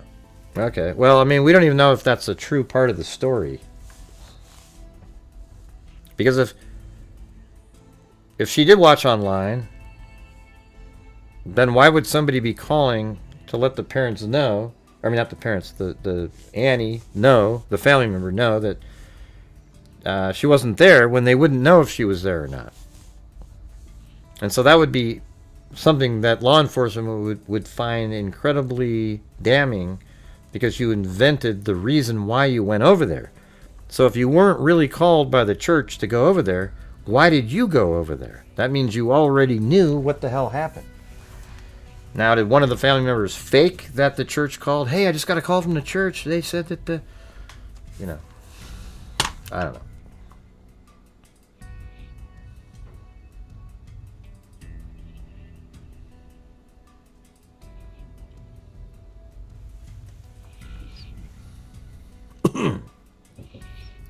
Speaker 1: okay. Well, I mean, we don't even know if that's a true part of the story. Because if she did watch online, then why would somebody be calling to let the parents know? I mean, not the parents, the Annie know, the family member know that she wasn't there when they wouldn't know if she was there or not. And so that would be something that law enforcement would find incredibly damning because you invented the reason why you went over there. So if you weren't really called by the church to go over there, why did you go over there? That means you already knew what the hell happened. Now, did one of the family members fake that the church called? Hey, I just got a call from the church. They said that the... You know. I don't know.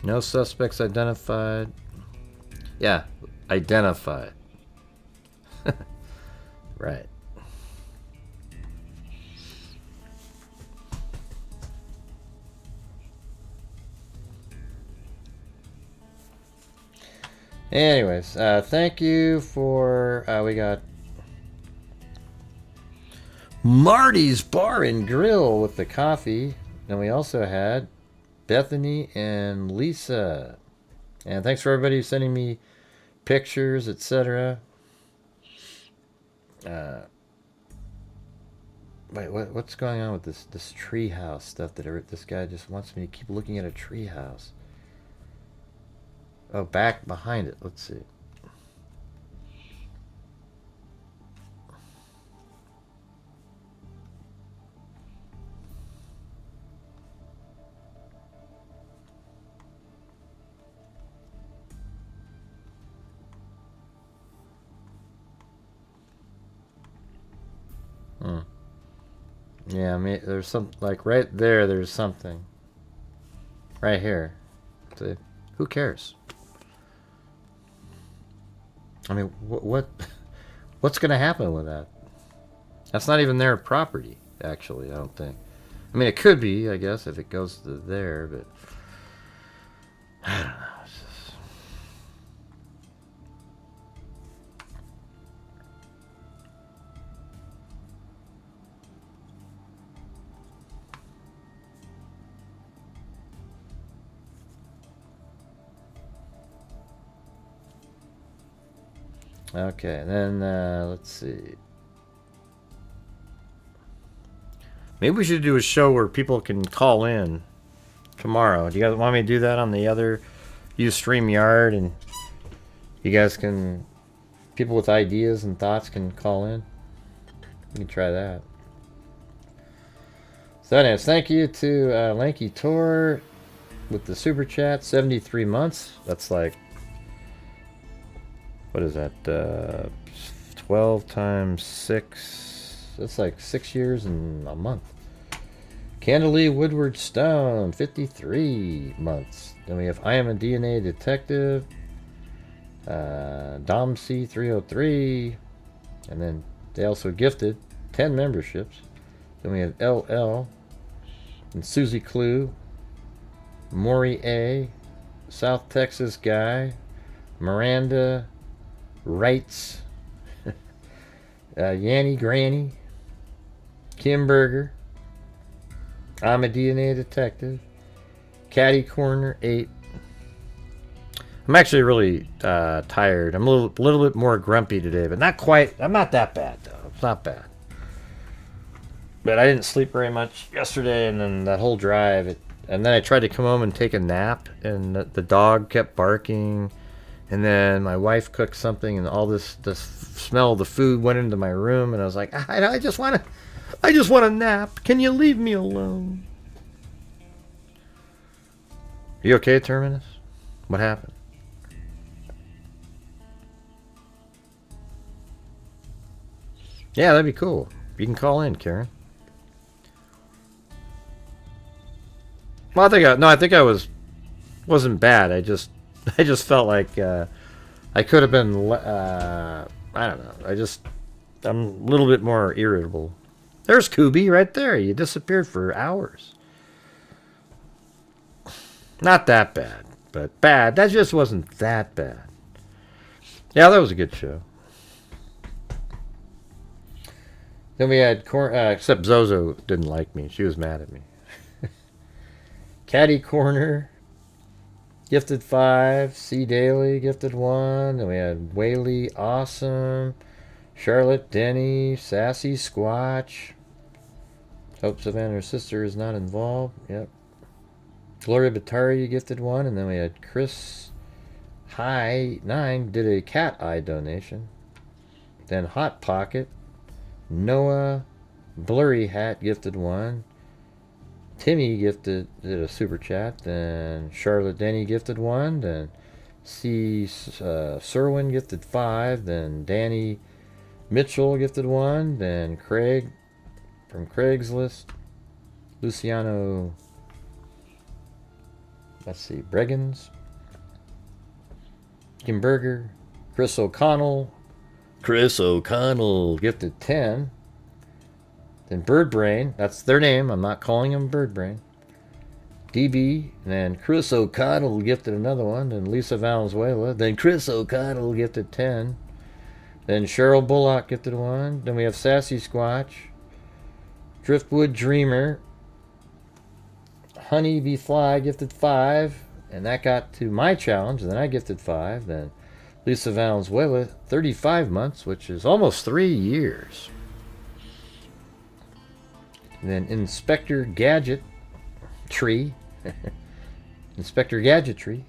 Speaker 1: No suspects identified. Yeah, identified. Right. Anyways, thank you for, we got Marty's Bar and Grill with the coffee. And we also had Bethany and Lisa. And thanks for everybody sending me pictures, etc. Wait, what's going on with this treehouse stuff that this guy just wants me to keep looking at a treehouse? Oh, back behind it. Let's see. Yeah, I mean, there's some, like right there, there's something. Right here. See? Who cares? I mean, what's going to happen with that? That's not even their property, actually, I don't think. I mean, it could be, I guess, if it goes to there, but I don't know. It's just... Okay, then let's see. Maybe we should do a show where people can call in tomorrow. Do you guys want me to do that on the other? Use StreamYard, and you guys can, people with ideas and thoughts can call in. We can try that. So anyways, thank you to Lanky Tor with the super chat, 73 months. That's like, what is that? 12 times 6. That's like 6 years and a month. Candalee Woodward Stone, 53 months. Then we have I Am a DNA Detective. Dom C 303. And then they also gifted 10 memberships. Then we have LL. And Susie Clue. Maury A. South Texas Guy. Miranda Wrights, Yanny Granny, Kim Berger, I'm a DNA Detective, Caddy Corner 8. I'm actually really tired. I'm a little bit more grumpy today, but not quite. I'm not that bad though. It's not bad. But I didn't sleep very much yesterday, and then that whole drive. And then I tried to come home and take a nap, and the dog kept barking. And then my wife cooked something, and all the smell of the food went into my room, and I was like, I just want a nap. Can you leave me alone? You okay, Terminus? What happened? Yeah, that'd be cool. You can call in, Karen. Well, I think I wasn't bad. I just felt like I could have been, I don't know. I'm a little bit more irritable. There's Kubi right there. You disappeared for hours. Not that bad, but bad. That just wasn't that bad. Yeah, that was a good show. Then we had, except Zozo didn't like me. She was mad at me. Caddy Corner. Gifted 5, C Daily gifted 1, and we had Whaley Awesome, Charlotte Denny, Sassy Squatch. Hope Savannah, her sister, is not involved. Yep. Gloria Batari gifted one, and then we had Chris High 9 did a cat eye donation. Then Hot Pocket, Noah Blurry Hat gifted one. Timmy did a super chat. Then Charlotte Denny gifted one. Then C. Serwin gifted 5. Then Danny Mitchell gifted one. Then Craig from Craigslist. Luciano, let's see, Breggins. Kimberger. Chris O'Connell gifted 10. Then Birdbrain, that's their name. I'm not calling him Birdbrain. DB, and then Chris O'Connell gifted another one. Then Lisa Valenzuela. Then Chris O'Connell gifted 10. Then Cheryl Bullock gifted one. Then we have Sassy Squatch. Driftwood Dreamer. Honey Bee Fly gifted 5. And that got to my challenge. And then I gifted 5. Then Lisa Valenzuela, 35 months, which is almost 3 years. And then Inspector Gadget Tree. Inspector Gadget Tree.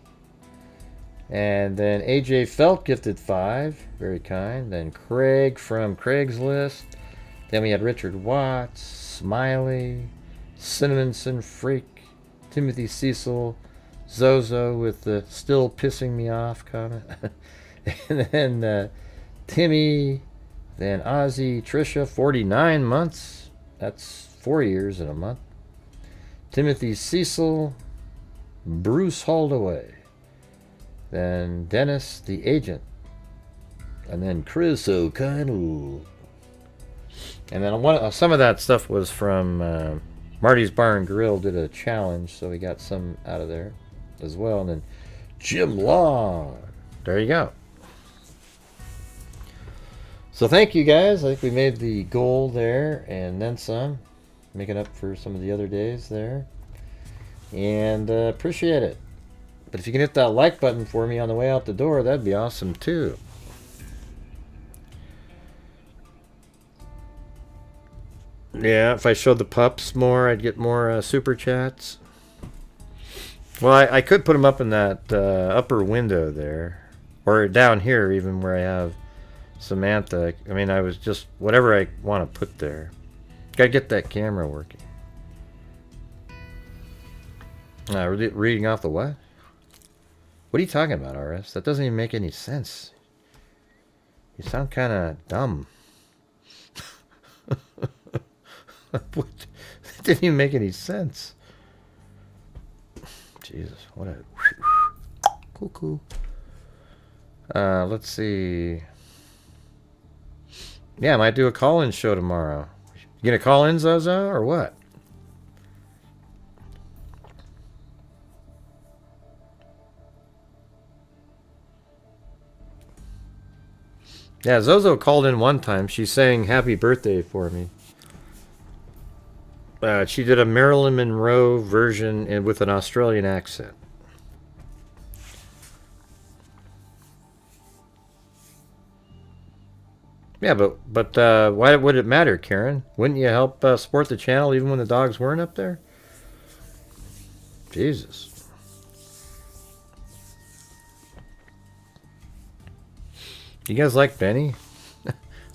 Speaker 1: And then AJ Felt gifted 5. Very kind. Then Craig from Craigslist. Then we had Richard Watts, Smiley, Cinnamonson Freak, Timothy Cecil, Zozo with the still pissing me off comment. And then Timmy, then Ozzy, Trisha, 49 months. That's 4 years and a month. Timothy Cecil, Bruce Holdaway, then Dennis the Agent, and then Chris O'Connell. And then some of that stuff was from Marty's Bar and Grill did a challenge, so we got some out of there as well. And then Jim Long. There you go. So thank you guys. I think we made the goal there and then some. Making up for some of the other days there. And appreciate it. But if you can hit that like button for me on the way out the door, that'd be awesome too. Yeah, if I showed the pups more, I'd get more super chats. Well, I could put them up in that upper window there. Or down here even where I have Samantha. I mean, I was just whatever I want to put there. Gotta get that camera working. Reading off the what? What are you talking about, RS? That doesn't even make any sense. You sound kind of dumb. What? That didn't even make any sense. Jesus, what a cuckoo. Let's see. Yeah, I might do a call-in show tomorrow. You gonna call in, Zozo, or what? Yeah, Zozo called in one time. She sang happy birthday for me. She did a Marilyn Monroe version with an Australian accent. Yeah, but why would it matter, Karen? Wouldn't you help support the channel even when the dogs weren't up there? Jesus. You guys like Benny?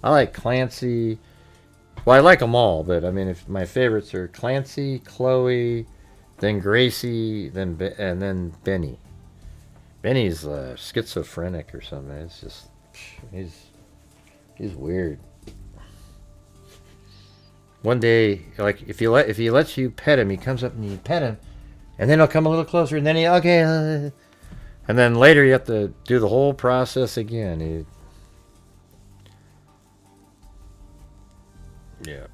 Speaker 1: I like Clancy. Well, I like them all, but I mean, if my favorites are Clancy, Chloe, then Gracie, and then Benny. Benny's schizophrenic or something. It's just he's weird. One day, like if he lets you pet him, he comes up and you pet him, and then he'll come a little closer, and then and then later you have to do the whole process again. Yeah.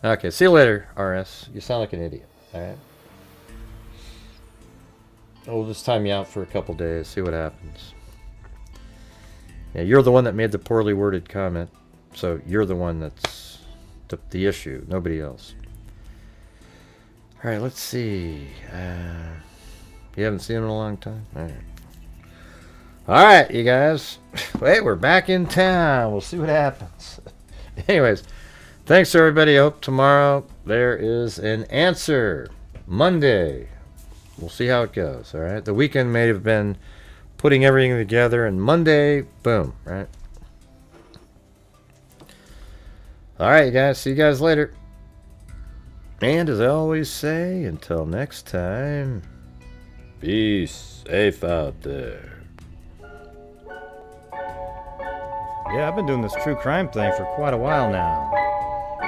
Speaker 1: Okay, see you later, RS. You sound like an idiot. Alright? We'll just time you out for a couple days, see what happens. Yeah, you're the one that made the poorly worded comment, so you're the one that's the issue, nobody else. Alright, let's see. You haven't seen him in a long time? Alright. Alright, you guys. Wait, we're back in town. We'll see what happens. Anyways, Thanks, everybody. Hope tomorrow there is an answer. Monday. We'll see how it goes, all right? The weekend may have been putting everything together, and Monday, boom, right? All right, you guys. See you guys later. And as I always say, until next time, be safe out there.
Speaker 14: Yeah, I've been doing this true crime thing for quite a while now.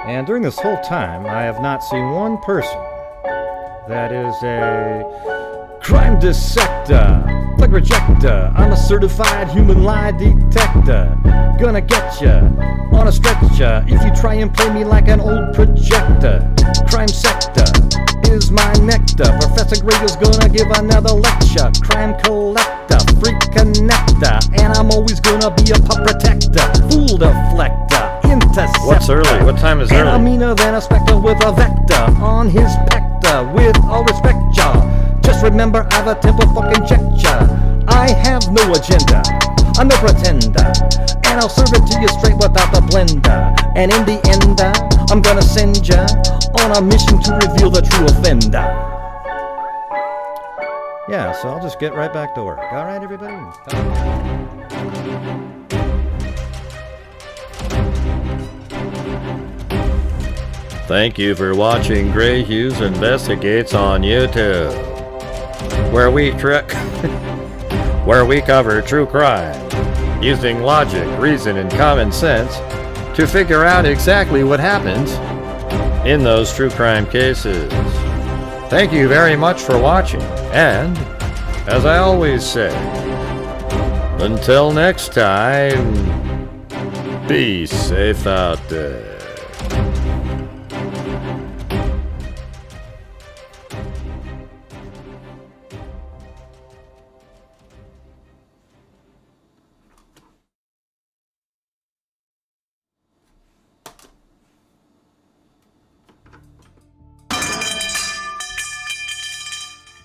Speaker 14: And during this whole time, I have not seen one person that is a crime dissector, plug rejector. I'm a certified human lie detector. Gonna get ya on a stretcher if you try and play me like an old projector. Crime sector is my nectar. Professor Gray is gonna give another lecture. Crime collector, freak connector, and I'm always gonna be a pup protector. Fool deflector, interceptor.
Speaker 1: What's early? What time is
Speaker 14: and
Speaker 1: early?
Speaker 14: I'm meaner than a specter with a vector on his pector. With all respect, y'all, just remember I've a temple fucking check ya. I have no agenda, I'm no pretender, and I'll serve it to you straight without the blender. And in the end, I'm gonna send ya on a mission to reveal the true offender. Yeah, so I'll just get right back to work. All right, everybody?
Speaker 1: Thank you for watching Gray Hughes Investigates on YouTube, where we cover true crime using logic, reason, and common sense to figure out exactly what happens in those true crime cases. Thank you very much for watching, and as I always say, until next time, be safe out there.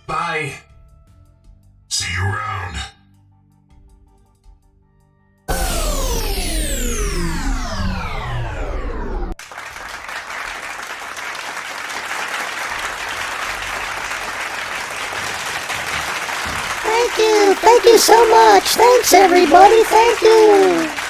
Speaker 15: Bye. See you around.
Speaker 16: Thank you so much. Thanks, everybody. Thank you.